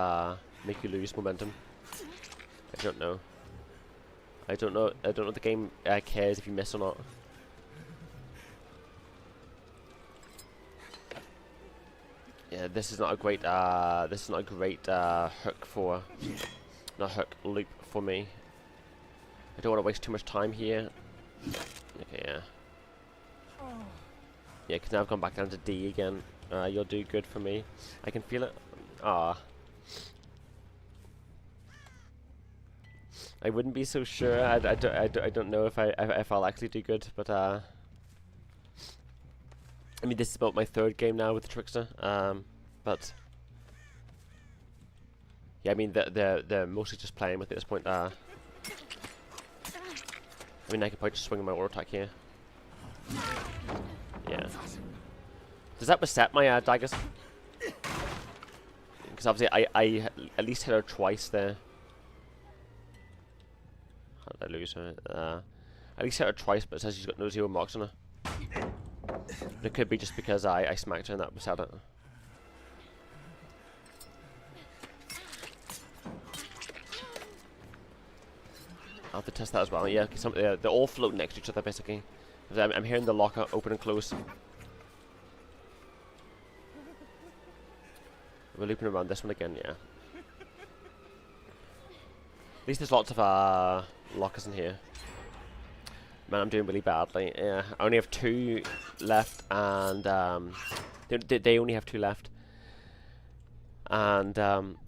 make you lose momentum? I don't know. I don't know if the game cares if you miss or not. Yeah, this is not a great loop for me. I don't want to waste too much time here. Okay, yeah. Yeah, because now I've gone back down to D again. You'll do good for me. I can feel it. Ah. I wouldn't be so sure. I don't know if I'll actually do good, but I mean, this is about my 3rd game now with the Trickster. But yeah, I mean, they're mostly just playing with it at this point. I mean, I could probably just swing my auto attack here. Yeah. Does that reset my daggers? Because obviously I at least hit her twice there. How did I lose her? At least hit her twice, but it says she's got no 0 marks on her. It could be just because I smacked her and that reset it. I'll have to test that as well. Yeah, they're all floating next to each other basically. I'm hearing the locker open and close. We're looping around this one again, yeah. At least there's lots of lockers in here. Man, I'm doing really badly. Yeah, I only have 2 left, and they only have 2 left. And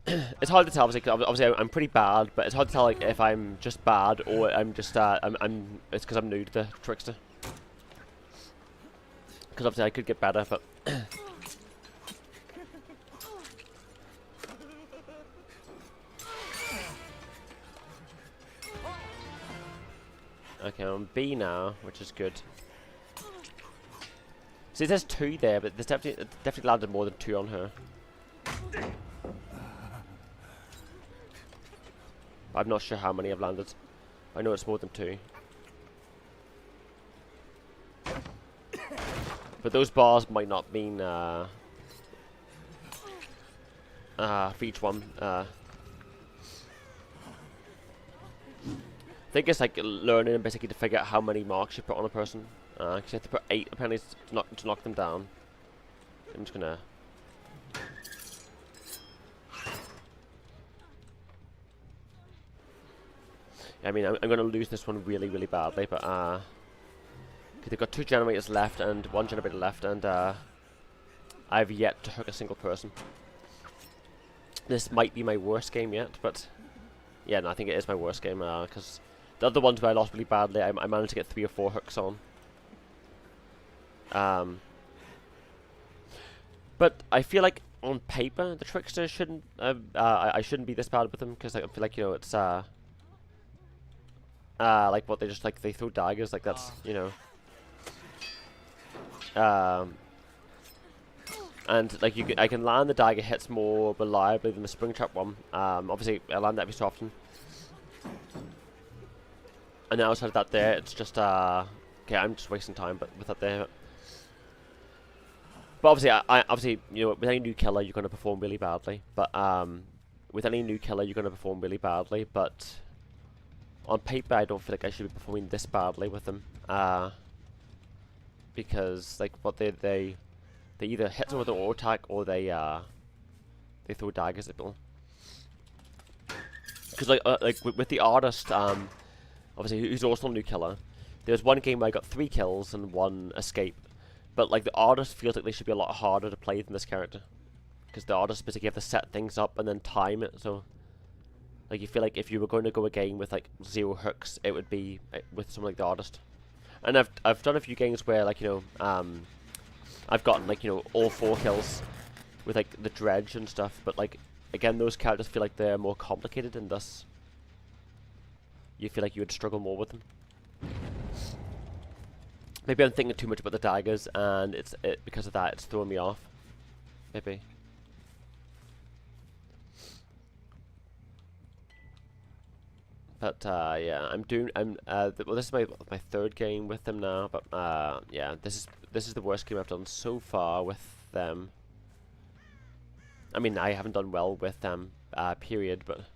it's hard to tell. Obviously, I'm pretty bad, but it's hard to tell like if I'm just bad or I'm just it's because I'm new to the Trickster. Because obviously I could get better, but okay, I'm on B now, which is good. See, there's 2 there, but there's definitely landed more than 2 on her. I'm not sure how many I've landed. I know it's more than 2. But those bars might not mean for each one. I think it's like learning basically to figure out how many marks you put on a person. 'Cause you have to put 8 apparently to knock them down. I'm just gonna. I mean, I'm gonna lose this one really, really badly, but cause they've got 2 generators left and 1 generator left, and I've yet to hook a single person. This might be my worst game yet, but yeah, no, I think it is my worst game, because the other ones where I lost really badly, I managed to get 3 or 4 hooks on. But I feel like on paper the trickster shouldn't. I shouldn't be this bad with them because I feel like, you know, it's like what they just like they throw daggers, like that's, you know. And like I can land the dagger hits more reliably than the spring trap one. Obviously I land that every so often. And then outside of that there, it's just okay, I'm just wasting time, but with that there. But obviously, obviously, you know, with any new killer, you're going to perform really badly. But with any new killer, you're going to perform really badly. But on paper, I don't feel like I should be performing this badly with them. Because like what they either hit someone with an auto attack or they throw daggers at people. Because like with the artist, obviously who's also a new killer. There was one game where I got 3 kills and 1 escape. But like the artist feels like they should be a lot harder to play than this character, because the artist basically have to set things up and then time it. So like you feel like if you were going to go a game with like 0 hooks, it would be with someone like the artist. And I've done a few games where, like, you know, I've gotten, like, you know, all 4 kills with like the dredge and stuff. But like again, those characters feel like they're more complicated, and thus you feel like you would struggle more with them. Maybe I'm thinking too much about the daggers, and because of that, it's throwing me off. Maybe. But yeah, well, this is my 3rd game with them now. But yeah, this is the worst game I've done so far with them. I mean, I haven't done well with them, period. But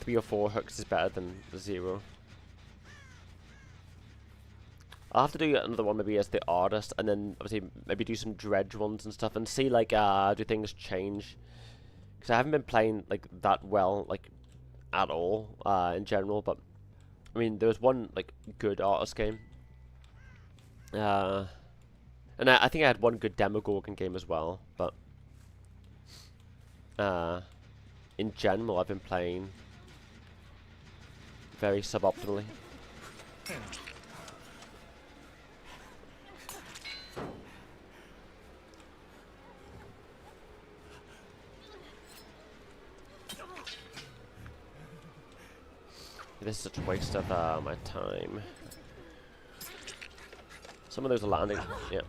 3 or 4 hooks is better than 0. I'll have to do another one maybe as the artist, and then obviously maybe do some dredge ones and stuff, and see like do things change, because I haven't been playing like that well, like at all in general. But I mean, there was one like good artist game, and I think I had one good Demogorgon game as well. But in general, I've been playing very suboptimally. This is such a waste of my time. Some of those are landing, yeah.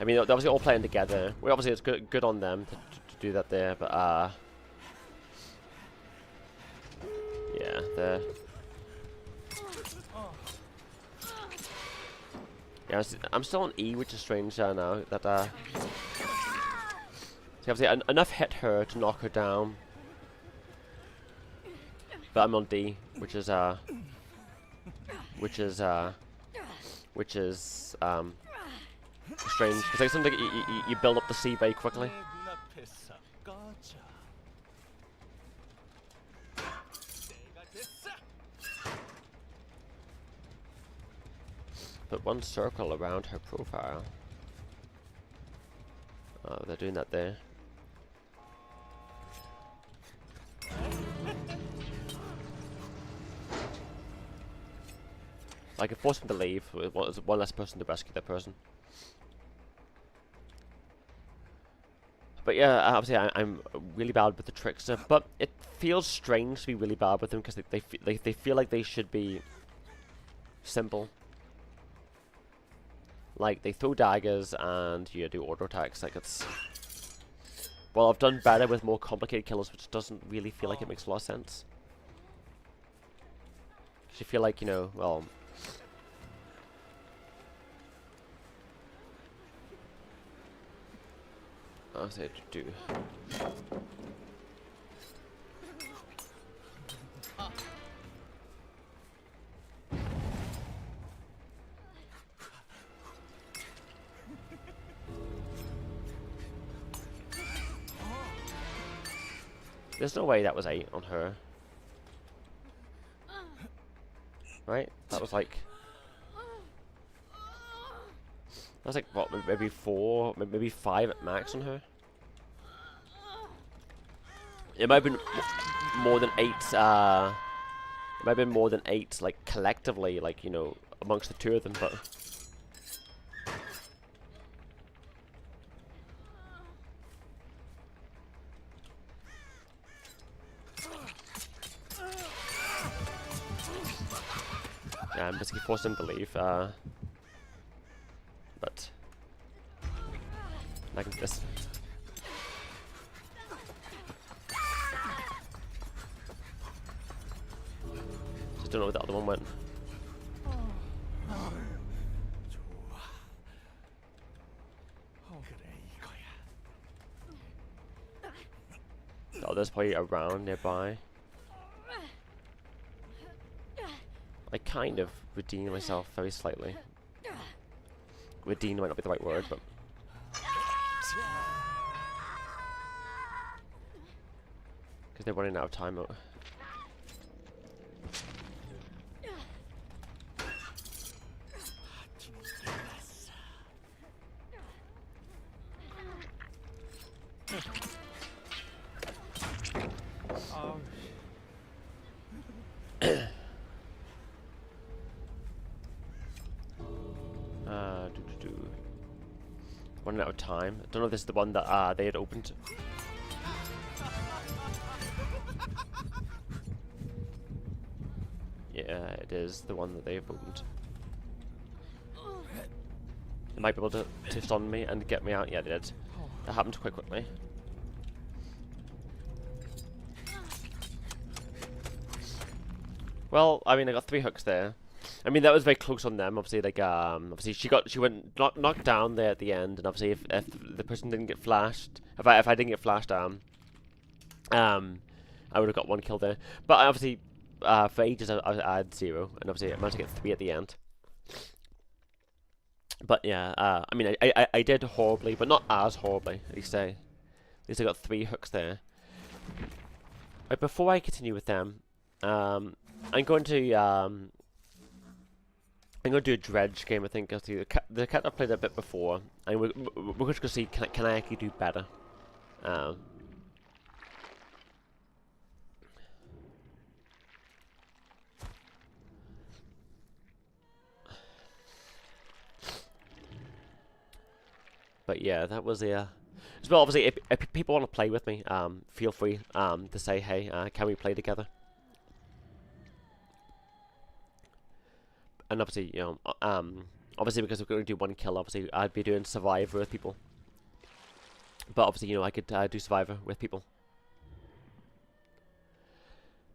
I mean, they're obviously all playing together. Well, obviously it's good on them to do that there, but yeah, yeah, I'm still on E, which is strange now. That so obviously enough hit her to knock her down. But I'm on D, which is strange. Because like something you build up the C very quickly. Put 1 circle around her profile. Oh, they're doing that there. I can force him to leave with one less person to rescue that person. But yeah, obviously I'm really bad with the trickster, but it feels strange to be really bad with them because they feel like they should be simple. Like they throw daggers and you do auto attacks. Like it's, well, I've done better with more complicated killers, which doesn't really feel like it makes a lot of sense. Because you feel like, you know, well, I said to do. There's no way that was 8 on her. Right? That was like... That was like, what, maybe 4, maybe 5 at max on her? It might have been more than 8, it might have been more than 8, like, collectively, like, you know, amongst the two of them, but... Yeah, I'm basically forcing him to leave, but... I can just... Just don't know where the other one went. Oh, there's probably around nearby. I kind of redeemed myself very slightly. Redeemed might not be the right word, but... Because they're running out of time. Running out of time. I don't know if this is the one that they had opened. Yeah, it is the one that they've opened. They might be able to stun me and get me out. Yeah, they did. That happened quite quickly. Well, I mean, I got 3 hooks there. I mean, that was very close on them. Obviously, like, obviously she went knocked down there at the end, and obviously, if the person didn't get flashed, if I didn't get flashed, I would have got 1 kill there. But obviously, for ages, I had 0, and obviously, I managed to get 3 at the end. But yeah, I mean, I did horribly, but not as horribly. At least I got 3 hooks there. But before I continue with them, I'm going to do a dredge game. I think the cat I've played a bit before, and we're just gonna see can I actually do better. But yeah, that was a. As well, obviously, if people want to play with me, feel free to say, hey, can we play together? And obviously, you know, obviously because we're going to do 1 kill, obviously I'd be doing Survivor with people. But obviously, you know, I could do Survivor with people.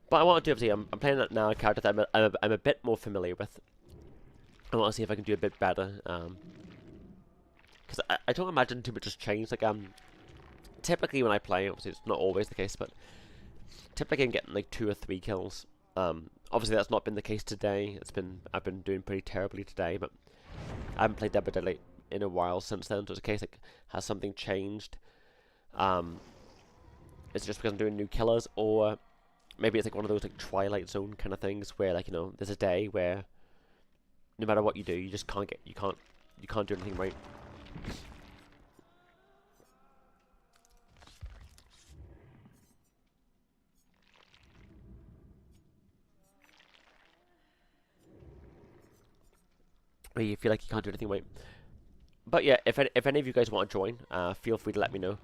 But I want to do, obviously, I'm playing now a character that I'm a bit more familiar with. I want to see if I can do a bit better. Because I don't imagine too much has changed. Like, typically when I play, obviously it's not always the case, but typically I'm getting like 2 or 3 kills. Obviously that's not been the case today. I've been doing pretty terribly today, but I haven't played Dead by Daylight in a while since then. So it's a case like, has something changed? Is it just because I'm doing new killers, or maybe it's like one of those like Twilight Zone kind of things where, like, you know, there's a day where no matter what you do, you just can't do anything right. Where you feel like you can't do anything right. But yeah, if any of you guys want to join, feel free to let me know.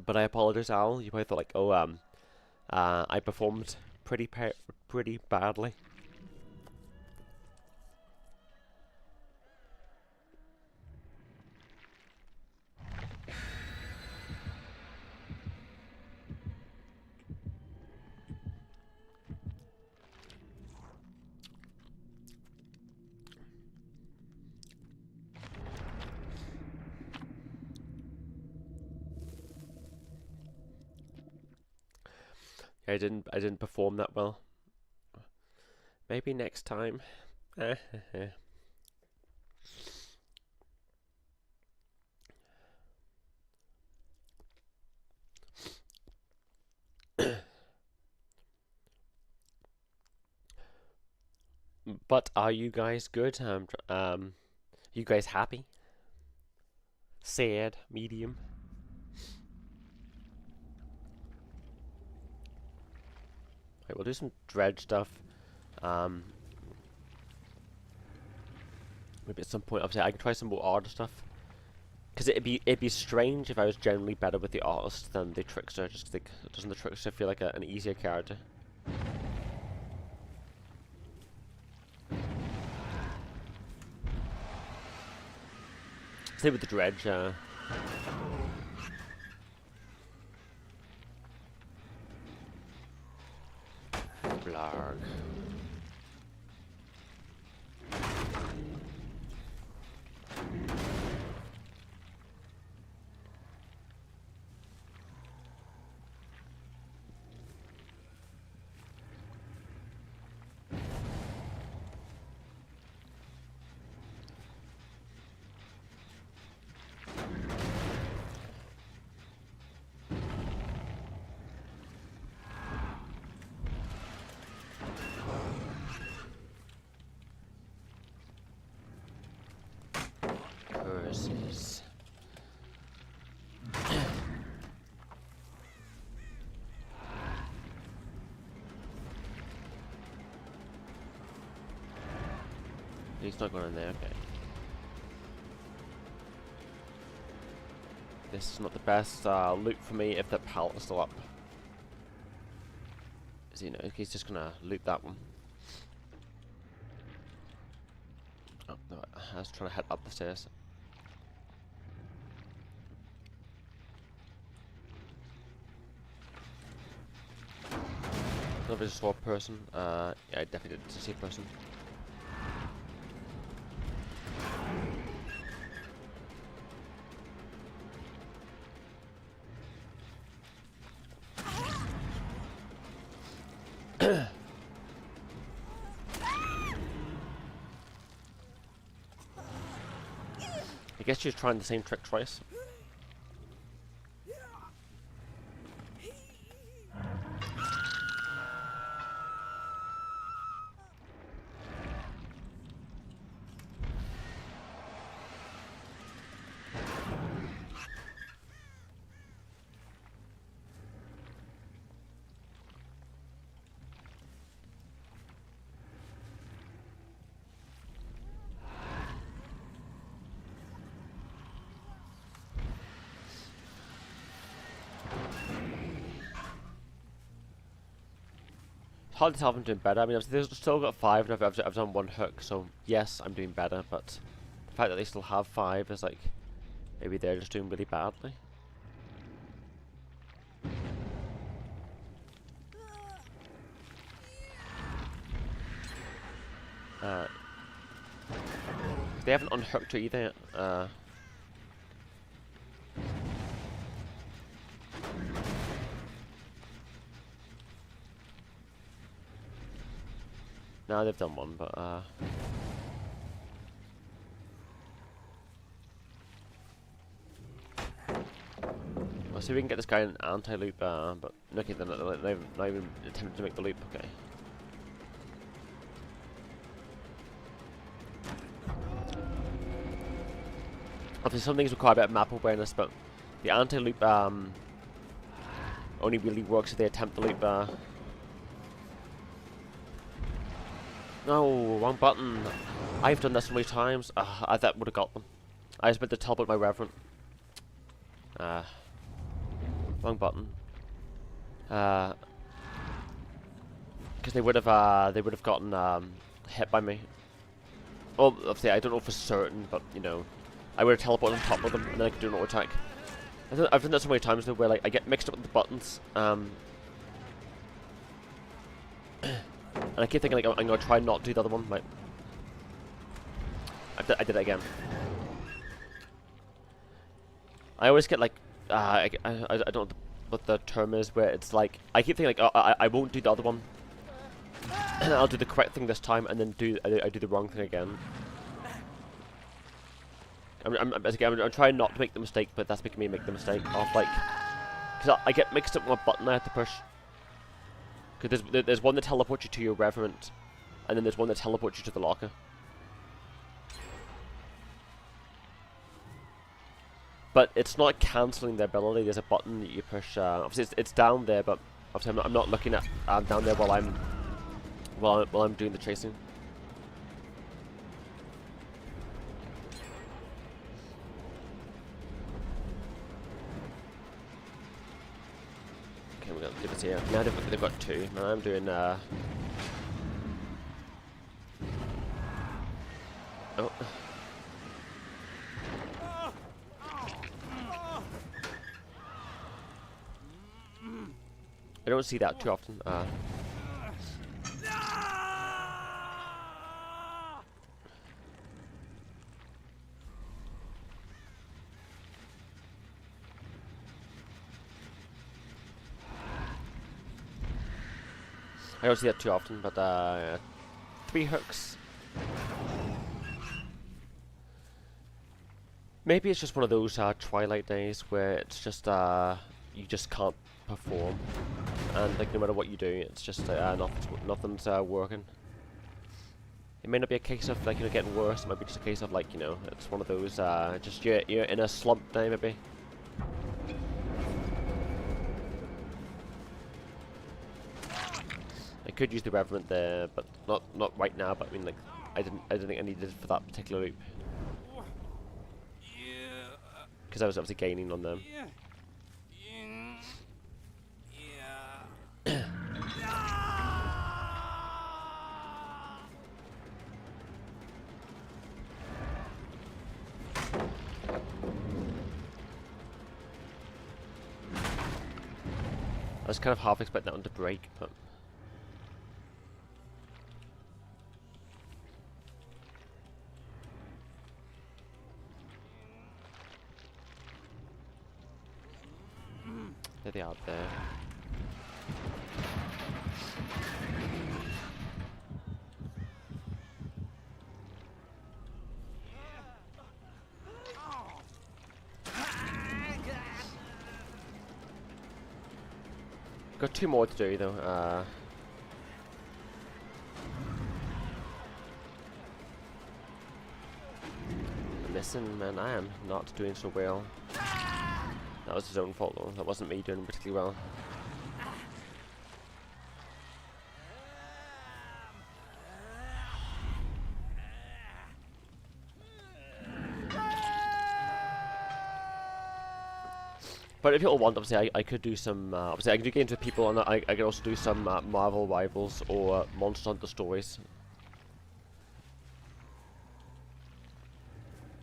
But I apologize, Al. You probably thought like, oh, I performed pretty badly. I didn't perform that well. Maybe next time. But are you guys good? You guys happy? Sad? Medium? Right, we'll do some dredge stuff. Maybe at some point, obviously, I can try some more art stuff. Because it'd be strange if I was generally better with the artist than the trickster. Just because doesn't the trickster feel like an easier character? Same with the dredge. Blarg. Curses. He's not going in there, okay. This is not the best loot for me if that pallet is still up. Is he, he's just gonna loot that one. Oh, no, I was trying to head up the stairs. Another sword person. Yeah, I definitely did see a person. I guess she's trying the same trick twice. Hard to tell if I'm doing better. I mean, I've still got 5 and I've done 1 hook, so yes, I'm doing better, but the fact that they still have 5 is like, maybe they're just doing really badly. They haven't unhooked her either. No, they've done 1, but I'll see if we can get this guy an anti-loop, but okay, they're not even attempting to make the loop, okay. Obviously some things require a bit of map awareness, but the anti-loop only really works if they attempt the loop. No, wrong button. I've done this so many times. That would have got them. I just meant to teleport my Reverend. Wrong button. Because they would have gotten hit by me. Well, obviously I don't know for certain, but you know, I would have teleported on top of them and then I could do an auto attack. I've done that so many times though, where like I get mixed up with the buttons. And I keep thinking like I'm gonna try not to do the other one. Like, I did it again. I always get like I don't know what the term is, where it's like I keep thinking like, oh, I won't do the other one. I'll do the correct thing this time, and then I do the wrong thing again. I'm trying not to make the mistake, but that's making me make the mistake of like, because I get mixed up with what button I have to push. Because there's one that teleports you to your Revenant, and then there's one that teleports you to the locker. But it's not cancelling the ability. There's a button that you push. Obviously, it's down there, but obviously I'm not looking at down there while I'm doing the chasing. Okay, we're gonna do this here. Now they've got two. Now I'm doing. Oh. I don't see that too often. I don't see that too often, but 3 hooks. Maybe it's just one of those Twilight days where it's just you just can't perform, and like no matter what you do, it's just nothing's working. It may not be a case of like getting worse. It might be just a case of like it's one of those just you're in a slump day maybe. I could use the Revenant there, but not right now. But I mean, like, I didn't think I needed it for that particular loop because I was obviously gaining on them. I was kind of half expecting that one to break, but. There they are there. Got 2 more to do though. Listen, man, I am not doing so well. That was his own fault though. That wasn't me doing particularly well. But if you all want, obviously, I could do some. Obviously, I can do games with people, and I could also do some Marvel Rivals or Monster Hunter stories.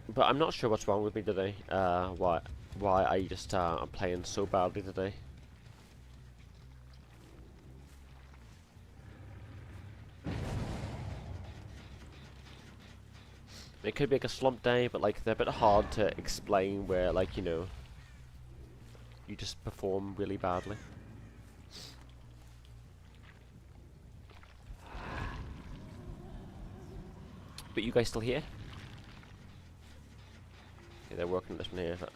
But I'm not sure what's wrong with me today. Why I just am playing so badly today. It could be like a slump day, but like they're a bit hard to explain. Where like you just perform really badly. But you guys still here? Yeah, they're working on this one here. But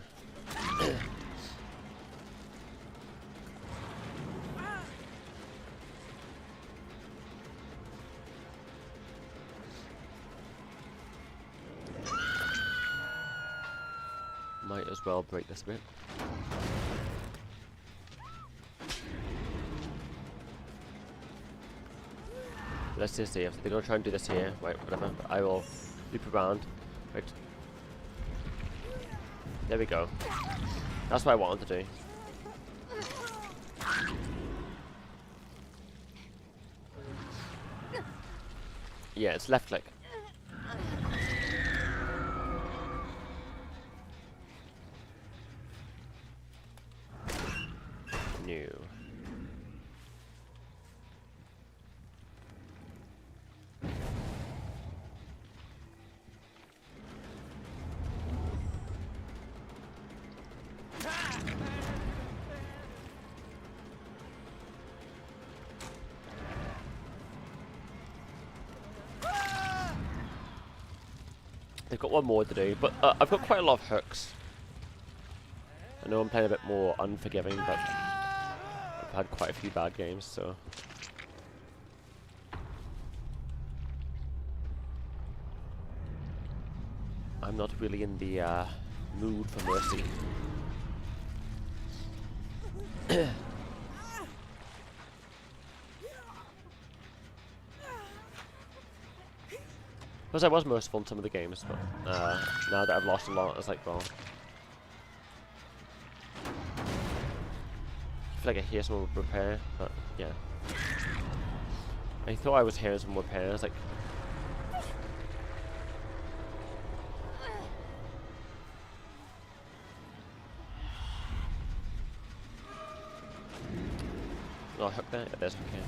might as well break this bit. Let's just see if they're gonna try and do this here. Right, whatever. But I will loop around. Right. There we go. That's what I wanted to do. Yeah, it's left click. New. got one more to do, but I've got quite a lot of hooks. I know I'm playing a bit more unforgiving, but I've had quite a few bad games, so... I'm not really in the mood for mercy. Because I was merciful in some of the games, but now that I've lost a lot, it's like, well... I feel like I hear someone with repair, but yeah. I thought I was hearing some repair, I was like... Oh, hook there? Yeah, there's okay.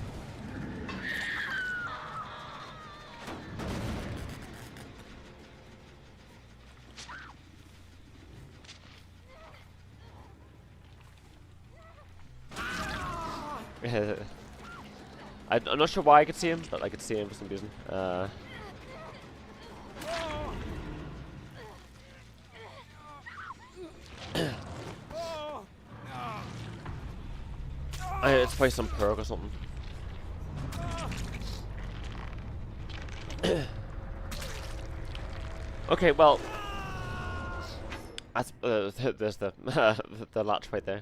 I'm not sure why I could see him, but I could see him for some reason. It's probably some perk or something. Okay, well, that's there's the the latch right there.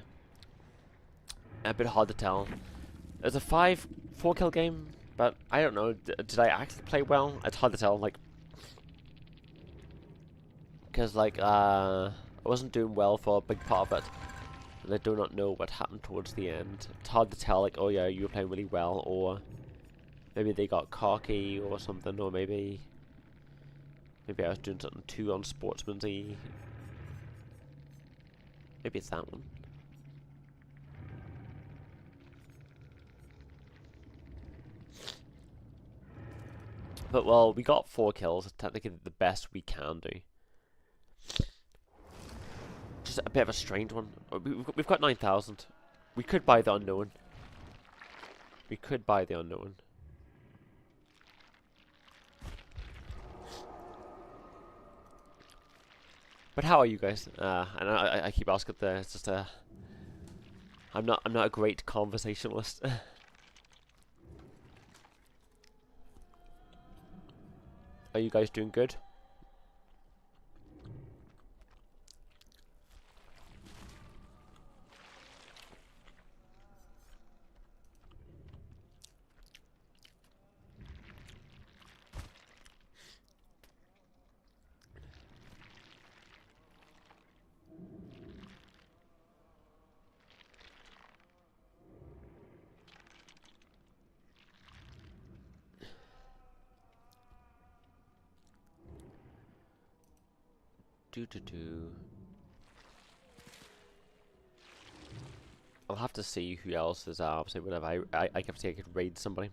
A bit hard to tell. It's a 4 kill game, but I don't know. Did I actually play well? It's hard to tell. Like, because like I wasn't doing well for a big part of it, and I do not know what happened towards the end. It's hard to tell. Like, oh yeah, you were playing really well, or maybe they got cocky or something, or maybe I was doing something too unsportsmanly. Maybe it's that one. But well, we got 4 kills. It's technically the best we can do. Just a bit of a strange one. We've got 9,000. We could buy the unknown. We could buy the unknown. But how are you guys? And I keep asking there. It's just I'm not a great conversationalist. Are you guys doing good? I'll have to see who else is obviously whenever I can see I could raid somebody.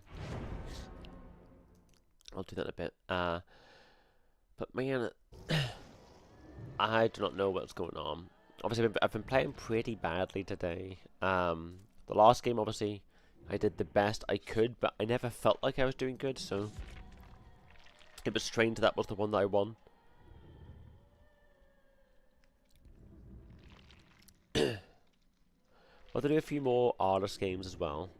I'll do that in a bit. But man, I do not know what's going on. Obviously, I've been playing pretty badly today. The last game, obviously, I did the best I could, but I never felt like I was doing good, so it was strange that was the one that I won. I'll do a few more artist games as well.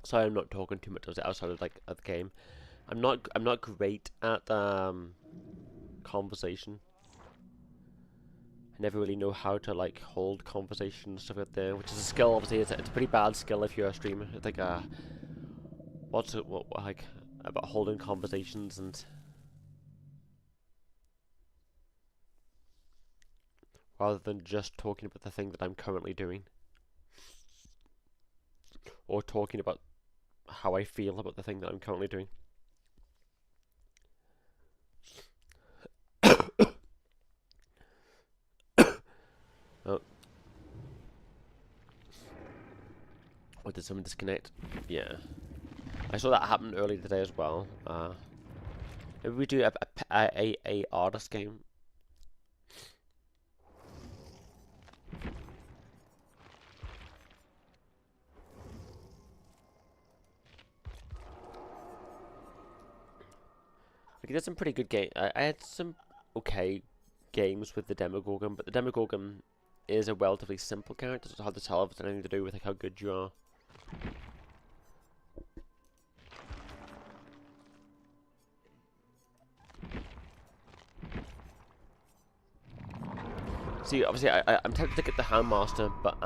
Sorry, I'm not talking too much outside of like of the game. I'm not great at conversation. I never really know how to like hold conversation and stuff like that, which is a skill. Obviously, it's a pretty bad skill if you're a streamer. It's like what's it like about holding conversations and rather than just talking about the thing that I'm currently doing. or talking about how I feel about the thing that I'm currently doing. Oh. Oh, did someone disconnect? Yeah. I saw that happen earlier today as well. Maybe we do a artist game. Like, there's some pretty good game. I had some okay games with the Demogorgon, but the Demogorgon is a relatively simple character, so it's hard to tell if it's anything to do with like how good you are. See, obviously, I'm tempted to get the Handmaster, but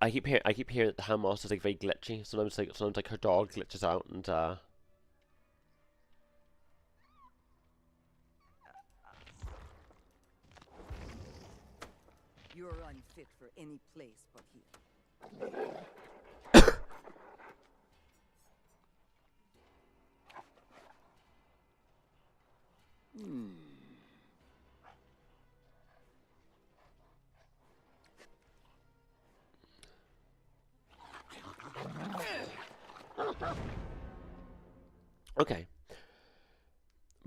I keep hearing that the Handmaster's like very glitchy. Sometimes like her dog glitches out, and You're unfit for any place but here. okay.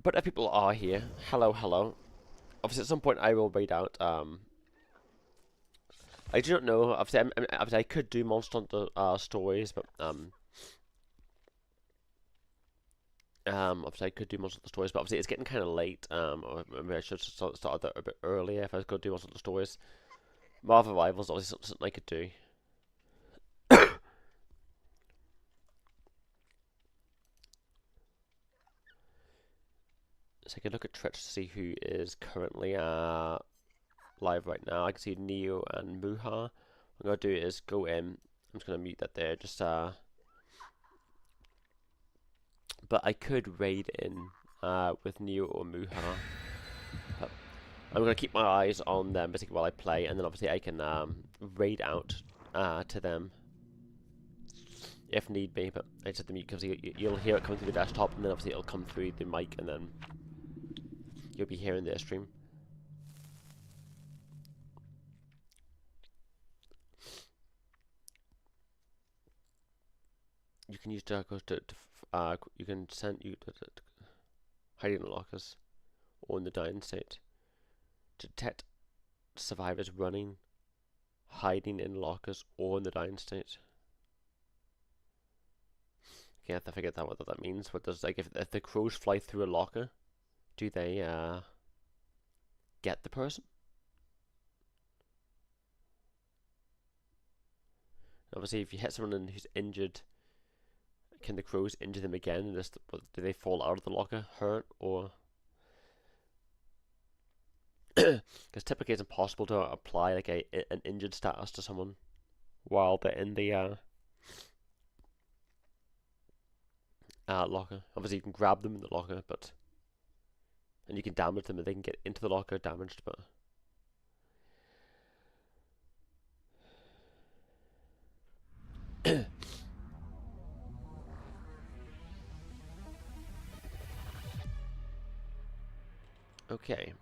But if people are here, hello, hello. Obviously, at some point I will read out. I do not know. Obviously, obviously I could do Monster Hunter stories, but obviously I could do Monster Hunter stories, but obviously it's getting kind of late. Or maybe I should start that a bit earlier if I was going to do Monster Hunter stories. Marvel Rivals, obviously something I could do. So I can look at Twitch to see who is currently live right now. I can see Neo and Muha. What I'm gonna do is go in. I'm just gonna mute that there. Just but I could raid in with Neo or Muha. But I'm gonna keep my eyes on them basically while I play, and then obviously I can raid out to them if need be. But I just have to mute because you'll hear it coming through the desktop, and then obviously it'll come through the mic, and then you'll be hearing their stream. You can use Darkos you can send you hiding in lockers or in the dying state to detect survivors running, hiding in lockers or in the dying state. Okay, I have to figure out what that means. What does, like, if the crows fly through a locker, do they get the person? Obviously, if you hit someone who's injured, can the crows injure them again? And just, do they fall out of the locker hurt, or? Because typically it's impossible to apply like an injured status to someone while they're in the locker. Obviously, you can grab them in the locker, and you can damage them, and they can get into the locker damaged, but. Okay.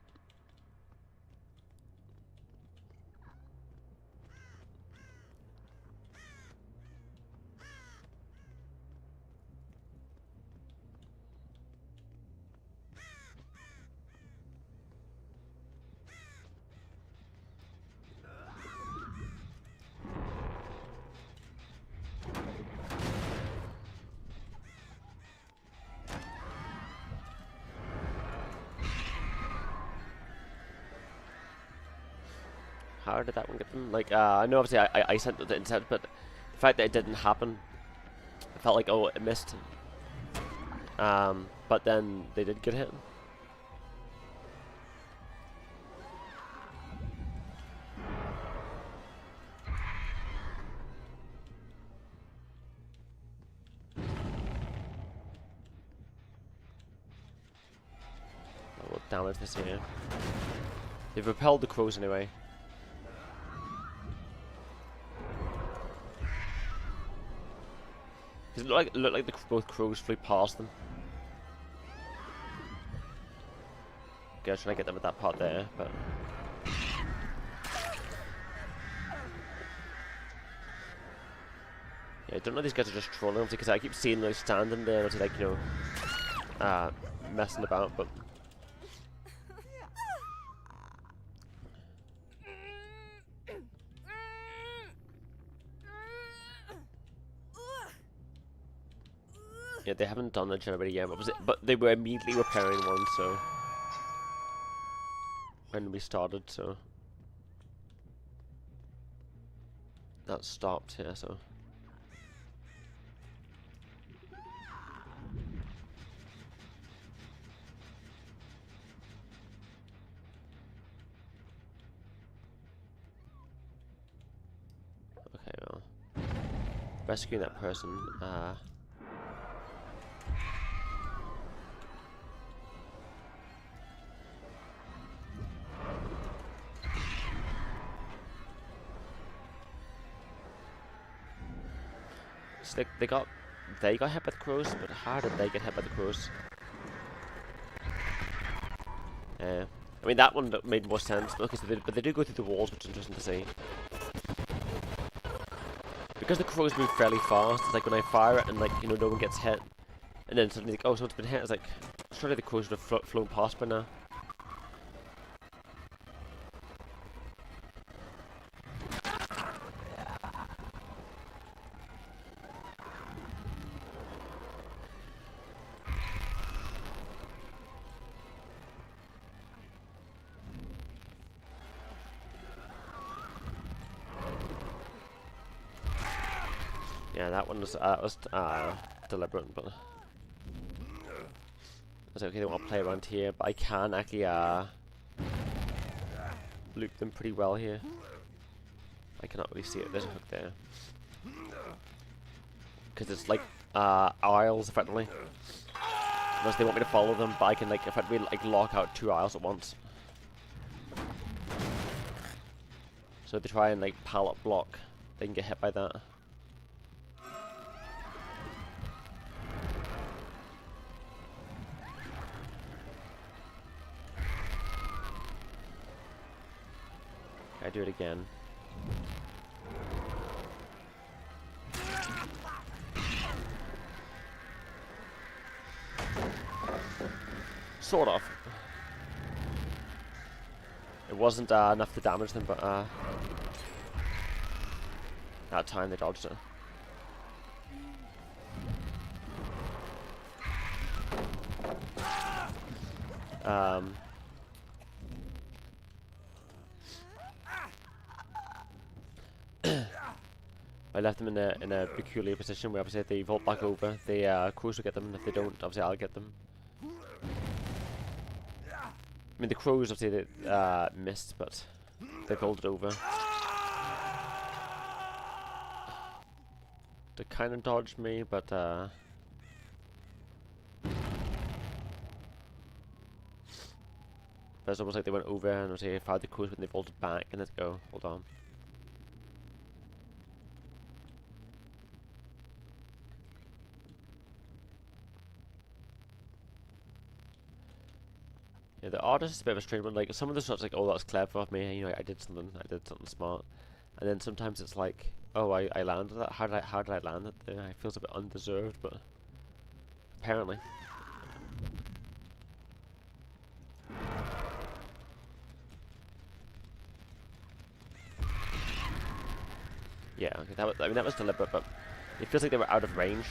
How did that one get them? Like, I know obviously I sent the intent, but the fact that it didn't happen, I felt like, oh, it missed. But then they did get hit. I will damage this here. They've repelled the crows anyway. Does it look like both crows flew past them? Okay, I was trying to get them at that part there, but yeah, I don't know if these guys are just trolling because I keep seeing them standing there, like, you know, messing about, but yeah, they haven't done the generator yet, but they were immediately repairing one, so when we started, so that stopped here, so okay, well, rescuing that person, so they got hit by the crows, but how did they get hit by the crows? I mean, that one made more sense, but they do go through the walls, which is interesting to see. Because the crows move fairly fast, it's like when I fire it and, like, you know, no one gets hit, and then suddenly, like, oh, someone's been hit, it's like, surely the crows would have flown past by now. Yeah, that one was deliberate, but I was like, okay, they want to play around here, but I can actually loop them pretty well here. I cannot really see it. There's a hook there, because it's like aisles effectively. Unless they want me to follow them, but I can, like, effectively, like, lock out 2 aisles at once. So if they try and, like, pallet block, they can get hit by that. I do it again. Sort of. It wasn't enough to damage them, but that time they dodged it. I left them in a peculiar position where obviously if they vault back over, the crows will get them, and if they don't, obviously I'll get them. I mean, the crows obviously they missed, but they vaulted over. They kind of dodged me, but it's almost like they went over and obviously I fired the crows when they vaulted back, and let's go. Hold on. Yeah, the artist is a bit of a strange one. Like, some of the shots, like, oh, that's clever of me. You know, I did something smart. And then sometimes it's like, oh, I landed that. How did I land it there? It feels a bit undeserved, but apparently. Yeah, okay, I mean, that was deliberate, but it feels like they were out of range.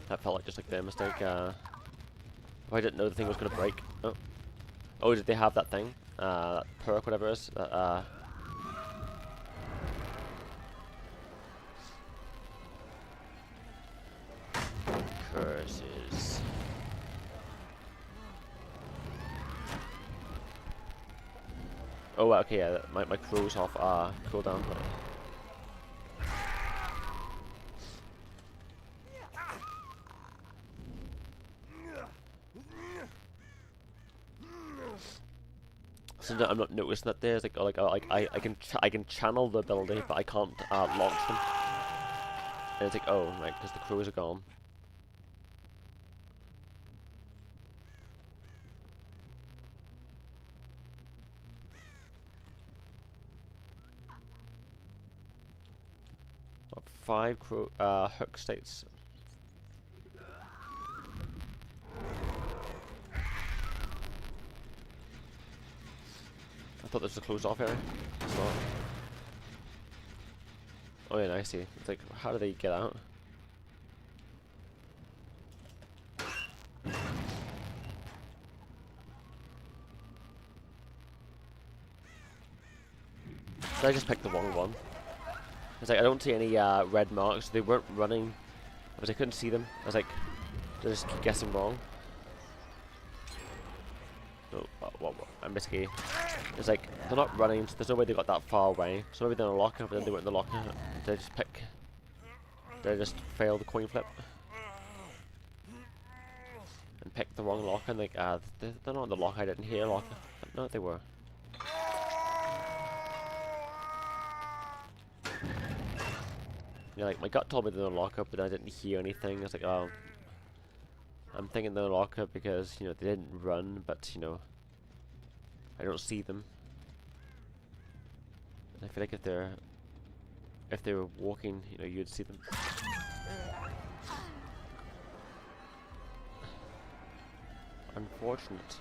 That felt like just like their mistake. If I didn't know the thing was gonna break. Oh, oh, did they have that thing? That perk, whatever it is. Curses. Oh, okay, yeah, my crow's off cooldown. So I'm not noticing that there's I can channel the ability, but I can't launch them. And it's like, oh, right, because the crows are gone. Got 5 hook states. I thought this was a closed off area. It's not. Oh yeah, I see. It's like, how do they get out? Did I just pick the wrong one? It's like, I don't see any red marks. They weren't running. I couldn't see them. I was like, did I just keep guessing wrong? No, what? I missed key. It's like, they're not running, so there's no way they got that far away. So maybe they're in a locker, but then they weren't in the locker. Did I just pick? Did I just fail the coin flip? And pick the wrong locker, and like, they're not in the locker, I didn't hear a locker. But no, they were. Yeah, like, my gut told me they're in the locker, but I didn't hear anything. I was like, oh. I'm thinking they're in the locker because, you know, they didn't run, but, you know, I don't see them. And I feel like if they were walking, you know, you'd see them. Unfortunate.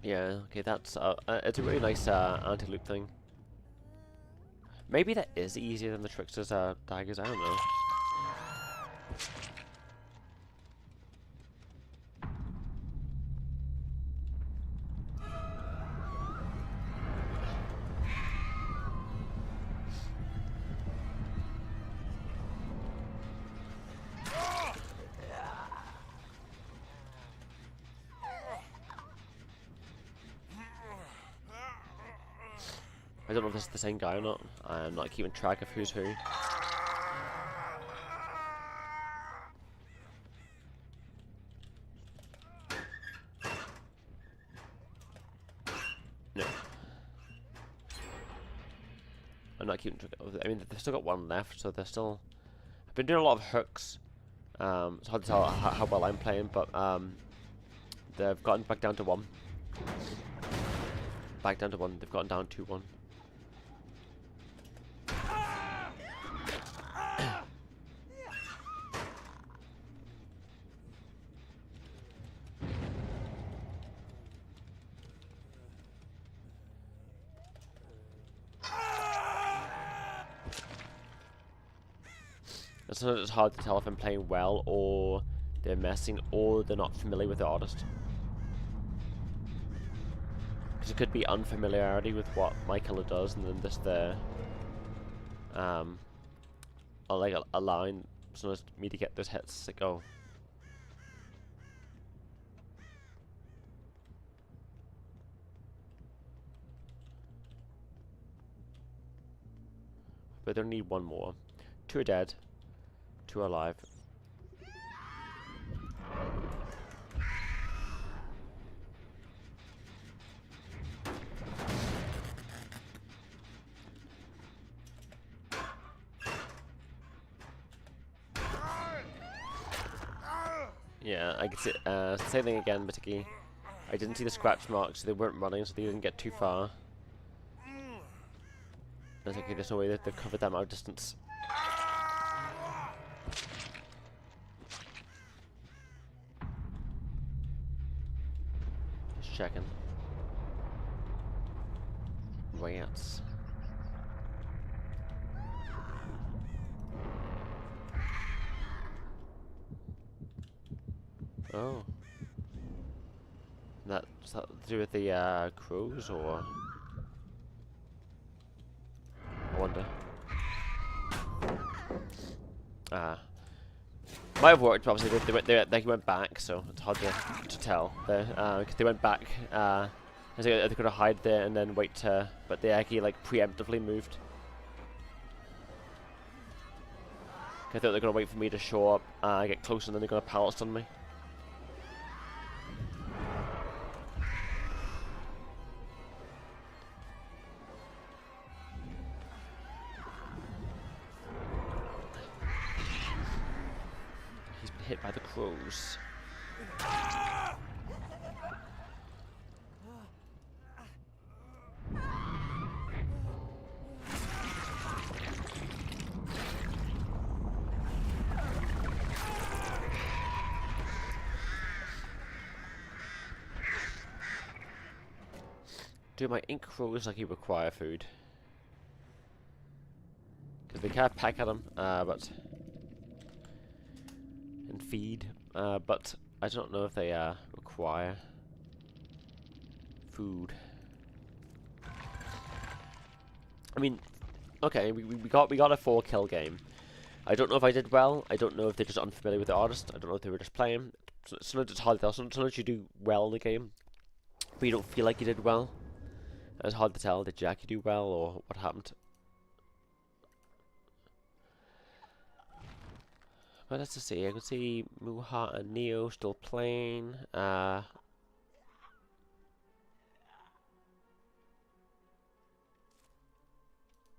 Yeah, okay, that's it's a really nice anti-loop thing. Maybe that is easier than the Trickster's daggers, I don't know. I don't know if this is the same guy or not. I'm not keeping track of who's who. No. I'm not keeping track of it. I mean, they've still got one left, so they're still... I've been doing a lot of hooks. It's hard to tell how well I'm playing, but they've gotten back down to 1. Back down to 1. They've gotten down to 1. Sometimes it's hard to tell if I'm playing well or they're messing or they're not familiar with the artist. Because it could be unfamiliarity with what my killer does and then just the like allowing sometimes me to get those hits. It's like, oh. But they need 1 more. 2 are dead. 2 are alive. Yeah, I can see same thing again, Mitiki. I didn't see the scratch marks, so they weren't running, so they didn't get too far. I was like, okay, there's no way that they've covered that amount of distance. Checking. Rats. Oh. That's that to do with the crows, or I wonder. Might have worked, but obviously they went back, so it's hard to tell. Because they went back, I think they could have hide there and then wait to, but they actually like preemptively moved. I thought they're gonna wait for me to show up, get close, and then they're gonna pallet stun me. He's been hit by the crows. Do my ink crows like you require food? Because they can't peck at them, but and feed, but I don't know if they require food. I mean, okay, we got a 4-kill game. I don't know if I did well. I don't know if they're just unfamiliar with the artist. I don't know if they were just playing. Sometimes it's hard to tell. Sometimes you do well in the game, but you don't feel like you did well. It's hard to tell. Did Jackie do well, or what happened? But let's just see. I can see Muha and Neo still playing. Do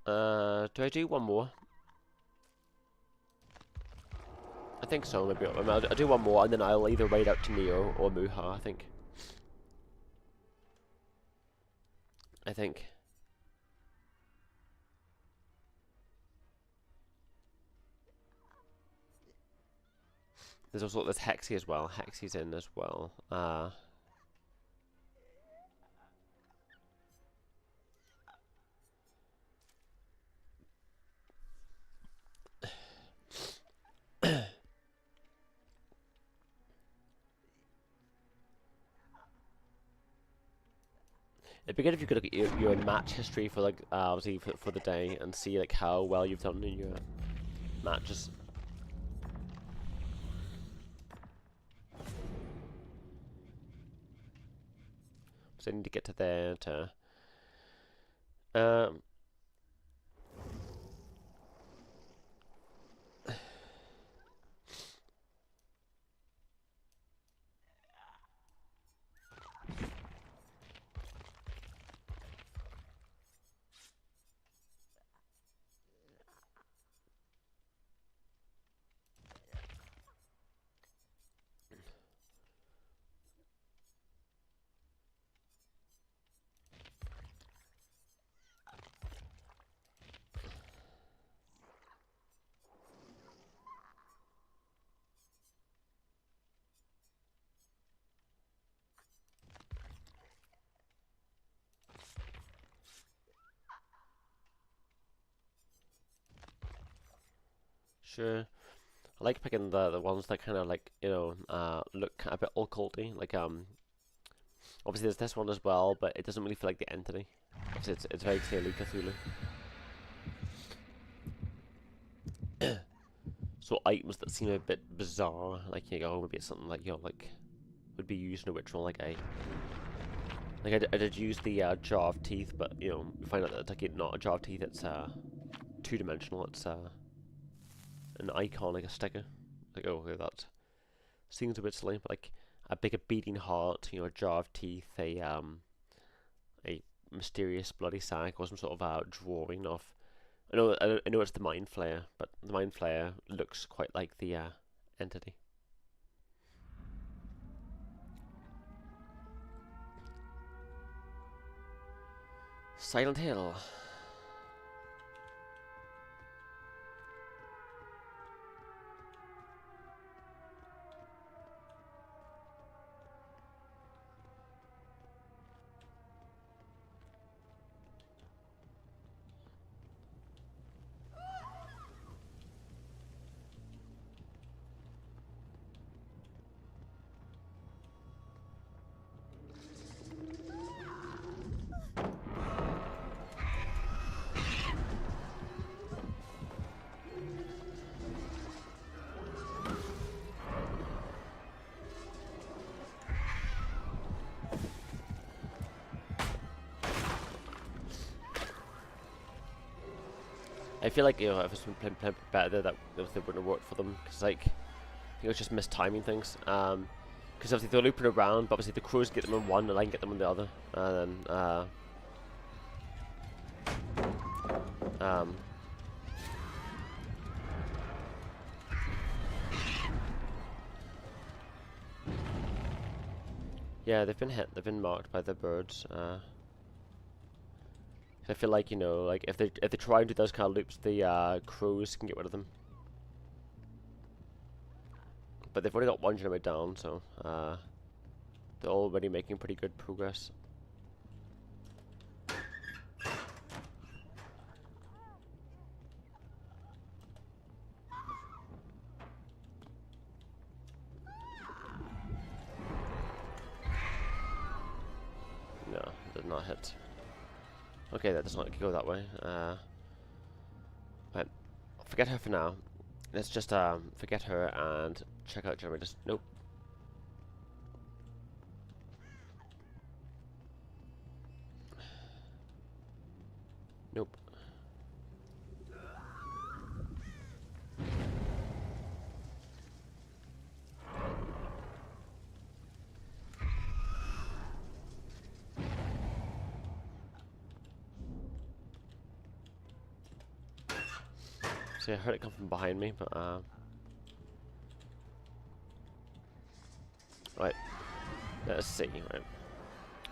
I do one more? I think so. Maybe I'll do one more, and then I'll either raid out to Neo or Muha. I think. There's also Hexy as well. Hexy's in as well. It'd be good if you could look at your match history for like obviously for the day and see like how well you've done in your matches. So I need to get to there to sure. I like picking the ones that kind of like, you know, look a bit occulty. Like obviously there's this one as well, but it doesn't really feel like the entity. It's very clearly Cthulhu. So items that seem a bit bizarre, like you know, maybe it's something like, you know, like would be used in a ritual, like I did use the jar of teeth, but you know, we find out that it's like not a jar of teeth. It's two-dimensional. It's an icon, like a sticker. Like, oh, okay, that seems a bit silly, but like a bigger beating heart, you know, a jar of teeth, a mysterious bloody sack, or some sort of drawing of. I know it's the Mind Flayer, but the Mind Flayer looks quite like the entity. Silent Hill. I feel like, you know, if it's been playing better, that they wouldn't have worked for them, because like, I think it was just mistiming things. Because obviously they're looping around, but obviously the crows get them on one, and I can get them on the other, and then yeah, they've been hit. They've been marked by the birds. I feel like, you know, like if they try and do those kind of loops, the crows can get rid of them. But they've already got one generator down, so they're already making pretty good progress. No, did not hit. Okay, that does not go that way. But forget her for now. Let's just forget her and check out generators. Nope. Nope. See, I heard it come from behind me, but right. Let's see. Right.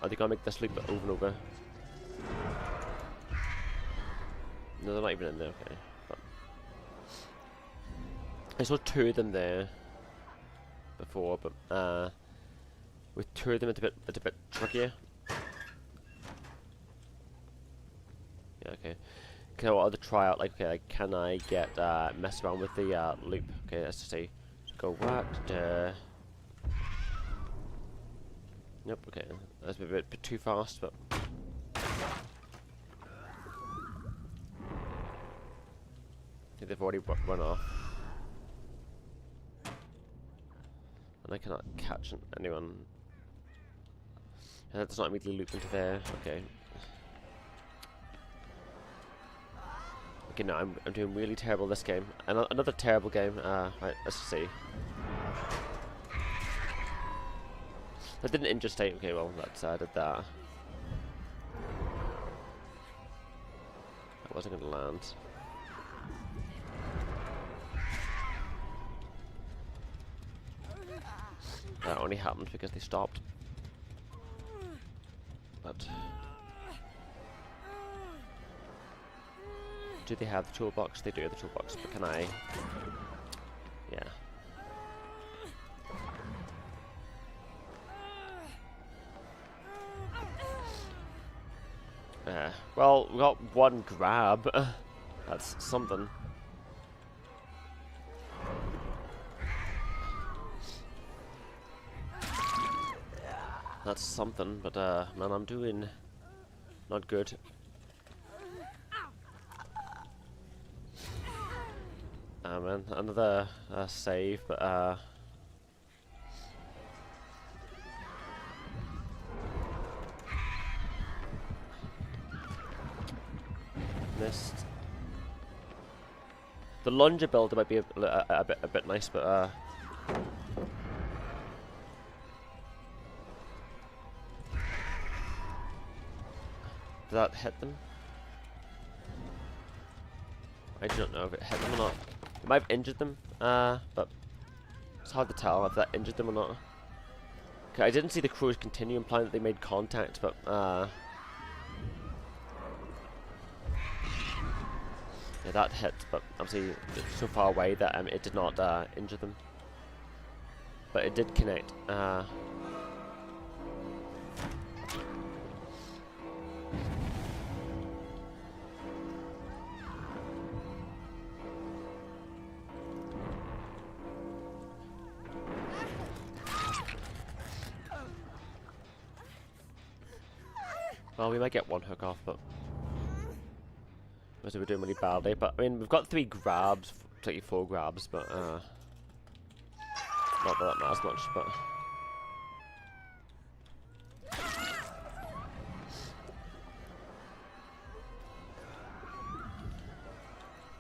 Are they gonna make this loop over and over? No, they're not even in there. Okay. But I saw two of them there before, but with two of them, it's a bit trickier. Yeah. Okay. Okay, well, I'll try out, like, okay, like, can I get, mess around with the, loop? Okay, let's just say, go what, nope, okay, that's a bit too fast, but, I think they've already run off, and I cannot catch anyone, and that does not immediately loop into there, okay. Okay, no, I'm doing really terrible this game. Another terrible game. Right, let's see. That didn't injure state. Okay, well, that's did that. That wasn't gonna land. That only happened because they stopped. But do they have the toolbox? They do have the toolbox, but can I? Yeah. Well, we got one grab. That's something. That's something, but man, I'm doing not good. Man, another save, but missed. The lunger builder might be a bit nice, but did that hit them? I don't know if it hit them or not. It might have injured them, but it's hard to tell if that injured them or not. Okay, I didn't see the crows continue, implying that they made contact, but yeah, that hit, but obviously it's so far away that it did not injure them. But it did connect. Well, we might get one hook off, but we're doing really badly. But I mean, we've got 3 grabs, particularly 4 grabs, but not that that matters much. But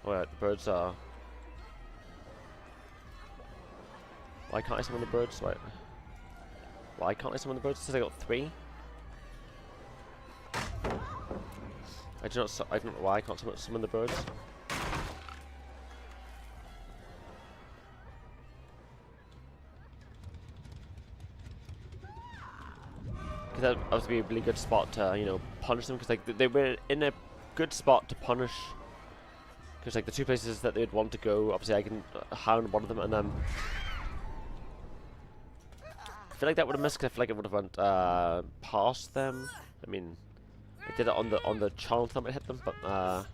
Wait, the birds are... Why can't I summon the birds? Wait. Why can't I summon the birds? It says I got 3? I don't know why I can't summon the birds. Because that would obviously be a really good spot to, you know, punish them. Because like they were in a good spot to punish. Because like the 2 places that they'd want to go, obviously I can hound one of them, and then I feel like that would have missed. Because I feel like it would have went past them. I mean, I did it on the channel time it hit them, but I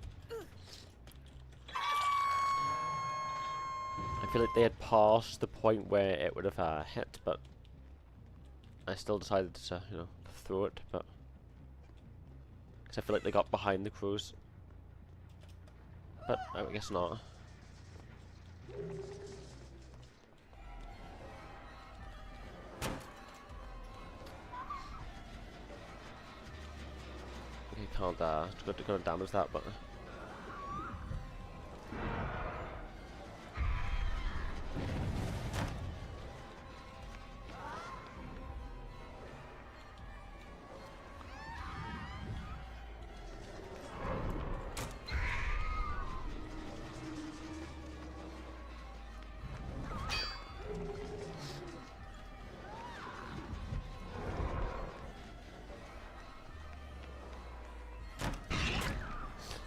feel like they had passed the point where it would have hit, but I still decided to, you know, throw it, but because I feel like they got behind the crows, but I guess not. Okay, can't gonna damage that, but.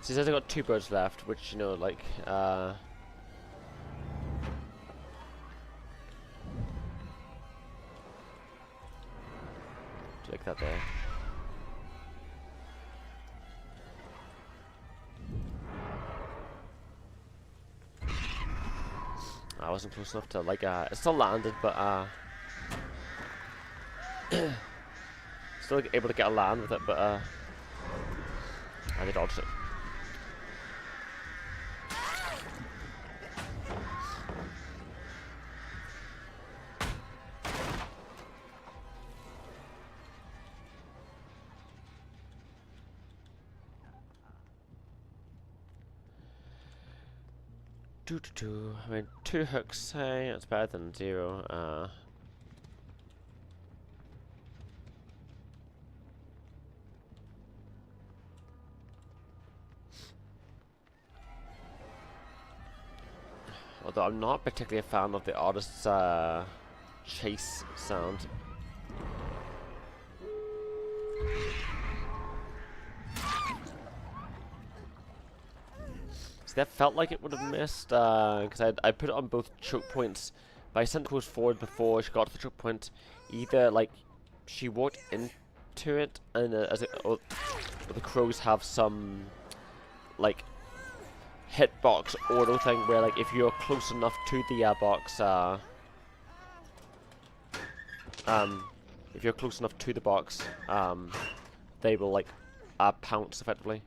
So he says I got 2 birds left, which, you know, like, take that there. I wasn't close enough to, like, it still landed, but, still able to get a land with it, but, I dodged it. I mean, 2 hooks, hey, that's better than 0. Although I'm not particularly a fan of the artist's chase sound. That felt like it would have missed, because I put it on both choke points, but I sent the crows forward before she got to the choke point. Either, like, she walked into it, and or the crows have some, like, hitbox auto thing where, like, if you're close enough to the box, if you're close enough to the box, they will, like, pounce effectively.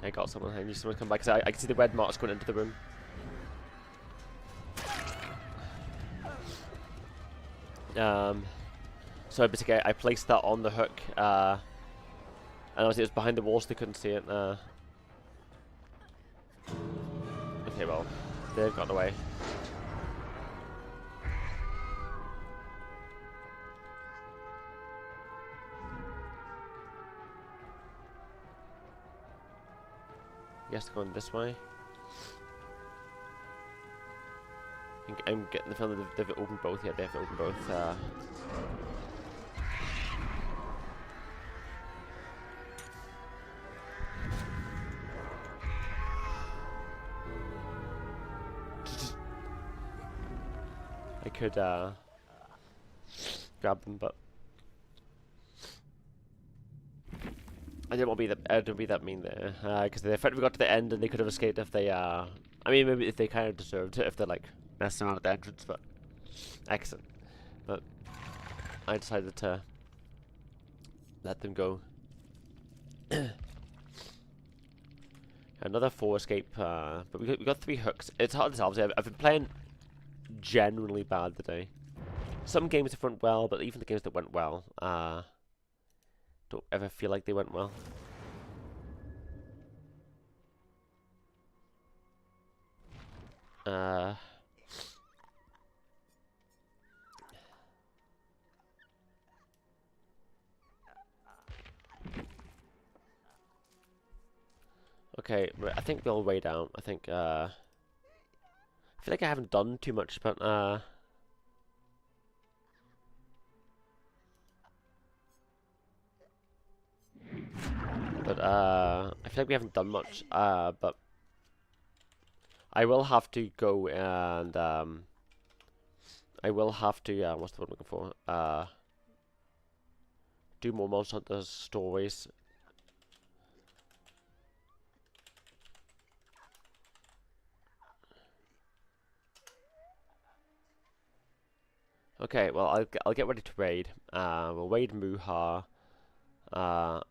I got someone. I need someone to come back. I can see the red marks going into the room. So basically, I placed that on the hook, and obviously it was behind the wall, so they couldn't see it. Okay, well, they've gotten away. He has to go in this way. I'm getting the feeling that they've opened both. Yeah, they've opened both. I could grab them, but I didn't want to be that mean there, because they effectively got to the end and they could have escaped if they, I mean, maybe if they kind of deserved it, if they're like messing around at the entrance, but excellent. But I decided to let them go. Another 4 escape, but we got 3 hooks. It's hard to tell. Obviously, I've been playing generally bad today. Some games have went well, but even the games that went well, don't ever feel like they went well. Okay, right, I think we'll way down. I think, I feel like I haven't done too much, but, I feel like we haven't done much, but I will have to go and, I will have to, what's the word I'm looking for? Do more Monster Hunter stories. Okay, well, I'll get ready to raid. We'll raid Muha. I'm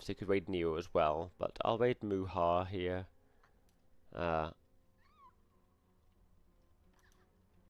still could raid Neo as well, but I'll raid Muha here.